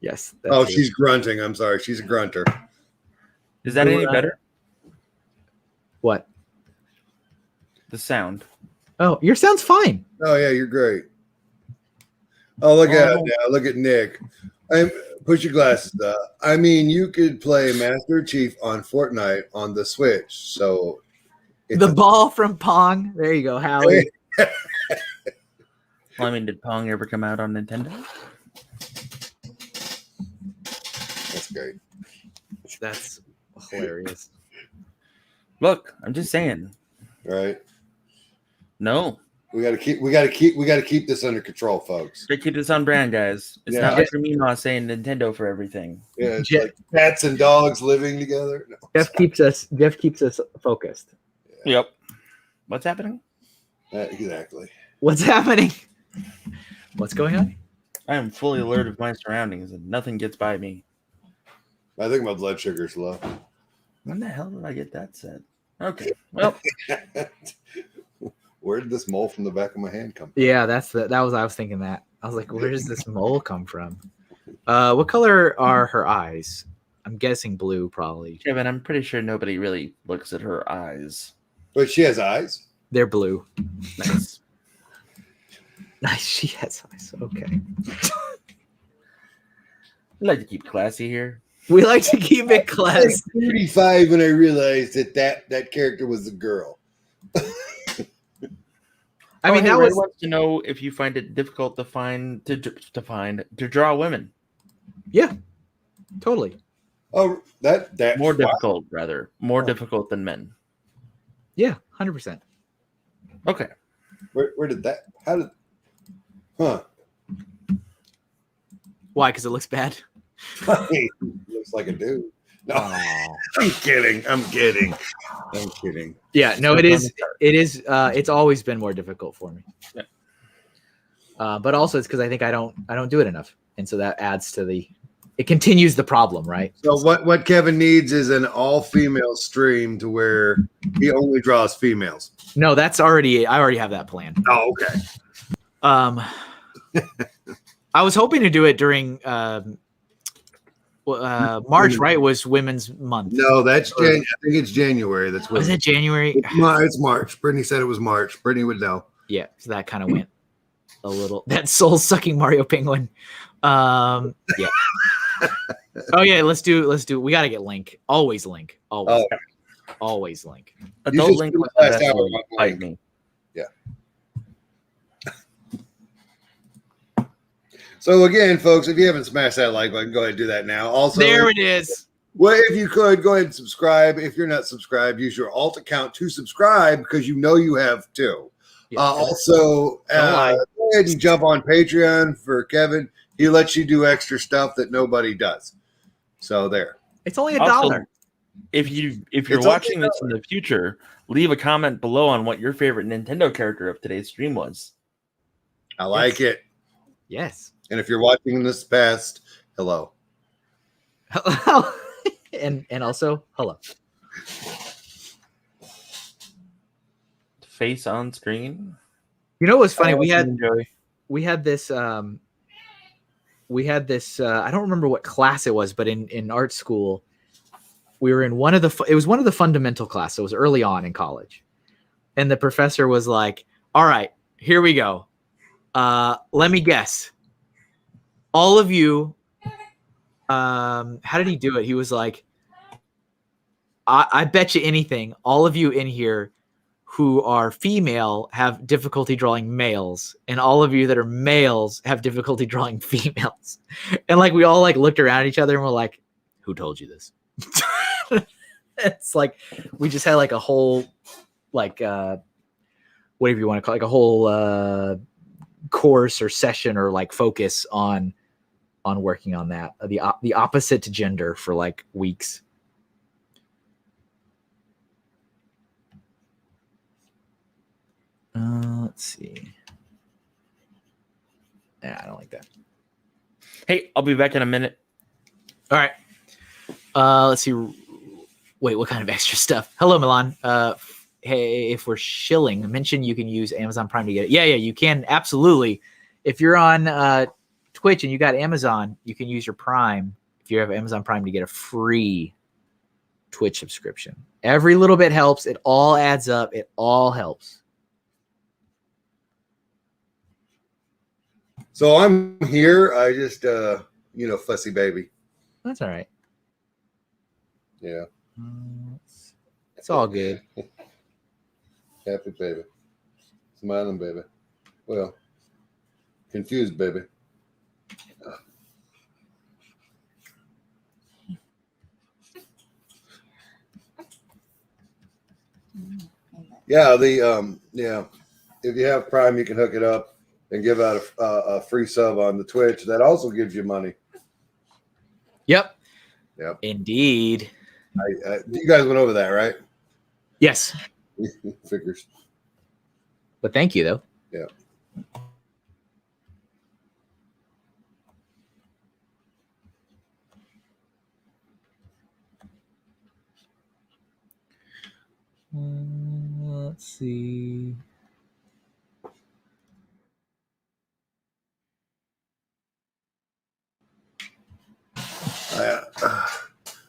Yes. Oh, that's it. she's grunting. I'm sorry. She's a grunter. Is that any better? What? The sound. Oh, your sound's fine. Oh, yeah, you're great. Oh, look at it now. Look at Nick. Put your glasses up. I mean, you could play Master Chief on Fortnite on the Switch. So it's The ball from Pong. There you go, Howie. Well, I mean, did Pong ever come out on Nintendo? That's great. That's hilarious. Look, I'm just saying. Right? No. We gotta keep this under control, folks. They keep this on brand, guys. It's Yeah. not like Mima saying Nintendo for everything. Yeah, it's Jeff- like cats and dogs living together. No. Jeff keeps us focused. Yep. What's happening? Exactly. What's happening? What's going on? I am fully alert of my surroundings and nothing gets by me. I think my blood sugar's low. When the hell did I get that set? Okay. Well, Where did this mole from the back of my hand come from? Yeah, I was thinking that. I was like, where does this mole come from? What color are her eyes? I'm guessing blue, probably. Kevin, I'm pretty sure nobody really looks at her eyes. But she has eyes. They're blue. Nice. Nice. She has eyes. Okay. I like to keep classy here. We like to keep it I classy. was 35 when I realized that character was a girl. I mean, hey, that Ray was wants to know if you find it difficult to draw women. yeah, totally. Oh, that More wow. difficult, rather. More difficult than men. Yeah, 100%. Okay. Where did that? How did? Huh? Why? Because it looks bad. Looks like a dude. No, I'm kidding. Yeah, no, it is. It's always been more difficult for me. Yeah. But also, it's because I think I don't do it enough, and so that adds to it continues the problem, right? So what Kevin needs is an all-female stream to where he only draws females. No, I already have that plan. Oh, okay. I was hoping to do it during March, right? Was Women's Month. No, that's I think it's January. That's what Was it January? It's March. Brittany said it was March. Brittany would know. Yeah, so that kind of went a little. That soul-sucking Mario Penguin. Yeah. Oh yeah, let's do. We got to get Link. Always Link. Always. Oh. Always Link. Adult just Link do was the the last best hour one. on Fight Link. me. So again, folks, if you haven't smashed that like button, go ahead and do that now. Also, There it is. well, if you could go ahead and subscribe. If you're not subscribed, use your alt account to subscribe because you know you have to. Yeah. Also, lie. go ahead and jump on Patreon for Kevin. He lets you do extra stuff that nobody does. So there. It's only $1. Also, if you're It's watching only this in the future, leave a comment below on what your favorite Nintendo character of today's stream was. I like it. Yes. And if you're watching this past, hello. and also hello. Face on screen. You know what's funny? Oh, We had this I don't remember what class it was, but in art school, we were in it was one of the fundamental classes. It was early on in college. And the professor was like, all right, here we go. Let me guess. All of you, how did he do it? He was like, I bet you anything, all of you in here who are female have difficulty drawing males, and all of you that are males have difficulty drawing females. And like we all like looked around at each other and we're like, who told you this? It's like we just had like a whole like whatever you want to call it, like a whole course or session or like focus on working on that, the opposite to gender for like weeks. Let's see. Yeah, I don't like that. Hey, I'll be back in a minute. All right. Let's see. Wait, what kind of extra stuff? Hello, Milan. Hey, if we're shilling, mention you can use Amazon Prime to get it. Yeah, you can. Absolutely. If you're on Twitch and you got Amazon, you can use your Prime. If you have Amazon Prime to get a free Twitch subscription. Every little bit helps. It all adds up. It all helps. So I'm here. I just, fussy baby. That's all right. Yeah. It's all good. Happy baby. Smiling baby. Well, confused baby. Yeah, if you have Prime, you can hook it up and give out a free sub on the Twitch. That also gives you money. Yep. Yep. Indeed. You guys went over that, right? Yes. Figures. But thank you, though. Yeah. Let's see.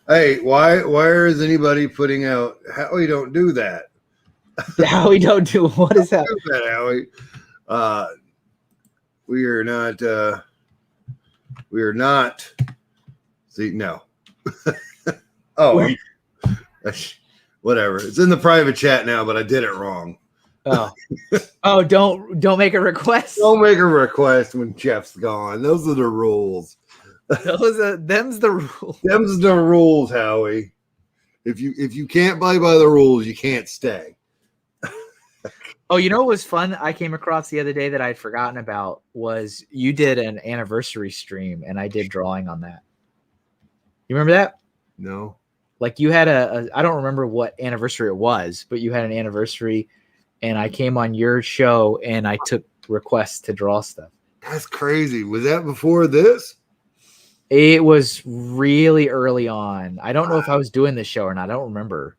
Hey, why is anybody putting out Howie don't do that? Howie don't do what is that? Do that, Howie. We are not see no. Oh, whatever. It's in the private chat now, but I did it wrong. Oh, don't make a request. Don't make a request when Jeff's gone. Those are the rules. Them's the rules. Them's the rules, Howie. If you can't play by the rules, you can't stay. Oh, you know what was fun I came across the other day that I'd forgotten about was you did an anniversary stream and I did drawing on that. You remember that? No. Like you had I don't remember what anniversary it was, but you had an anniversary and I came on your show and I took requests to draw stuff. That's crazy. Was that before this? It was really early on. I don't know if I was doing this show or not. I don't remember.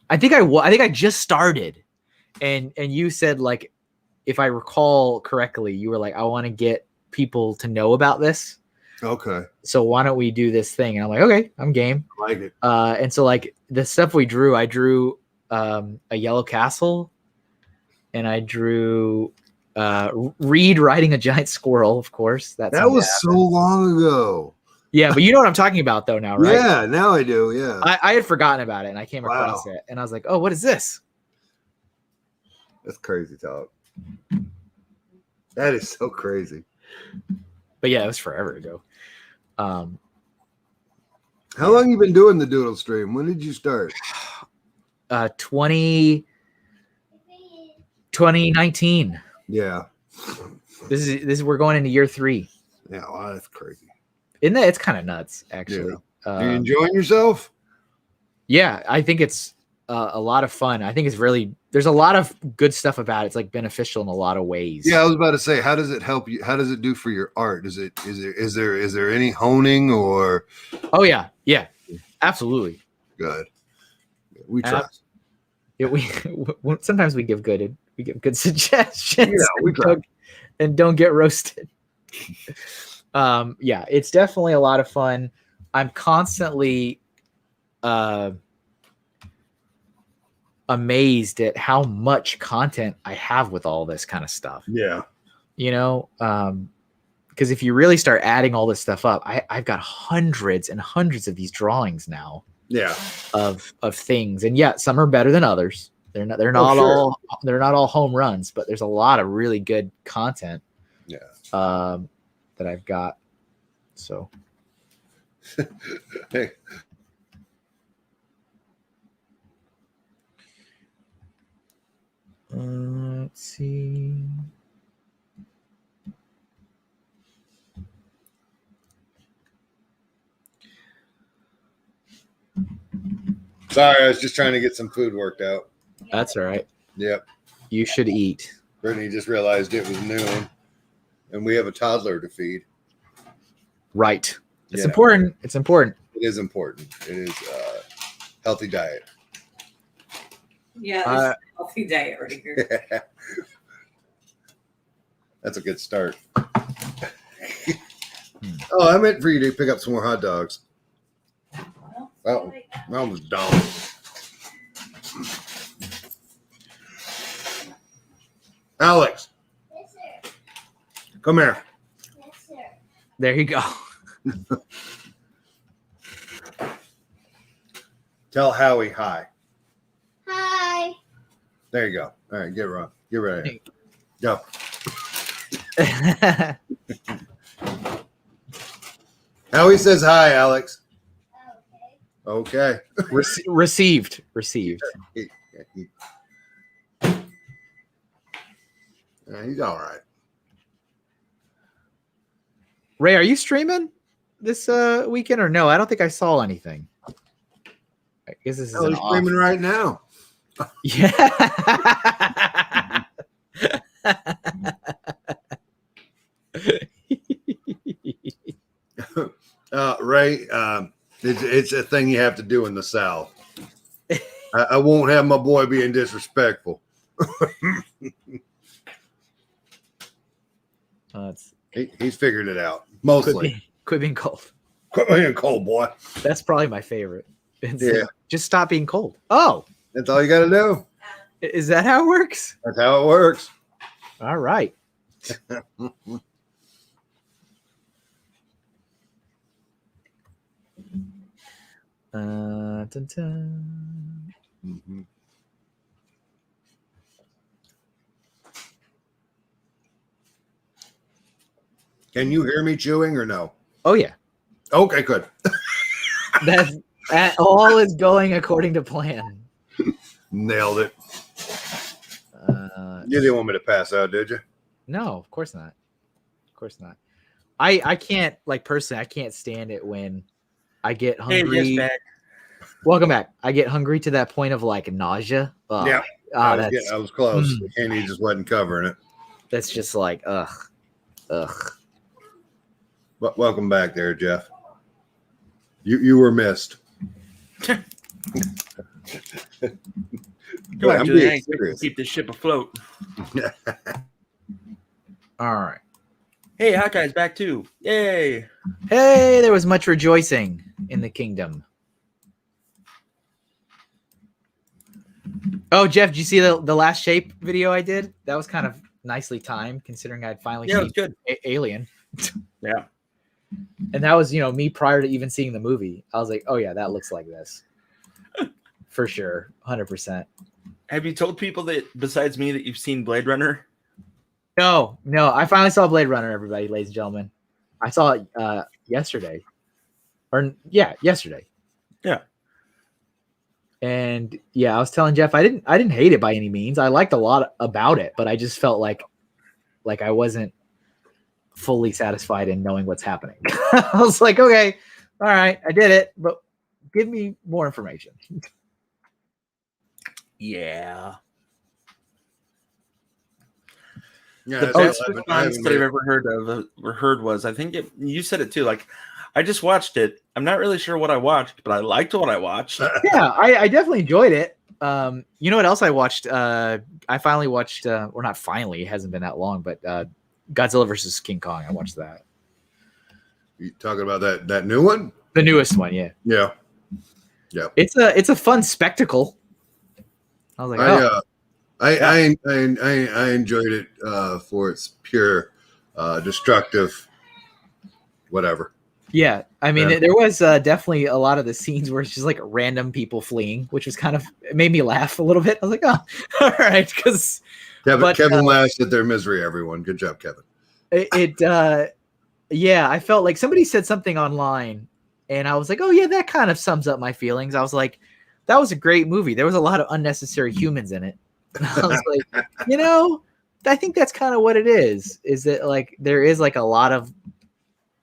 I think I just started. And you said, like, if I recall correctly, you were like, I want to get people to know about this. Okay. So why don't we do this thing? And I'm like, okay, I'm game. I like it. And so like the stuff we drew, I drew a yellow castle and I drew Reed riding a giant squirrel, of course. That was so long ago. Yeah, but you know what I'm talking about though now, right? Yeah, now I do. Yeah. I had forgotten about it and I came across it and I was like, oh, what is this? That's crazy talk. That is so crazy. But yeah, it was forever ago. How long you been doing the doodle stream? When did you start? 2019. Yeah. This is we're going into year 3. Yeah, wow, that's crazy. Isn't that? It's kind of nuts, actually. Yeah. Are you enjoying yourself? Yeah, I think it's a lot of fun. I think it's really there's a lot of good stuff about it. It's like beneficial in a lot of ways. Yeah, I was about to say, how does it help you? How does it do for your art? Is there any honing or? Oh yeah, absolutely. Good. We try. Yeah, we sometimes we give good suggestions. Yeah, we try. And don't get roasted. Yeah, it's definitely a lot of fun. I'm constantly amazed at how much content I have with all this kind of stuff. Yeah. You know, because if you really start adding all this stuff up, I've got hundreds and hundreds of these drawings now. Yeah. Of things, and yeah, some are better than others. They're not all home runs, but there's a lot of really good content. Yeah. That I've got. So. Hey. Let's see. Sorry, I was just trying to get some food worked out. That's all right. Yep. You should eat. Brittany just realized it was noon, and we have a toddler to feed. Right. It's Yeah. important. It's important. It is important. It is healthy diet. Yeah, it's a healthy diet right here. That's a good start. Oh, I meant for you to pick up some more hot dogs. Oh, I almost dumb. Alex, Yes, sir. come here. Yes, sir. There you go. Tell Howie hi. Hi. There you go. All right, get ready. Go. Howie says hi, Alex. Okay. Okay. Received. Yeah, he's all right. Ray, are you streaming this weekend or no? I don't think I saw anything. I guess this is Oh, an he's streaming right now. Yeah. Ray, it's a thing you have to do in the South. I won't have my boy being disrespectful. He's figured it out. Mostly. Quit being cold. Quit being cold, boy. That's probably my favorite. Yeah. Just stop being cold. Oh, That's all you got to do. is that how it works? That's how it works. All right. Dun, dun. Mhm. Can you hear me chewing or no? Oh yeah, Okay, good. that all is going according to plan. Nailed it. You didn't want me to pass out, did you? No, of course not. Of course not. I can't, like, personally, I can't stand it when I get hungry. Hey, back. Welcome back. I get hungry to that point of like nausea. Oh, Yeah. I was close. Mm. Candy just wasn't covering it. That's just like ugh. But welcome back there, Jeff. You were missed. Come Wait, on, I'm Julian, being serious. keep this ship afloat. All right. Hey, Hawkeye's back too. Yay! Hey, there was much rejoicing in the kingdom. Oh, Jeff, did you see the last shape video I did? That was kind of nicely timed, considering I'd finally Yeah, it seen was good. Alien. Yeah. And that was, me prior to even seeing the movie. I was like, oh yeah, that looks like this. For sure. 100%. Have you told people that besides me that you've seen Blade Runner? No. I finally saw Blade Runner, everybody, ladies and gentlemen. I saw it yesterday. Yesterday. Yeah. And yeah, I was telling Jeff I didn't hate it by any means. I liked a lot about it, but I just felt like I wasn't fully satisfied in knowing what's happening. I was like, okay, all right, I did it, but give me more information. Yeah. Yeah, The that's best what I response haven't that I've made- ever heard was, I think you said it too. Like, I just watched it. I'm not really sure what I watched, but I liked what I watched. Yeah, I definitely enjoyed it. You know what else I watched? I finally watched, or not finally, it hasn't been that long, but Godzilla versus King Kong. I watched that. You talking about that new one? The newest one, yeah. Yeah. It's a fun spectacle. I was like, oh, I enjoyed it for its pure destructive whatever. yeah. I mean, Yeah. there was definitely a lot of the scenes where it's just like random people fleeing, which was kind of, it made me laugh a little bit. I was like, oh, all right, because Kevin laughs at their misery, everyone. Good job, Kevin. yeah, I felt like somebody said something online and I was like, oh yeah, that kind of sums up my feelings. I was like, that was a great movie. There was a lot of unnecessary humans in it. And I was like, you know, I think that's kind of what it is that like there is like a lot of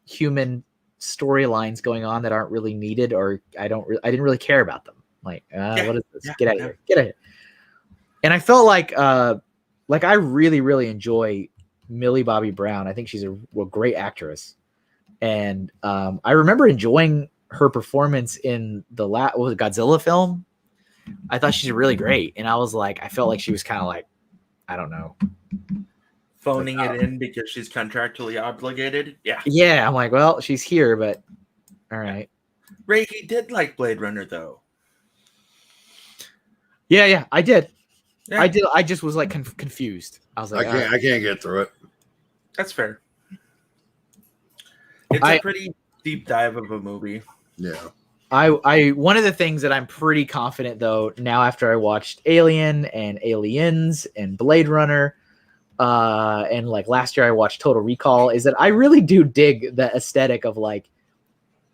human storylines going on that aren't really needed, or I didn't really care about them. Like, what is this? Get out of here. Get out of here. And I felt like I really, really enjoy Millie Bobby Brown. I think she's a great actress. And I remember enjoying her performance in the Godzilla film. I thought she's really great. And I was like, I felt like she was kind of like, I don't know. Phoning it in because she's contractually obligated. Yeah. Yeah. I'm like, well, she's here, but all right. Ray, he did like Blade Runner, though. Yeah, I did. Yeah. I did. I just was like confused. I was like, I can't get through it. That's fair. It's a pretty deep dive of a movie. Yeah. I one of the things that I'm pretty confident though now after I watched Alien and Aliens and Blade Runner, and like last year I watched Total Recall, is that I really do dig the aesthetic of like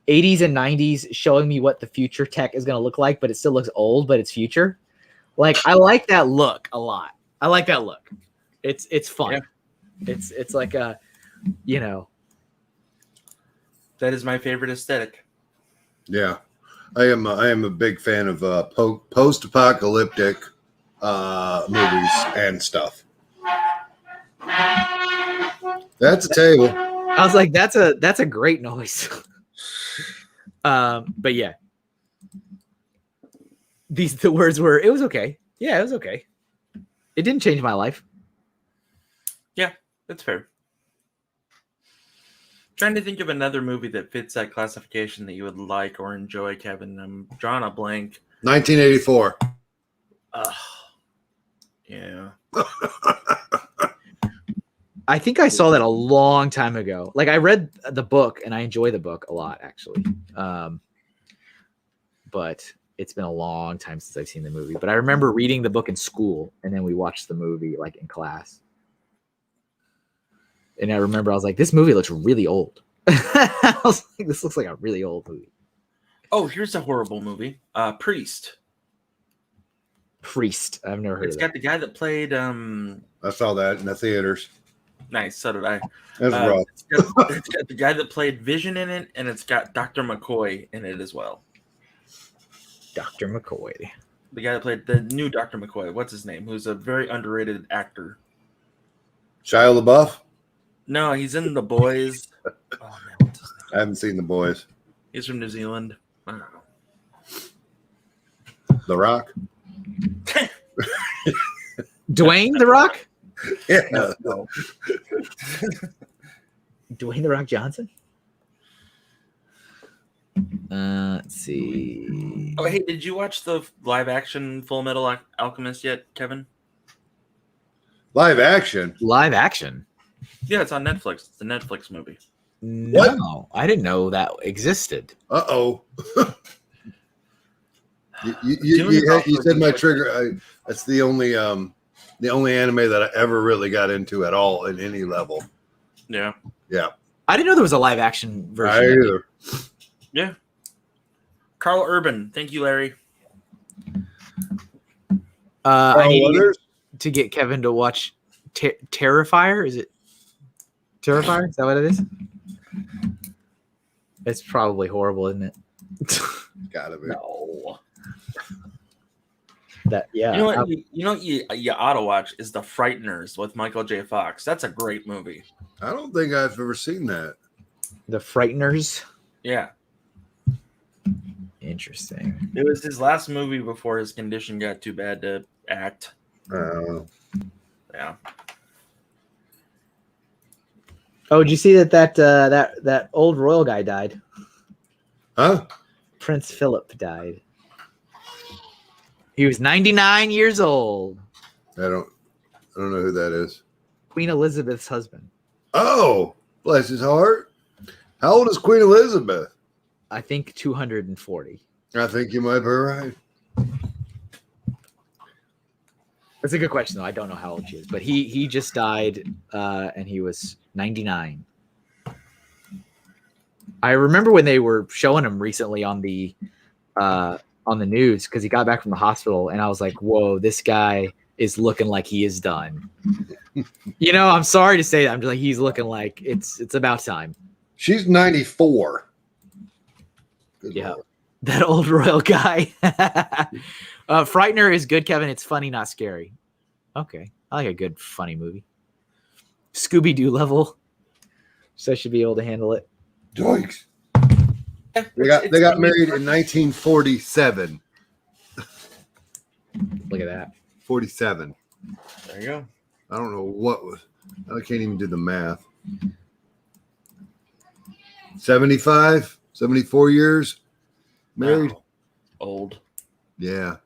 80s and 90s showing me what the future tech is going to look like, but it still looks old, but it's future. Like I like that look a lot. I like that look. It's fun. Yeah. It's like a, you know. That is my favorite aesthetic. Yeah, I am a big fan of post-apocalyptic movies and stuff. That's a table. I was like, that's a great noise. But yeah, the words were, it was okay. Yeah, it was okay. It didn't change my life. Yeah, that's fair. Trying to think of another movie that fits that classification that you would like or enjoy, Kevin. I'm drawing a blank. 1984. Yeah. I think I saw that a long time ago. Like I read the book and I enjoy the book a lot, actually. But it's been a long time since I've seen the movie. But I remember reading the book in school and then we watched the movie like in class. And I remember I was like, this movie looks really old. I was like, this looks like a really old movie. Oh, here's a horrible movie. Priest. Priest. I've never heard It's of got that. the guy that played I saw that in the theaters. Nice, so did I. That's rough. It's got the guy that played Vision in it, and it's got Dr. McCoy in it as well. Dr. McCoy. The guy that played the new Dr. McCoy. What's his name? Who's a very underrated actor. Shia LaBeouf? No, he's in The Boys. Oh, man, what's his name? I haven't seen The Boys. He's from New Zealand. I don't know. The Rock? Dwayne The Rock? Yeah. No. Dwayne The Rock Johnson? Let's see. Oh, hey, did you watch the live action Full Metal Alchemist yet, Kevin? Live action? Live action? Yeah, it's on Netflix. It's a Netflix movie. No, I didn't know that existed. Uh-oh. you said my trigger. That's the only anime that I ever really got into at all in any level. Yeah. Yeah. I didn't know there was a live action version. I either. Yeah. Carl Urban. Thank you, Larry. I need to get Kevin to watch Terrifier. Is it Terrifier? Is that what it is? It's probably horrible, isn't it? Gotta be. No. That yeah. You know what? You ought to watch is The Frighteners with Michael J. Fox. That's a great movie. I don't think I've ever seen that. The Frighteners. Yeah, Interesting. it was his last movie before his condition got too bad to act. Yeah. Oh, did you see that old royal guy died? Huh? Prince Philip died. He was 99 years old. I don't know who that is. Queen Elizabeth's husband. Oh, bless his heart. How old is Queen Elizabeth? I think 240. I think you might be right. That's a good question, though. I don't know how old she is, but he just died, and he was 99. I remember when they were showing him recently on the news because he got back from the hospital, and I was like, "Whoa, this guy is looking like he is done." I'm sorry to say that. I'm just like, he's looking like it's about time. She's 94. Good Yeah. Lord. That old royal guy. Frightener is good, Kevin. It's funny, not scary. Okay. I like a good, funny movie. Scooby-Doo level. So I should be able to handle it. Doinks. They got married in 1947. Look at that. 47. There you go. I don't know what was. I can't even do the math. 75, 74 years married. Wow. Old. Yeah.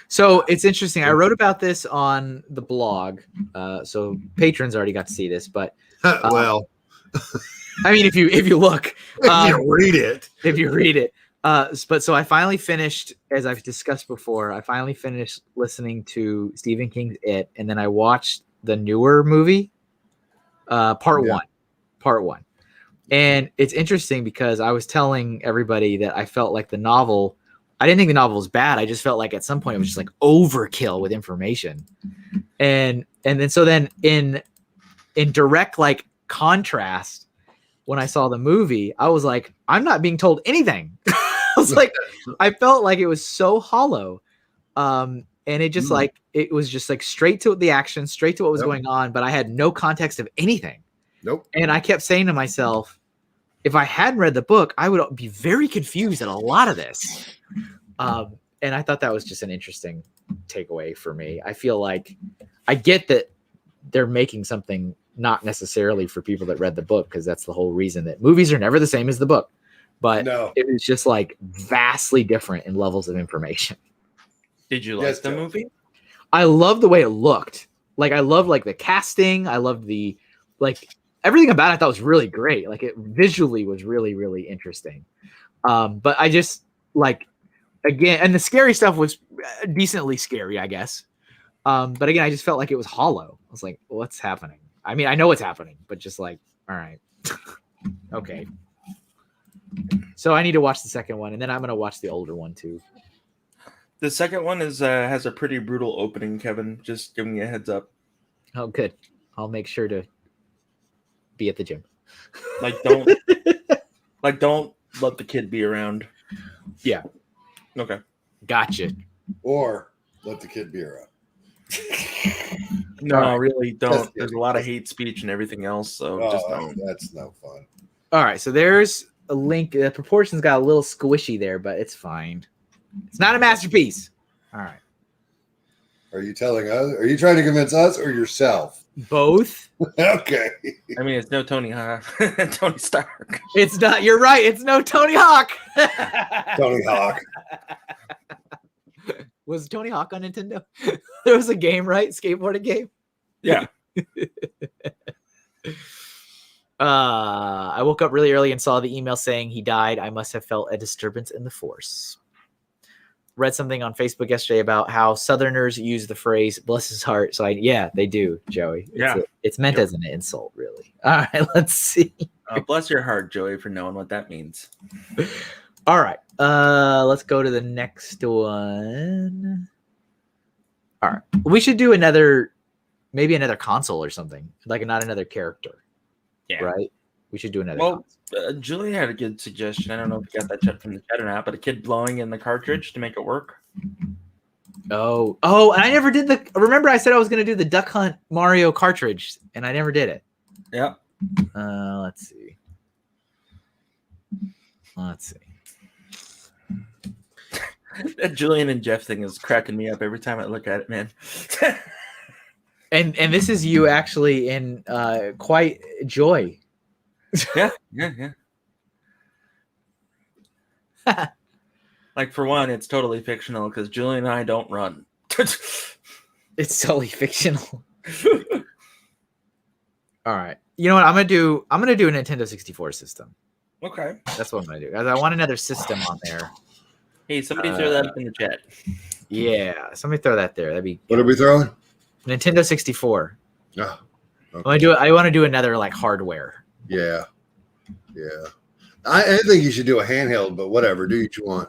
So it's interesting. I wrote about this on the blog. So patrons already got to see this, but Well, I mean, if you look, read it. if you read it. But so I finally finished, as I've discussed before, I finally finished listening to Stephen King's It, and then I watched the newer movie, part one. And it's interesting because I was telling everybody that I felt like the novel, I didn't think the novel was bad. I just felt like at some point it was just like overkill with information. And then in direct like contrast, when I saw the movie, I was like, I'm not being told anything. I was like, I felt like it was so hollow. And it just like, it was just like straight to the action, straight to what was going on, but I had no context of anything. Nope. And I kept saying to myself, if I hadn't read the book, I would be very confused at a lot of this. And I thought that was just an interesting takeaway for me. I feel like I get that they're making something not necessarily for people that read the book, because that's the whole reason that movies are never the same as the book. But it was just like vastly different in levels of information. Did you like the movie? I love the way it looked. Like I love like the casting. I loved the like everything about it. I thought was really great. Like it visually was really, really interesting. But I just like, again, and the scary stuff was decently scary, I guess. But again, I just felt like it was hollow. I was like, what's happening? I mean, I know what's happening, but just like, all right. Okay. So I need to watch the second one, and then I'm going to watch the older one too. The second one has a pretty brutal opening, Kevin. Just giving you a heads up. Oh, good. I'll make sure to be at the gym. Don't let the kid be around. Yeah. Okay. Gotcha. Or let the kid be around. No, really don't. There's a lot of hate speech and everything else, so just don't. That's no fun. All right, so there's a link. The proportions got a little squishy there, but it's fine. It's not a masterpiece. All right. Are you telling us? Are you trying to convince us or yourself? Both. Okay. I mean, it's no Tony Stark. It's not. You're right. It's no Tony Hawk. Tony Hawk. Was Tony Hawk on Nintendo? There was a game, right? Skateboarding game. Yeah. I woke up really early and saw the email saying he died. I must have felt a disturbance in the force. Read something on Facebook yesterday about how Southerners use the phrase "bless his heart." So yeah, they do, Joey. It's meant as an insult, really. All right, let's see. Bless your heart, Joey, for knowing what that means. All right, let's go to the next one. All right, we should do maybe another console or something, like not another character. Yeah. Right. We should do another. Well, Julie had a good suggestion. I don't know if you got that chat from the chat or not, but a kid blowing in the cartridge to make it work. Oh, and I never did the. Remember, I said I was going to do the Duck Hunt Mario cartridge, and I never did it. Yeah. Let's see. That Julian and Jeff thing is cracking me up every time I look at it, man. And this is you actually in quite joy. Yeah. Like, for one, it's totally fictional because Julian and I don't run. It's totally fictional. All right. You know what? I'm gonna do a Nintendo 64 system. Okay. That's what I'm gonna do. Guys, I want another system on there. Hey, somebody throw that up in the chat. Yeah, somebody throw that there. That'd be What are we throwing? Nintendo 64. Oh, Okay. I want to do another like hardware. yeah. I think you should do a handheld, but whatever. Do what you want.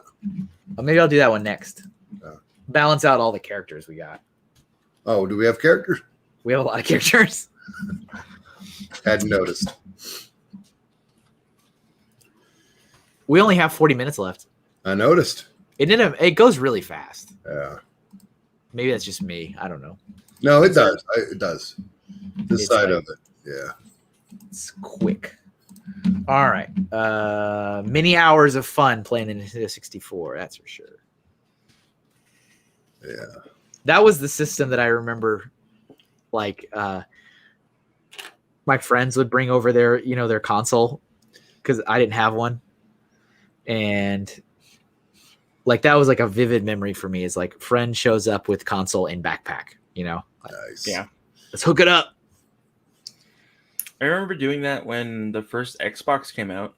Maybe I'll do that one next. Oh. Balance out all the characters we got. Oh, do we have characters? We have a lot of characters. Hadn't noticed. We only have 40 minutes left. I noticed. It goes really fast. Yeah. Maybe that's just me. I don't know. No, it does. It does. This It's side like- of it. Yeah. It's quick. All right. Many hours of fun playing the Nintendo 64. That's for sure. Yeah. That was the system that I remember. Like, my friends would bring over their console because I didn't have one, and like that was like a vivid memory for me. Is like friend shows up with console in backpack. Nice. Yeah. Let's hook it up. I remember doing that when the first Xbox came out.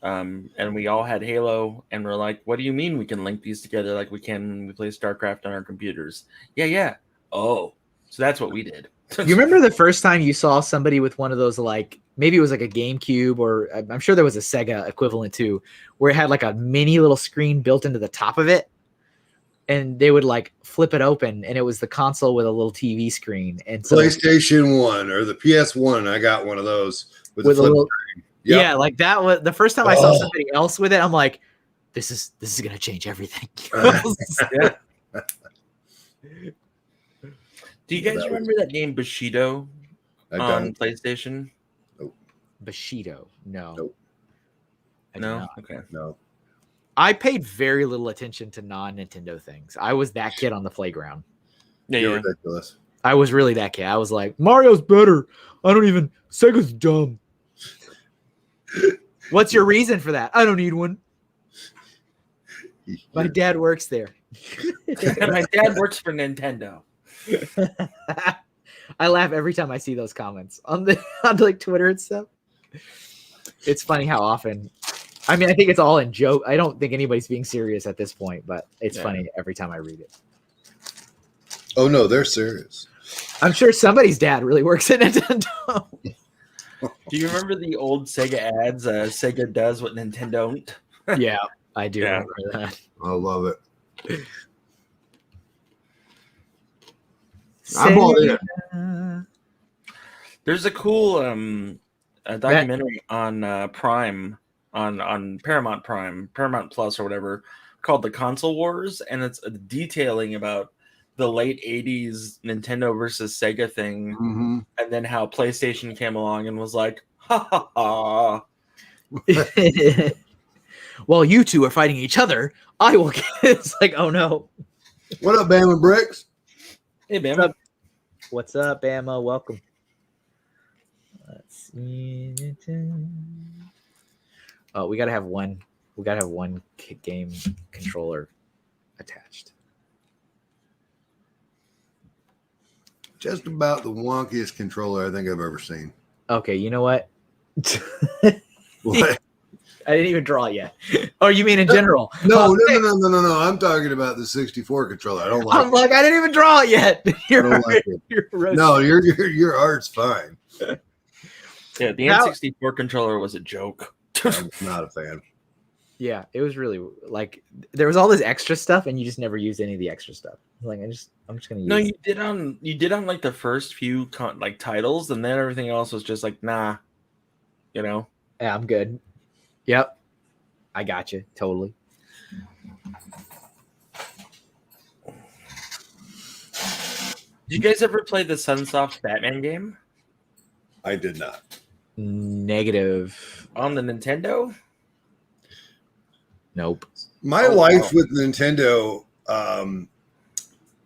And we all had Halo, and we're like, what do you mean we can link these together like we can when we play StarCraft on our computers? Yeah. Oh, so that's what we did. You remember the first time you saw somebody with one of those, like maybe it was like a GameCube, or I'm sure there was a Sega equivalent too, where it had like a mini little screen built into the top of it, and they would like flip it open, and it was the console with a little TV screen. And so, PlayStation 1 or the PS1. I got one of those with with a a flip little, screen. Yep. yeah, like that was the first time I saw somebody else with it. I'm like, this is gonna change everything. Yeah. Do you guys That was- remember that game Bushido I on don't. PlayStation? Bushido, no, Nope. I do No? not. Okay. No. I paid very little attention to non-Nintendo things. I was that kid on the playground. Yeah, You're yeah. ridiculous. I was really that kid. I was like, Mario's better. Sega's dumb. What's your reason for that? I don't need one. My dad works there. My dad works for Nintendo. I laugh every time I see those comments on like Twitter and stuff. It's funny how often. I mean, I think it's all in joke. I don't think anybody's being serious at this point, but it's funny every time I read it. Oh no, they're serious. I'm sure somebody's dad really works at Nintendo. Do you remember the old Sega ads? Sega does what Nintendo don't. Yeah, I do Yeah. remember that. I love it. I'm all in. There's a cool documentary on Prime, on Paramount Prime, Paramount Plus or whatever, called The Console Wars, and it's detailing about the late 80s Nintendo versus Sega thing, Mm-hmm. and then how PlayStation came along and was like, ha ha ha. While you two are fighting each other, I will get. It's like, oh no. What up, Bama Bricks? Hey, man. What's up, Bama? Welcome. Let's see. Oh, we gotta have one. We gotta have one game controller attached. Just about the wonkiest controller I think I've ever seen. Okay, you know what? What? I didn't even draw it yet. Oh, you mean in general? No. I'm talking about the 64 controller. I don't like I'm like, I didn't even draw it yet. You're, don't like it. you're roasting. No, your art's fine. Yeah, the How- N64 controller was a joke. I'm not a fan. Yeah, it was really like there was all this extra stuff, and you just never used any of the extra stuff. Like I'm just gonna use. No, it. you did on like the first few like titles, and then everything else was just like, nah. You know. Yeah, I'm good. Yep. I got you. Totally. Did you guys ever play the Sunsoft Batman game I did not. Negative. on the Nintendo? Nope. My Oh, life wow. with Nintendo.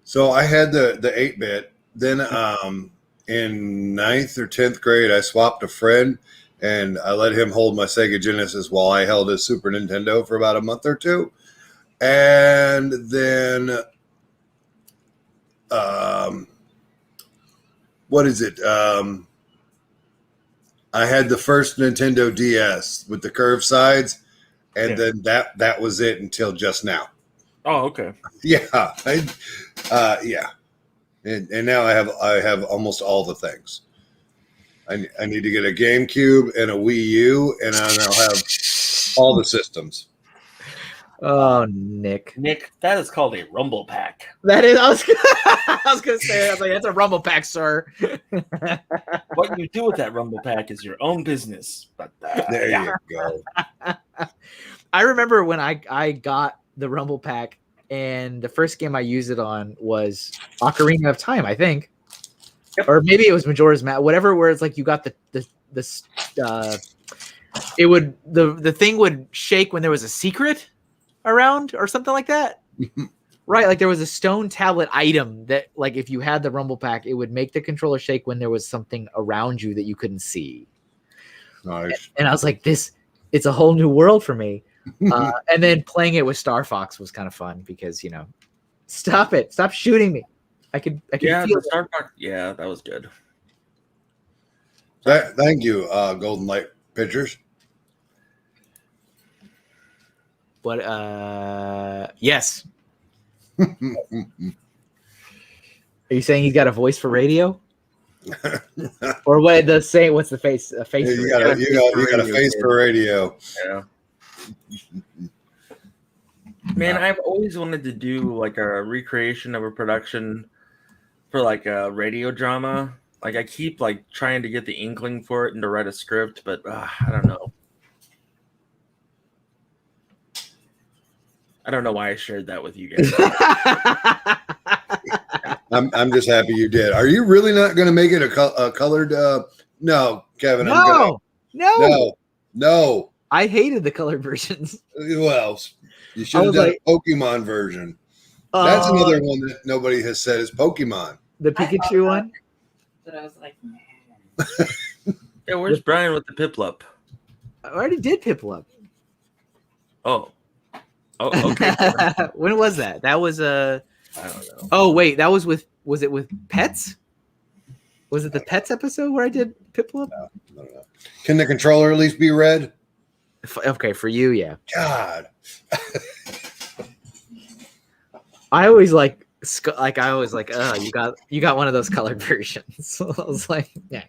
So I had the 8-bit. Then in 9th or 10th grade, I swapped a friend, and I let him hold my Sega Genesis while I held his Super Nintendo for about a month or two. And then, what is it? I had the first Nintendo DS with the curved sides, and then that was it until just now. Oh, okay. Yeah, yeah, and now I have almost all the things. I need to get a GameCube and a Wii U, and I'll have all the systems. Oh, Nick. Nick, that is called a Rumble Pack. That is. I was gonna say. I was like, that's a rumble pack, sir. What you do with that Rumble Pack is your own business. But There yeah. you go. I remember when I got the rumble pack, and the first game I used it on was Ocarina of Time, I think, or maybe it was Majora's Mask, whatever. Where it's like you got it would the thing would shake when there was a secret around or something like that. Right, like there was a stone tablet item that, like, if you had the rumble pack, it would make the controller shake when there was something around you that you couldn't see. Nice. And I was like, it's a whole new world for me. And then playing it with Star Fox was kind of fun because, stop shooting me. I could Yeah, feel the Star Fox. Yeah, that was good. Thank you, Golden Light Pictures. But yes. Are you saying he's got a voice for radio? Or what the saying? What's the face? A face. You got a face for radio. Yeah. Man, I've always wanted to do like a recreation of a production for like a radio drama. Like I keep like trying to get the inkling for it and to write a script, but I don't know. I don't know why I shared that with you guys. I'm just happy you did. Are you really not going to make it a colored? No, Kevin. No. I hated the colored versions. Well, you should have done a Pokemon version. That's another one that nobody has said is Pokemon. The Pikachu one. But I was like, Yeah, where's Brian with the Piplup? I already did Piplup. Oh, okay. When was that? That was I don't know. Oh wait, that was it with Pets? Was it the Pets episode where I did Piplup? No, I don't know. Can the controller at least be red? Okay, for you, yeah. God. I always like you got one of those colored versions. So I was like, yeah.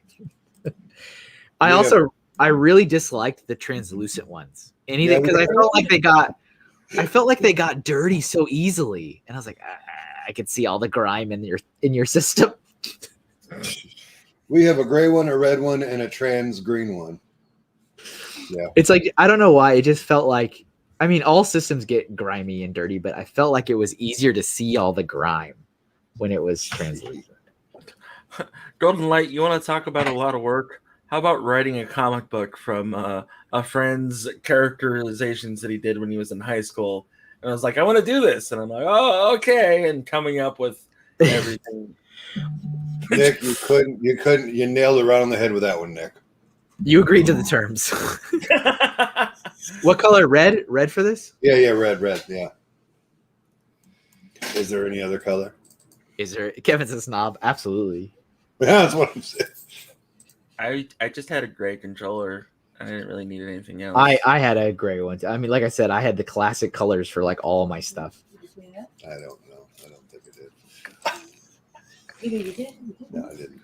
I really disliked the translucent ones. Anything because I felt like they got dirty so easily, and I was like, I could see all the grime in your system. We have a gray one, a red one, and a trans green one. Yeah, it's like I don't know why it just felt like. I mean, all systems get grimy and dirty, but I felt like it was easier to see all the grime when it was translucent. Golden Light, you want to talk about a lot of work? How about writing a comic book from a friend's characterizations that he did when he was in high school? And I was like, I want to do this. And I'm like, oh, okay. And coming up with everything. Nick, you nailed it right on the head with that one, Nick. You agreed to the terms. What color? Red? Red for this? Yeah, red, yeah. Is there any other color? Is there? Kevin's a snob. Absolutely. Yeah, that's what I'm saying. I just had a gray controller. I didn't really need anything else. I had a gray one. I mean, like I said, I had the classic colors for like all of my stuff. I don't know. I don't think I did. either you did. No, I didn't.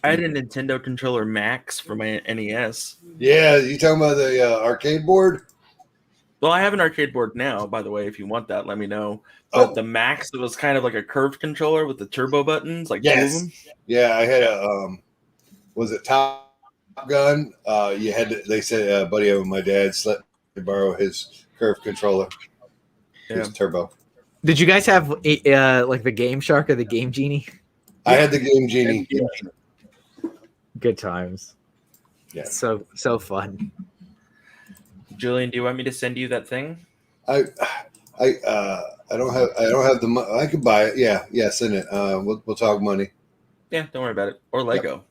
I had a Nintendo controller Max for my NES. Yeah, you talking about the arcade board? Well, I have an arcade board now, by the way. If you want that, let me know. But the Max, it was kind of like a curved controller with the turbo buttons, like two of them. Yeah, I had a was it top gun, you had to. They said a buddy of my dad's let me borrow his curve controller, his turbo. Did you guys have like the Game Shark or the Game Genie? I had the Game Genie. Good times. Yeah. So fun. Julian, do you want me to send you that thing? I don't have the money. I could buy it. Yeah, send it. We'll talk money. Yeah, don't worry about it. Or Lego.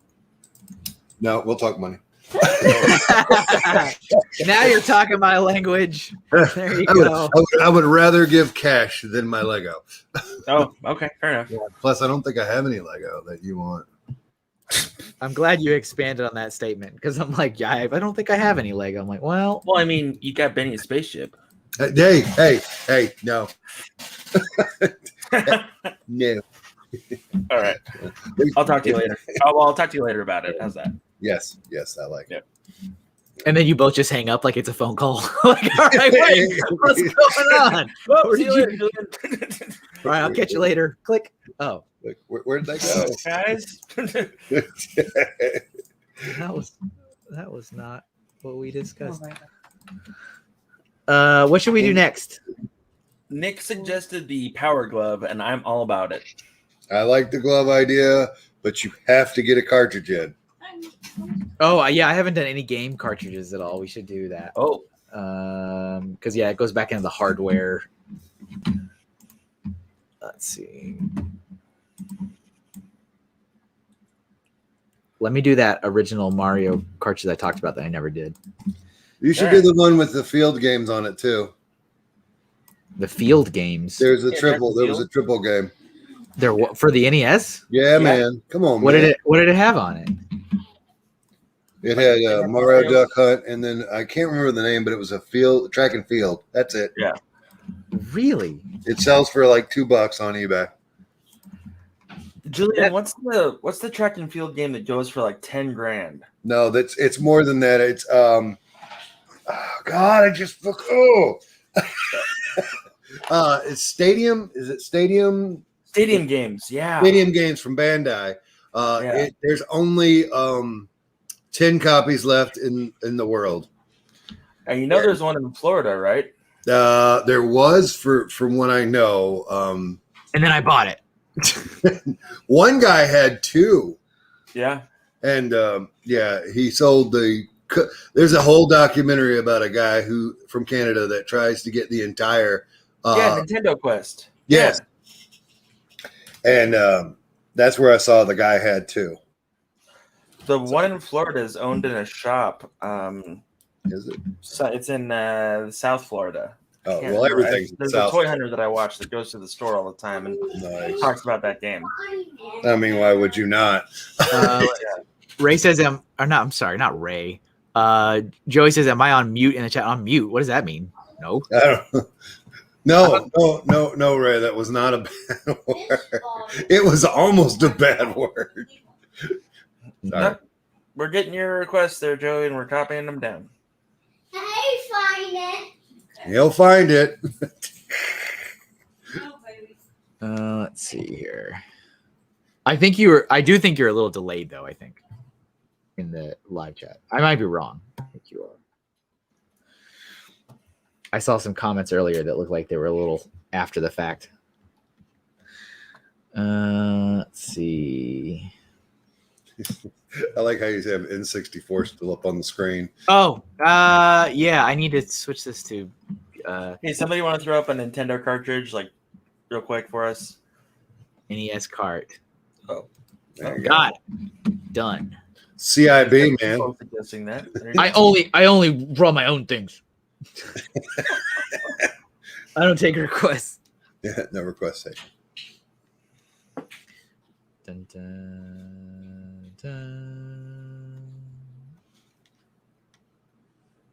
No, we'll talk money. Now you're talking my language. There you go. I would rather give cash than my Lego. Oh, okay, fair enough. Yeah. Plus, I don't think I have any Lego that you want. I'm glad you expanded on that statement because I'm like, yeah, I don't think I have any Lego. I'm like, well, I mean, you got Benny's spaceship. Hey, no. No. All right. I'll talk to you later. I'll talk to you later about it. How's that? Yes, I like it. and then you both just hang up like it's a phone call. Like, all right, wait, what's going on? Well, See you later, all right, I'll catch you later. Click. Oh, Where'd they go, guys? that was not what we discussed. What should we do next? Nick suggested the Power Glove, and I'm all about it. I like the glove idea, but you have to get a cartridge in. Oh, yeah, I haven't done any game cartridges at all. We should do that. Oh, because yeah, it goes back into the hardware. Let's see. Let me do that original Mario cartridge I talked about that I never did. You should do the one with the field games on it too. The field games. There's a triple. There was a triple game. There for the NES. Yeah, man. Come on. What man. did it have on it? It had Mario Duck Hunt, and then I can't remember the name, but it was a track and field. That's it. Yeah. Really? It sells for like $2 on eBay. Julian, what's the track and field game that goes for like 10 grand? No, it's more than that. It's oh God, I just it's Stadium. Is it Stadium? Stadium Games, yeah. Stadium Games from Bandai. There's only 10 copies left in the world. And you know there's one in Florida, right? There was from what I know. And then I bought it. One guy had 2. Yeah. And he sold there's a whole documentary about a guy from Canada that tries to get the entire Nintendo Quest. Yes. Yeah. And that's where I saw the guy had 2. The one in Florida is owned in a shop. Is it? So it's in South Florida. Oh, well, everything's there's a toy hunter that I watch that goes to the store all the time and talks about that game. I mean, why would you not? Ray says, I'm sorry, not Ray. Joey says, am I on mute in the chat? On mute? What does that mean? No. I don't No, Ray, that was not a bad word. It was almost a bad word. Sorry. We're getting your requests there, Joey, and we're copying them down. He'll find it. Let's see here. I do think you're a little delayed, though, I think, in the live chat. I might be wrong. I think you are. I saw some comments earlier that looked like they were a little after the fact. Let's see. I like how you have N64 still up on the screen. Oh, yeah. I need to switch this to. Hey, somebody want to throw up a Nintendo cartridge, like, real quick for us? NES cart. Oh, got it. Done. CIB, man. Suggesting that. I only draw my own things. I don't take requests. Yeah, no request taken. Dun, dun, dun.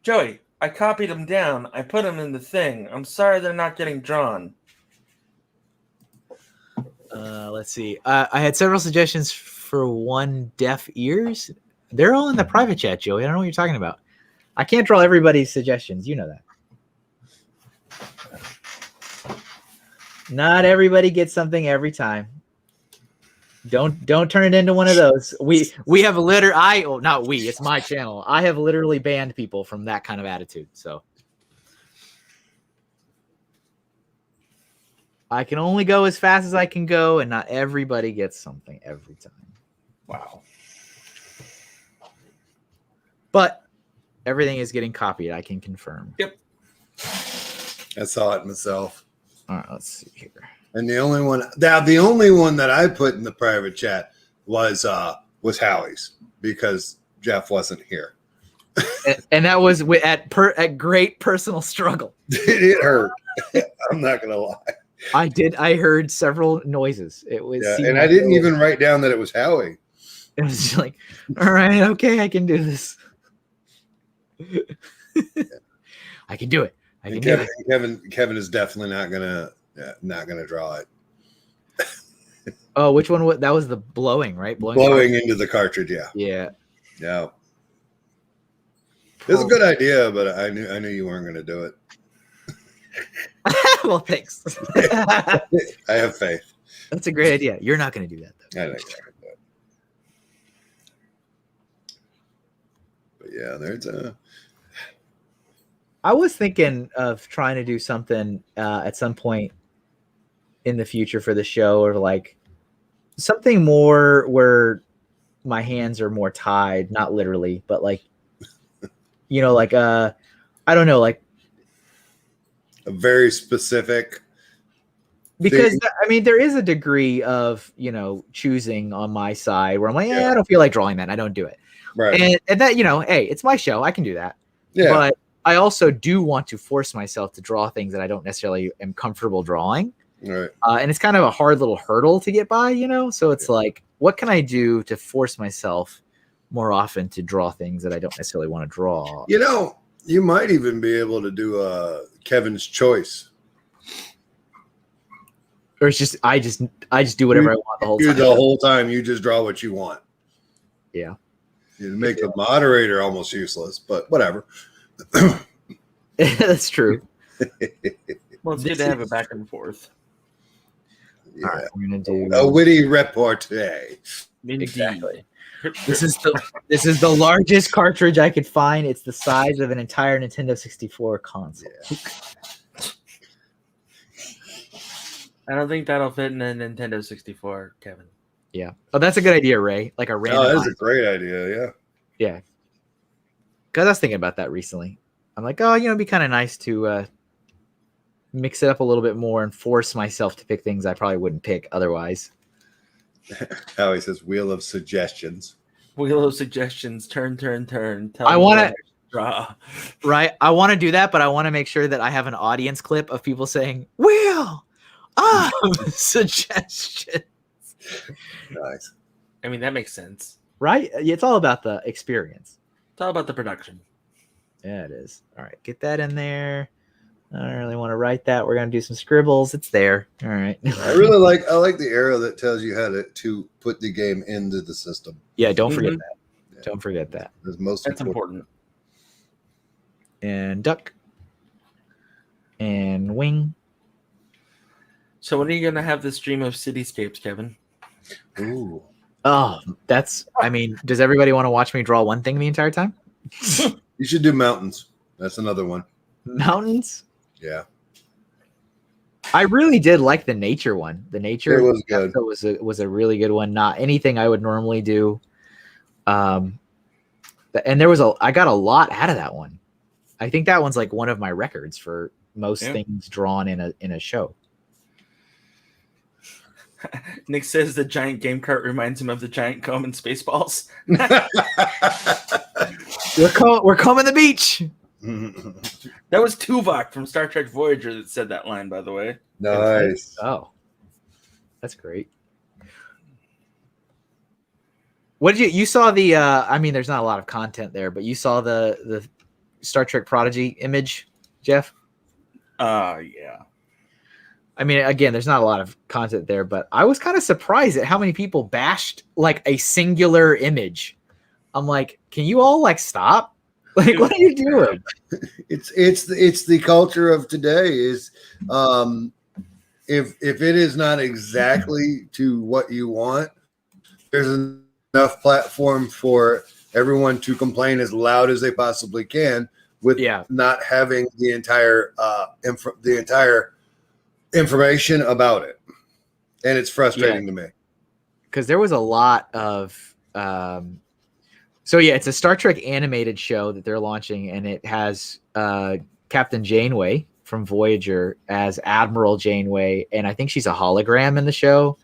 Joey, I copied them down. I put them in the thing. I'm sorry they're not getting drawn. Let's see. I had several suggestions for one deaf ears. They're all in the private chat, Joey. I don't know what you're talking about. I can't draw everybody's suggestions. You know that. Not everybody gets something every time. Don't turn it into one of those. We have not we, it's my channel. I have literally banned people from that kind of attitude. So I can only go as fast as I can go, and not everybody gets something every time. Wow. But everything is getting copied, I can confirm. Yep. I saw it myself. All right, let's see here. And the only one that I put in the private chat was Howie's, because Jeff wasn't here. And that was at great personal struggle. It hurt. I'm not gonna lie. I heard several noises. It was, and I didn't even write down that it was Howie. It was just like, all right, okay, I can do this. I can do it. Kevin is definitely not gonna draw it. Oh, which one? That was the blowing, right? Blowing into the cartridge. Yeah. Yeah. It's a good idea, but I knew you weren't gonna do it. Well, thanks. I have faith. That's a great idea. You're not going to do that, though. I know you're not gonna do it. But yeah, there's a. I was thinking of trying to do something at some point in the future for the show, or like something more where my hands are more tied, not literally, but like, like I don't know, like A very specific, because there is a degree of choosing on my side where I'm like, I don't feel like drawing that, I don't do it, right? And that hey, it's my show, I can do that. Yeah, but I also do want to force myself to draw things that I don't necessarily am comfortable drawing, right. And it's kind of a hard little hurdle to get by, so it's like, what can I do to force myself more often to draw things that I don't necessarily want to draw? You might even be able to do Kevin's choice. Or it's just I just do whatever I want the whole time. The whole time you just draw what you want. Yeah. You make the moderator almost useless, but whatever. That's true. Well, it's good to have a back and forth. Yeah. All right, we're gonna do a witty repartee. Exactly. This is the largest cartridge I could find. It's the size of an entire Nintendo 64 console. Yeah. I don't think that'll fit in a Nintendo 64, Kevin. Yeah. Oh, that's a good idea, Ray. Like a random. Oh, that's a great idea. Yeah. Yeah. Because I was thinking about that recently. I'm like, it'd be kind of nice to mix it up a little bit more and force myself to pick things I probably wouldn't pick otherwise. How he says, wheel of suggestions. Wheel of suggestions. Turn. Tell I want to draw. Right. I want to do that, but I want to make sure that I have an audience clip of people saying, wheel of suggestions. Nice. I mean, that makes sense. Right? It's all about the experience. It's all about the production. Yeah, it is. All right. Get that in there. I don't really want to write that. We're going to do some scribbles. It's there. All right. I like the arrow that tells you how to put the game into the system. Yeah, don't forget that. Yeah. Don't forget that. That's important. And duck. And wing. So when are you going to have the stream of cityscapes, Kevin? Ooh. Oh, does everybody want to watch me draw one thing the entire time? You should do mountains. That's another one. Mountains? Yeah. I really did like the nature one. The nature it was good. was a really good one. Not anything I would normally do. And I got a lot out of that one. I think that one's like one of my records for most things drawn in a show. Nick says the giant game cart reminds him of the giant comb in Spaceballs. We're combing the beach. That was Tuvok from Star Trek Voyager that said that line, by the way. Nice. Oh, that's great. What did you saw the? There's not a lot of content there, but you saw the Star Trek Prodigy image, Jeff? Yeah. Again, there's not a lot of content there, but I was kind of surprised at how many people bashed like a singular image. I'm like, can you all like stop? Like, what are you doing? It's the culture of today. Is if it is not exactly to what you want, there's enough platform for everyone to complain as loud as they possibly can with not having the entire information about it. And it's frustrating to me. Because there was a lot of it's a Star Trek animated show that they're launching, and it has Captain Janeway from Voyager as Admiral Janeway, and I think she's a hologram in the show.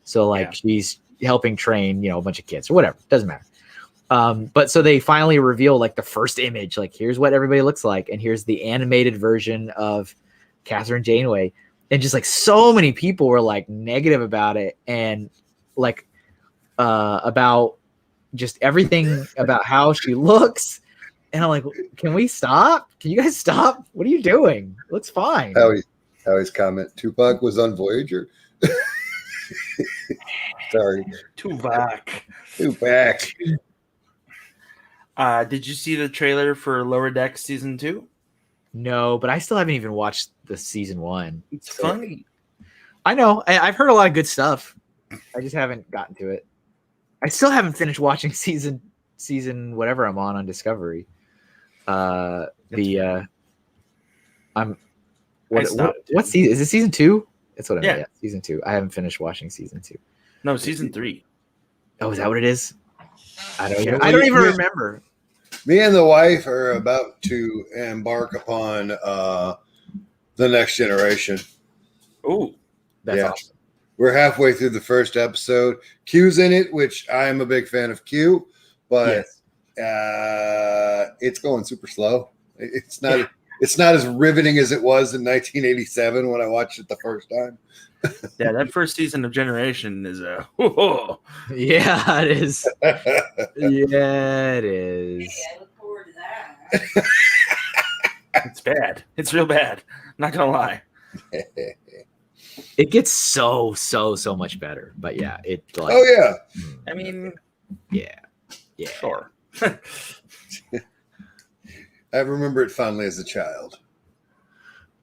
So she's helping train, a bunch of kids or whatever. Doesn't matter. But so they finally reveal like the first image, like here's what everybody looks like, and here's the animated version of Catherine Janeway. And just like so many people were like negative about it, and like about just everything about how she looks. And I'm like, can we stop? Can you guys stop? What are you doing? It looks fine. Howie's comment, Tupac was on Voyager. Sorry. Tupac. Did you see the trailer for Lower Decks Season 2? No, but I still haven't even watched the Season 1. It's funny. I know. I've heard a lot of good stuff. I just haven't gotten to it. I still haven't finished watching season whatever I'm on Discovery. What season is it? Season 2? That's what I mean. Yeah, season 2. I haven't finished watching season 2. No, season 3. Oh, is that what it is? I don't even remember. Me and the wife are about to embark upon the Next Generation. Oh, that's awesome. We're halfway through the first episode. Q's in it, which I'm a big fan of Q, but it's going super slow. It's not as riveting as it was in 1987 when I watched it the first time. Yeah, that first season of Generation is yeah, it is. Yeah, it is. Hey, I look forward to that. It's bad. It's real bad. Not gonna lie. It gets so much better. But yeah, it like. Oh yeah. I mean, yeah. Sure. I remember it fondly as a child.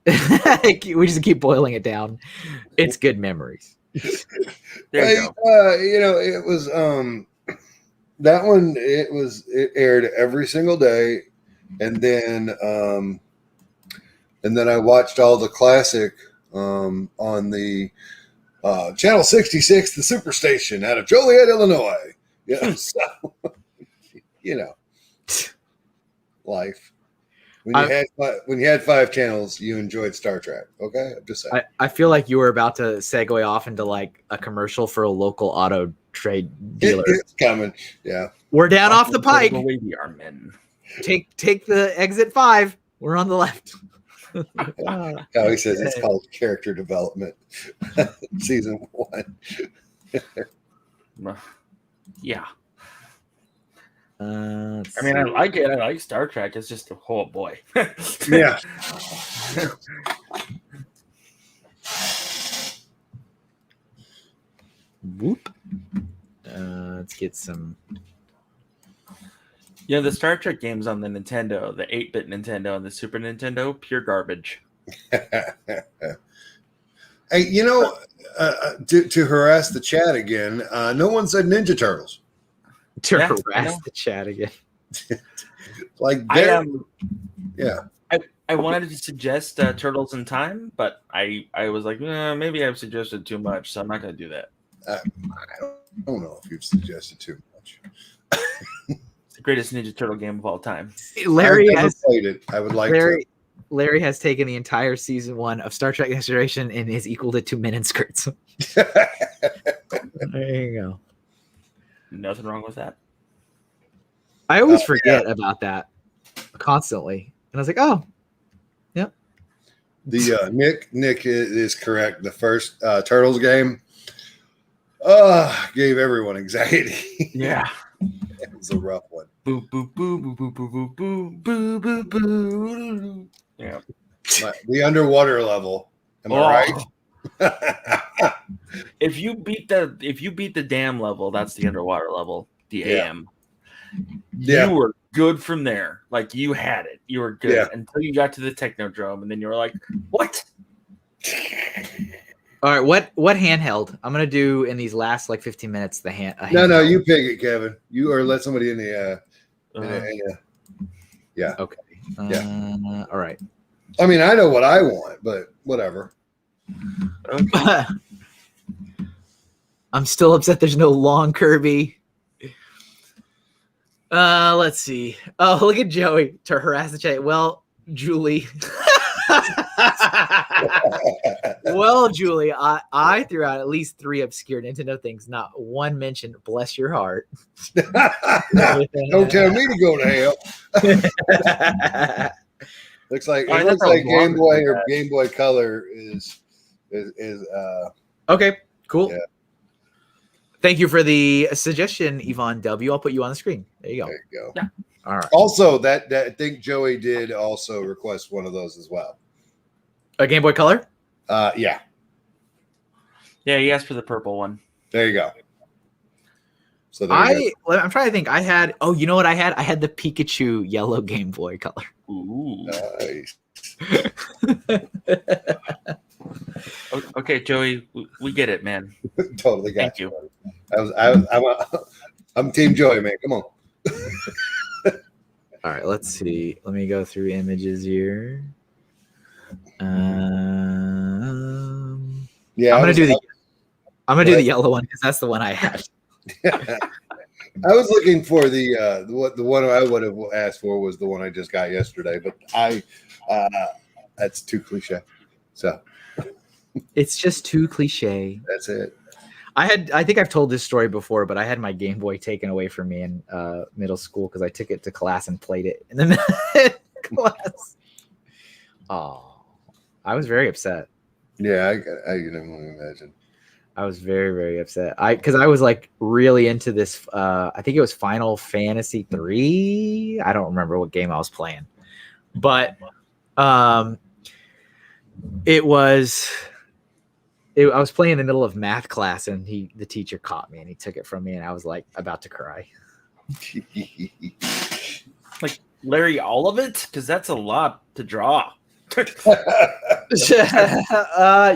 We just keep boiling it down. It's good memories. There you go. It was that one. It aired every single day, and then I watched all the classic on the Channel 66, the Superstation out of Joliet, Illinois. Yeah, so life. When you had 5 channels, you enjoyed Star Trek. Okay, I'm just saying. I feel like you were about to segue off into like a commercial for a local auto trade dealer. It's coming. Yeah, we're down off the pike. Away the arm men. Take the exit 5. We're on the left. How he says it's called character development. Season 1. Yeah. I mean, I like it. I like Star Trek. It's just oh boy. Yeah. Whoop. Let's get some. Yeah, the Star Trek games on the Nintendo, the 8-bit Nintendo and the Super Nintendo, pure garbage. Hey, to harass the chat again, no one said Ninja Turtles. To harass the chat again. Like I wanted to suggest Turtles in Time, but I was like, maybe I've suggested too much, so I'm not going to do that. I don't know if you've suggested too much. It's the greatest Ninja Turtle game of all time. Larry I've never has played it. I would like to. Larry has taken the entire season 1 of Star Trek Next Generation and is equal to 2 minute skirts. There you go. Nothing wrong with that. I always forget about that constantly. And I was like, oh, yep. The Nick is correct. The first Turtles game gave everyone anxiety. Yeah. It was a rough one. Boo, boo, boo, boo, boo, boo, boo, boo, boo, boo. Yeah. The underwater level. Am I right? If you beat the dam level, that's the underwater level, the AM. Yeah. You were good from there. Like you had it. You were good until you got to the Technodrome, and then you were like, "What?" All right, what handheld? I'm gonna do in these last like 15 minutes. The hand. No, you pick it, Kevin. You or let somebody in the. Yeah. Okay. All right. I mean, I know what I want, but whatever. Okay. I'm still upset. There's no long Kirby. Let's see. Oh, look at Joey to harass the chat. Well, Julie. Well, Julie, I threw out at least 3 obscure Nintendo things. Not one mentioned. Bless your heart. Don't tell me to go to hell. Looks like I it looks never like Game wanted Boy to do or that. Game Boy Color is Okay, cool. Yeah. Thank you for the suggestion, Yvonne W. I'll put you on the screen. There you go. there you go. Yeah. All right. Also, that I think Joey did also request one of those as well. A Game Boy Color? Yeah, Yeah, he asked for the purple one. there you go. So there you I'm trying to think. I had. Oh, you know what I had? I had the Pikachu yellow Game Boy Color. Ooh. go. Nice. Okay, Joey, we get it, man. Totally got Thank you. I'm Team Joey, man. Come on. All right, let's see. Let me go through images here. Yeah, I'm gonna do the yellow one because that's the one I had. I was looking for the one I would have asked for was the one I just got yesterday, but that's too cliche. So It's just too cliche. that's it. I think I've told this story before, but I had my Game Boy taken away from me in middle school because I took it to class and played it in the class. Oh, I was very upset. Yeah, I can only imagine. I was very, very upset. Because I was like really into this. I think it was Final Fantasy 3. I don't remember what game I was playing, but it was. I was playing in the middle of math class, and the teacher caught me, and he took it from me, and I was like about to cry. Like Larry, all of it? Because that's a lot to draw.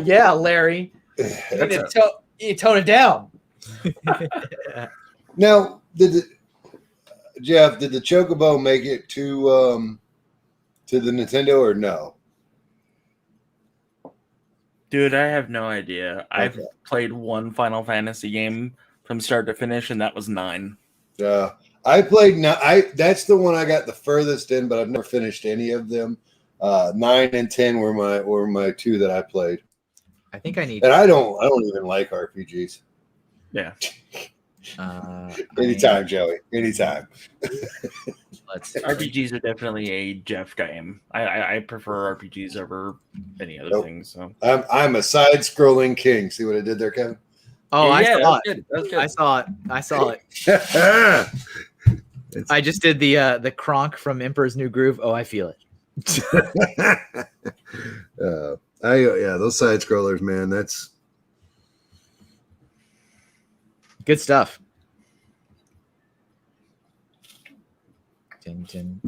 Yeah, Larry, you tone it down. Now, Jeff, did the Chocobo make it to the Nintendo or no? Dude, I have no idea. I've Okay. played one Final Fantasy game from start to finish, and that was 9. I played. That's the one I got the furthest in, but I've never finished any of them. 9 and 10 were my 2 that I played, I think I need. and I don't even like RPGs. Yeah. Anytime, Joey. Anytime. Let's RPGs are definitely a Jeff game. I prefer RPGs over any other Nope. things. So I'm a side-scrolling king. See what I did there, Kevin? Oh, I yeah, saw that's it. good. That's good. I saw it. I just did the Kronk from Emperor's New Groove. Oh, I feel it. Those side scrollers, man. That's Good stuff. Tin.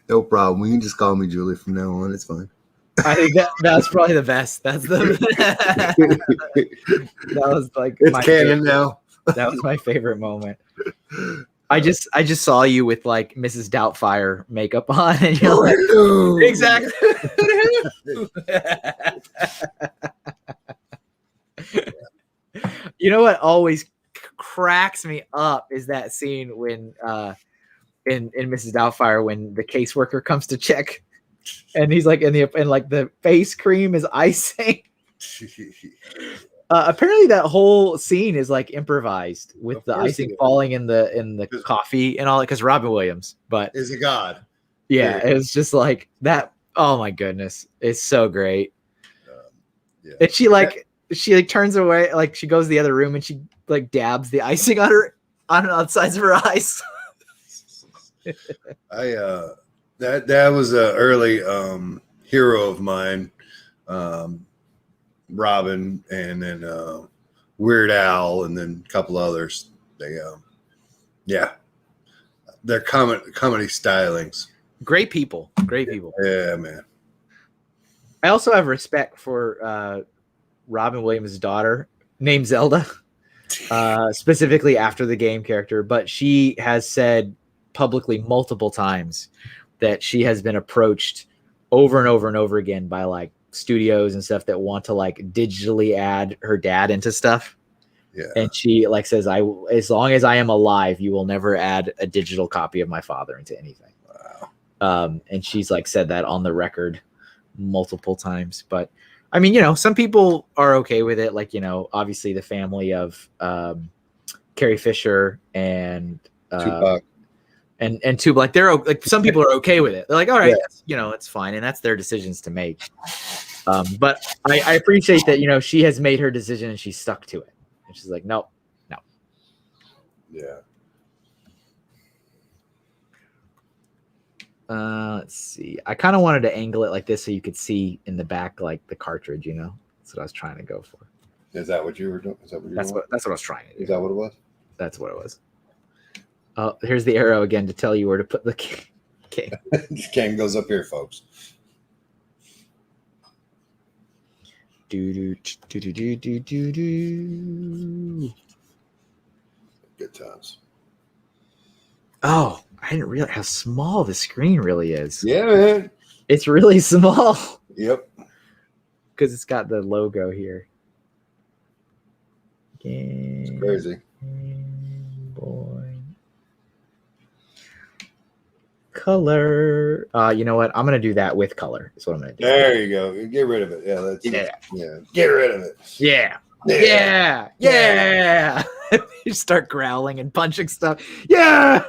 no problem. You can just call me Julie from now on. It's fine. I think that's probably the best. That's the that was like It's my canon favorite, now. that was my favorite moment. I just saw you with like Mrs. Doubtfire makeup on, and you're like, exactly. You know what always cracks me up is that scene when in Mrs. Doubtfire when the caseworker comes to check, and he's like and like the face cream is icing. Apparently that whole scene is like improvised with Of the course icing it is. falling in the coffee and all that because Robin Williams. But Is a god. yeah, it was just like that. Oh my goodness, it's so great. Yeah. And she like turns away, like she goes to the other room and she like dabs the icing on the sides of her eyes. That was an early hero of mine, Robin, and then Weird Al, and then a couple others. They they're comedy stylings. Great people. Yeah, man. I also have respect for Robin Williams' daughter named Zelda, specifically after the game character, but she has said publicly multiple times that she has been approached over and over and over again by like studios and stuff that want to like digitally add her dad into stuff. Yeah. And she like says, as long as I am alive, you will never add a digital copy of my father into anything. Wow. And she's like said that on the record multiple times. But I mean, some people are okay with it. Like, obviously the family of Carrie Fisher and Tupac. and Tupac, like they're like some people are okay with it. They're like, all right, Yeah. it's fine, and that's their decisions to make. But I appreciate that she has made her decision and she's stuck to it. And she's like, no. Yeah. Let's see. I kind of wanted to angle it like this so you could see in the back like the cartridge. That's what I was trying to go for. Is that what you were doing? Is that what you were That's doing? what I was trying to do. Is that what it was? That's what it was. Oh, here's the arrow again to tell you where to put the game. This game goes up here, folks. Do. Good times. Oh, I didn't realize how small the screen really is. Yeah, man. It's really small Yep. because it's got the logo here. It's crazy. Boy. Color. You know what? I'm gonna do that with color. Is what I'm gonna do. There you go. Get rid of it. Yeah, that's Yeah. Get rid of it. Yeah. Yeah. You start growling and punching stuff. Yeah.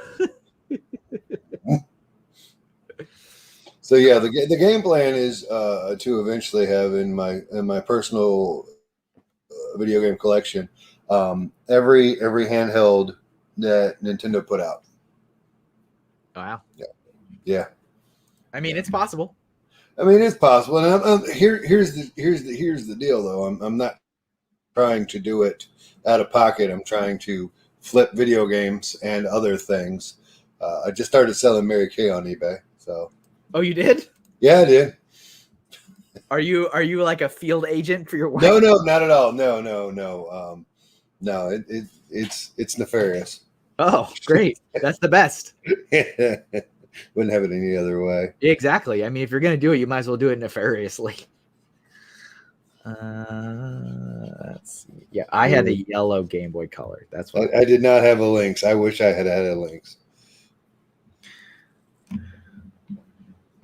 So yeah, the game plan is to eventually have in my personal video game collection every handheld that Nintendo put out. Wow. Yeah. I mean, it's possible. I mean, it's possible, and here's the deal, though. I'm not trying to do it out of pocket. I'm trying to flip video games and other things. I just started selling Mary Kay on eBay. So. Oh, you did? Yeah, I did. Are you like a field agent for your wife? No, not at all. No. No, it's nefarious. Oh, great. That's the best. Wouldn't have it any other way. Exactly. I mean, if you're going to do it, you might as well do it nefariously. Let's see. Yeah, I had a yellow Game Boy Color. That's what I did not have a Lynx. I wish I had a Lynx.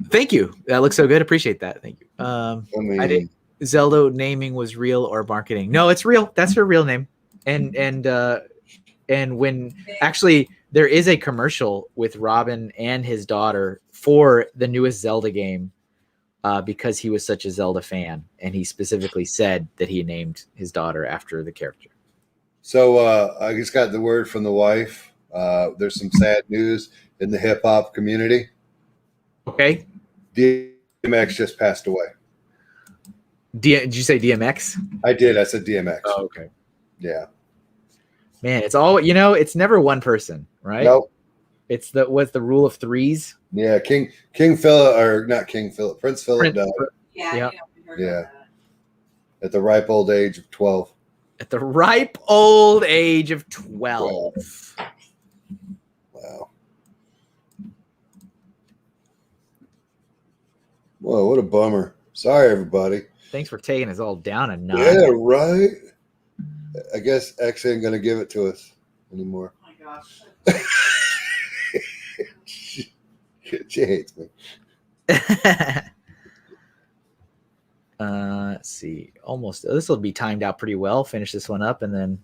Thank you. That looks so good. Appreciate that. Thank you. I mean, I did. Zelda naming was real or marketing? No, it's real. That's her real name. And when actually there is a commercial with Robin and his daughter for the newest Zelda game because he was such a Zelda fan, and he specifically said that he named his daughter after the character. So I just got the word from the wife. There's some sad news in the hip hop community. Okay. DMX just passed away. Did you say DMX? I did. I said DMX. Oh, okay. Yeah. Man, it's all it's never one person, right? Nope. It's what's the rule of threes? Yeah, King Philip, or not King Philip, Prince Philip died. Yeah. Yeah. At the ripe old age of 12. At the ripe old age of 12. Wow. Whoa, what a bummer. Sorry, everybody. Thanks for taking us all down a notch. Yeah, right? I guess X ain't going to give it to us anymore. Oh my gosh. She hates me. Let's see. Almost. This will be timed out pretty well. Finish this one up and then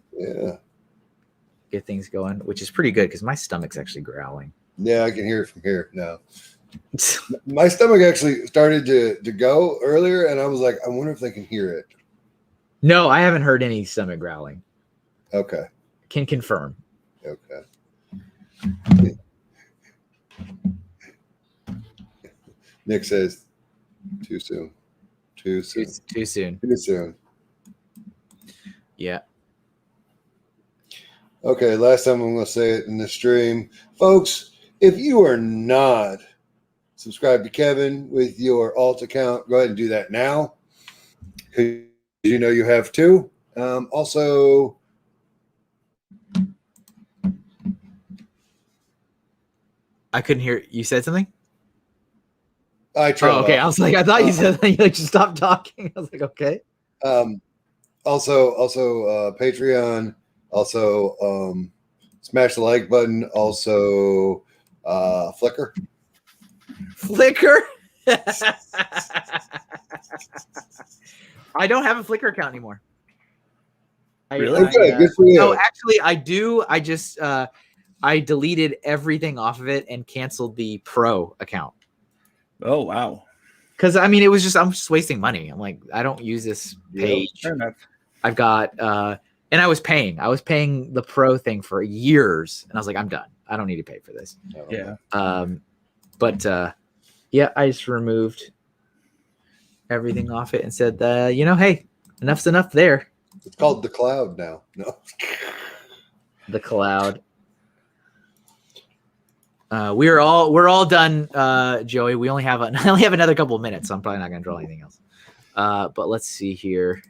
get things going, which is pretty good because my stomach's actually growling. Yeah, I can hear it from here now. My stomach actually started to go earlier, and I was like, I wonder if they can hear it. No, I haven't heard any stomach growling. Okay. Can confirm. Okay. Nick says, too soon. Too soon. Too soon. Too soon. Yeah. Okay, last time I'm going to say it in the stream. Folks, if you are not subscribe to Kevin with your alt account, go ahead and do that now. You know you have to. Also, I couldn't hear. You said something? I tried. Oh, okay. I was like, I thought you said that you like just stopped talking. I was like, okay. Also, Patreon. Also, smash the like button. Also, Flickr. Flickr. I don't have a Flickr account anymore. Really? Okay, good for you. No, actually, I do. I just I deleted everything off of it and canceled the pro account. Oh wow. Because I mean, I'm just wasting money. I'm like, I don't use this page. Fair enough. I've got and I was paying the pro thing for years, and I was like, I'm done. I don't need to pay for this. Yeah. But yeah, I just removed everything off it and said, hey, enough's enough there. It's called the Cloud now. No. The Cloud. We're all done, Joey. I only have another couple of minutes, so I'm probably not going to draw anything else. But let's see here.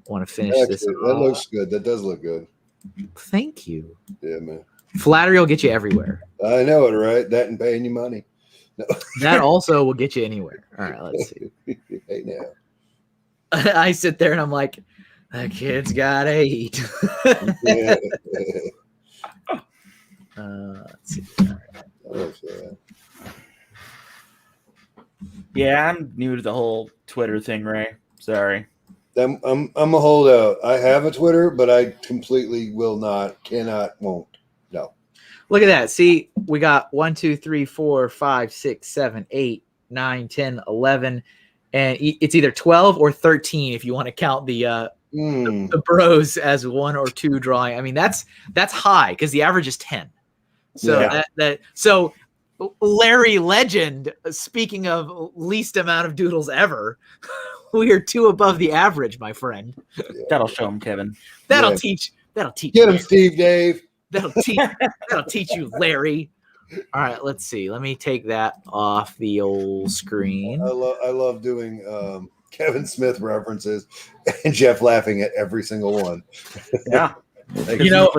Want to finish this? That looks good. That does look good. Thank you. Yeah, man. Flattery will get you everywhere. I know it, right? That and paying you money. No. That also will get you anywhere. All right, let's see. Hey now. I sit there and I'm like, the kid's gotta eat. Yeah. Let's see. Yeah, I'm new to the whole Twitter thing, Ray. Sorry. I'm a holdout. I have a Twitter, but I completely will not, cannot, won't. No. Look at that. See, we got 1, 2, 3, 4, 5, 6, 7, 8, 9, 10, 11, and it's either 12 or 13 if you want to count the bros as 1 or 2 drawing. I mean, that's high because the average is 10. So so Larry Legend, speaking of least amount of doodles ever, we are 2 above the average, my friend. That'll show him, Kevin. That'll teach. Get him, Steve Dave. That'll teach you, Larry. All right, let's see. Let me take that off the old screen. I love doing Kevin Smith references and Jeff laughing at every single one. Yeah. You know,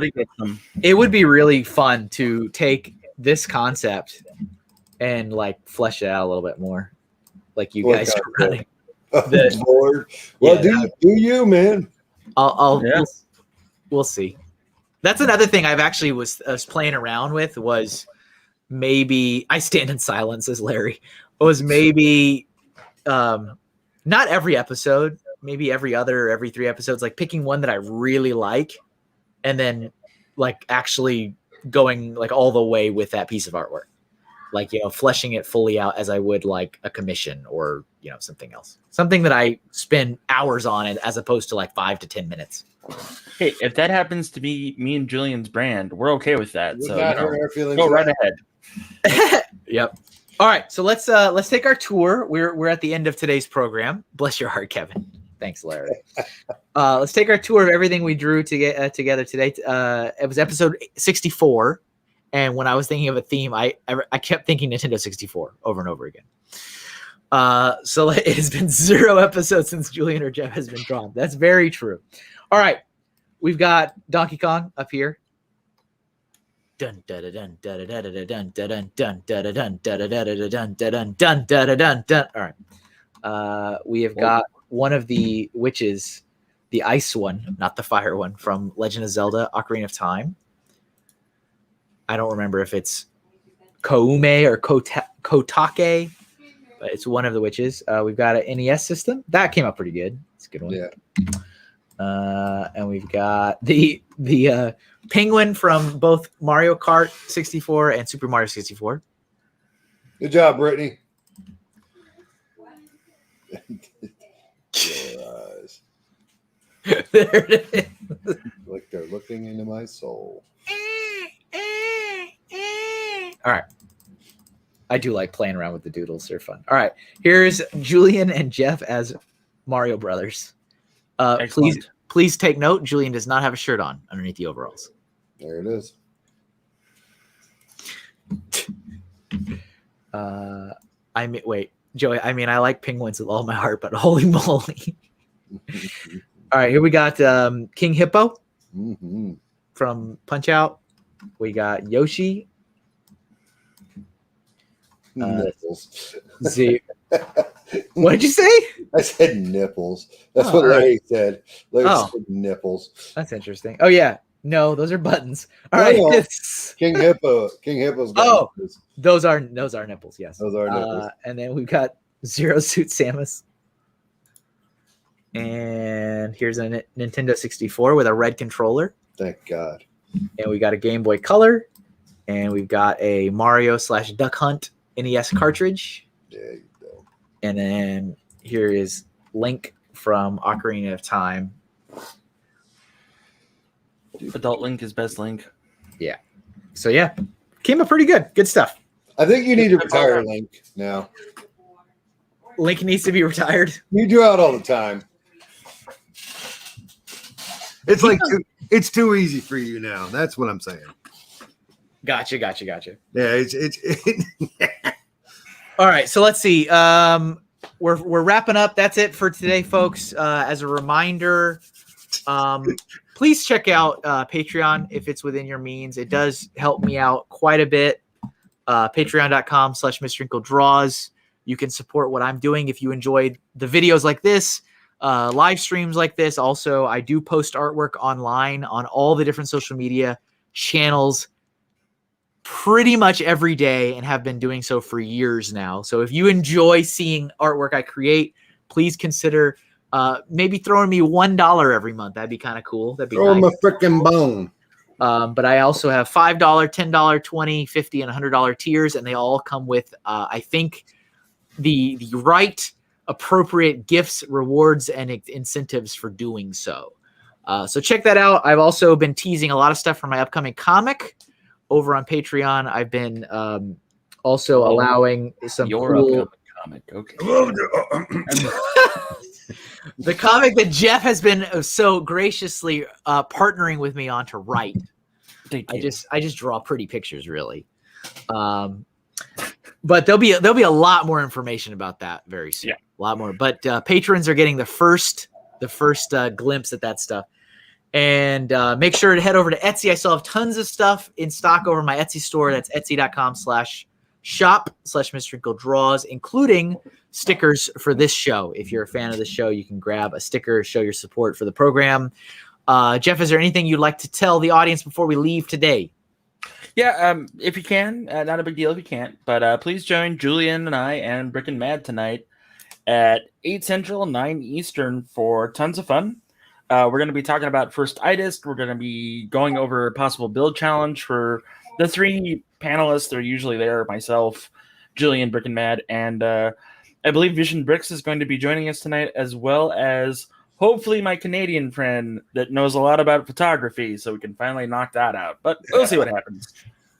it would be really fun to take this concept and like flesh it out a little bit more, like you guys are running. Lord. Well, do you, man? We'll see. That's another thing I've actually was playing around with was maybe I stand in silence as Larry was maybe not every episode, maybe every 3 episodes, like picking one that I really like and then like actually going like all the way with that piece of artwork, like, fleshing it fully out as I would like a commission or, something else, something that I spend hours on it as opposed to like 5 to 10 minutes. Hey, if that happens to be me and Julian's brand, we're okay with that. We're so not hurting our feelings. go right ahead. Yep. All right, so let's take our tour. We're at the end of today's program. Bless your heart, Kevin. Thanks, Larry. Let's take our tour of everything we drew to get together today. It was episode 64, and when I was thinking of a theme, I kept thinking Nintendo 64 over and over again. So it has been 0 episodes since Julian or Jeff has been drawn. That's very true. All right, we've got Donkey Kong up here. Dun dun dun dun dun dun dun dun dun dun dun dun dun dun dun dun dun dun. All right, we have got one of the witches, the ice one, not the fire one, from Legend of Zelda: Ocarina of Time. I don't remember if it's Koume or Kotake, but it's one of the witches. We've got an NES system that came out pretty good. It's a good one. Yeah. And we've got the penguin from both Mario Kart 64 and Super Mario 64. Good job, Brittany. There it is. Like they're looking into my soul. All right. I do like playing around with the doodles. They're fun. All right. Here's Julian and Jeff as Mario Brothers. Please take note. Julian does not have a shirt on underneath the overalls. There it is. I mean, wait, Joey. I mean, I like penguins with all my heart, but holy moly! All right, here we got King Hippo Mhm. from Punch Out. We got Yoshi. Nipples. What did you say? I said nipples. That's Oh, what all right. Larry said. Larry Oh. said nipples. That's interesting. Oh yeah, no, those are buttons. All No, right, no. it's- King Hippo's got Oh. nipples. those are nipples. Yes, Those are nipples. And then we've got Zero Suit Samus. And here's a Nintendo 64 with a red controller. Thank God. And we got a Game Boy Color. And we've got a Mario / Duck Hunt NES cartridge. There you go. And then here is Link from Ocarina of Time. Adult Link is best Link. So yeah, came up pretty good. Good stuff. I think you need to retire Link now. Link needs to be retired. You do out all the time. It's like it's too easy for you now. That's what I'm saying. Gotcha. Yeah, All right, so let's see. We're wrapping up. That's it for today, folks. As a reminder, please check out Patreon if it's within your means. It does help me out quite a bit. Patreon.com/MrHinkleDraws. You can support what I'm doing if you enjoyed the videos like this, live streams like this. Also, I do post artwork online on all the different social media channels pretty much every day and have been doing so for years now. So if you enjoy seeing artwork I create, please consider maybe throwing me $1 every month. That'd be kind of cool. That'd be throw him nice. a freaking bone. But I also have $5, $10, $20, $50, and $100 tiers, and they all come with, I think, the right appropriate gifts, rewards, and incentives for doing so. So check that out. I've also been teasing a lot of stuff for my upcoming comic over on Patreon. I've been also allowing some Your cool upcoming comic. Okay. the comic that Jeff has been so graciously partnering with me on to write. Thank I you. just draw pretty pictures, really. But there'll be a lot more information about that very soon. Yeah. A lot more. But patrons are getting the first glimpse at that stuff. And make sure to head over to Etsy. I still have tons of stuff in stock over my Etsy store. That's etsy.com/shop/MrHinkleDraws, including stickers for this show. If you're a fan of the show, you can grab a sticker, show your support for the program. Jeff, is there anything you'd like to tell the audience before we leave today? Yeah, if you can, not a big deal if you can't, but please join Julian and I and Brick and Mad tonight at 8 Central, 9 Eastern for tons of fun. We're going to be talking about First-itis. We're going to be going over a possible build challenge for the 3 panelists. They're usually there, myself, Julian, Brick and Mad, and I believe Vision Bricks is going to be joining us tonight, as well as hopefully my Canadian friend that knows a lot about photography, so we can finally knock that out. But we'll see what happens.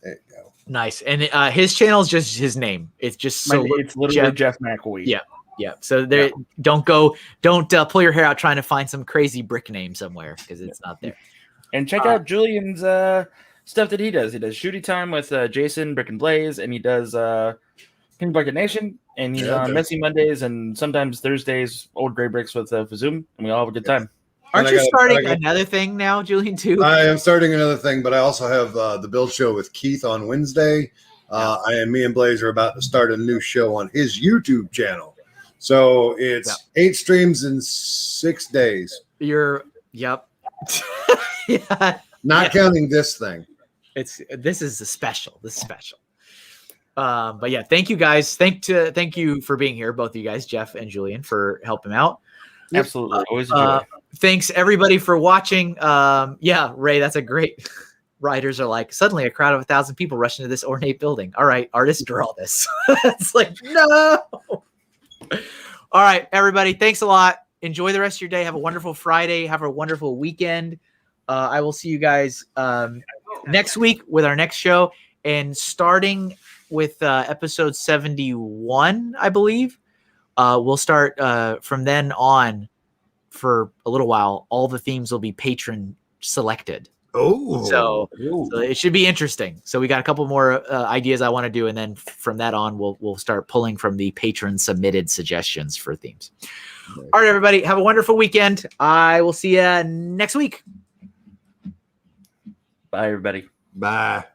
There you go. Nice. And his channel is just his name. It's just so It's literally Jeff McElwee. Yeah. Yeah. So there, don't pull your hair out trying to find some crazy brick name somewhere because it's not there. And check out Julian's stuff that he does. He does Shooty Time with Jason, Brick and Blaze, and he does Pink Bucket Nation, and he's on Messy Mondays and sometimes Thursdays, Old Gray Bricks with Fazoom, and we all have a good time. Aren't you starting another thing now, Julian, too? I am starting another thing, but I also have the Build Show with Keith on Wednesday. Me and Blaze are about to start a new show on his YouTube channel. So it's 8 streams in 6 days. Yep. Yeah. Not counting this thing. This is special. But yeah, thank you guys. Thank you for being here, both of you guys, Jeff and Julian, for helping out. Absolutely. Always a joy. Thanks everybody for watching. Ray, that's a great. Writers are like, suddenly a crowd of 1,000 people rush into this ornate building. All right, artists, draw this. It's like, no. All right, everybody, thanks a lot. Enjoy the rest of your day. Have a wonderful Friday. Have a wonderful weekend. I will see you guys next week with our next show, and starting with episode 71, I believe. We'll start from then on for a little while. All the themes will be patron selected. So Ooh. it should be interesting. So we got a couple more ideas I want to do, and then from that on, we'll start pulling from the patron submitted suggestions for themes. All right, everybody, have a wonderful weekend. I will see you next week. Bye, everybody. Bye.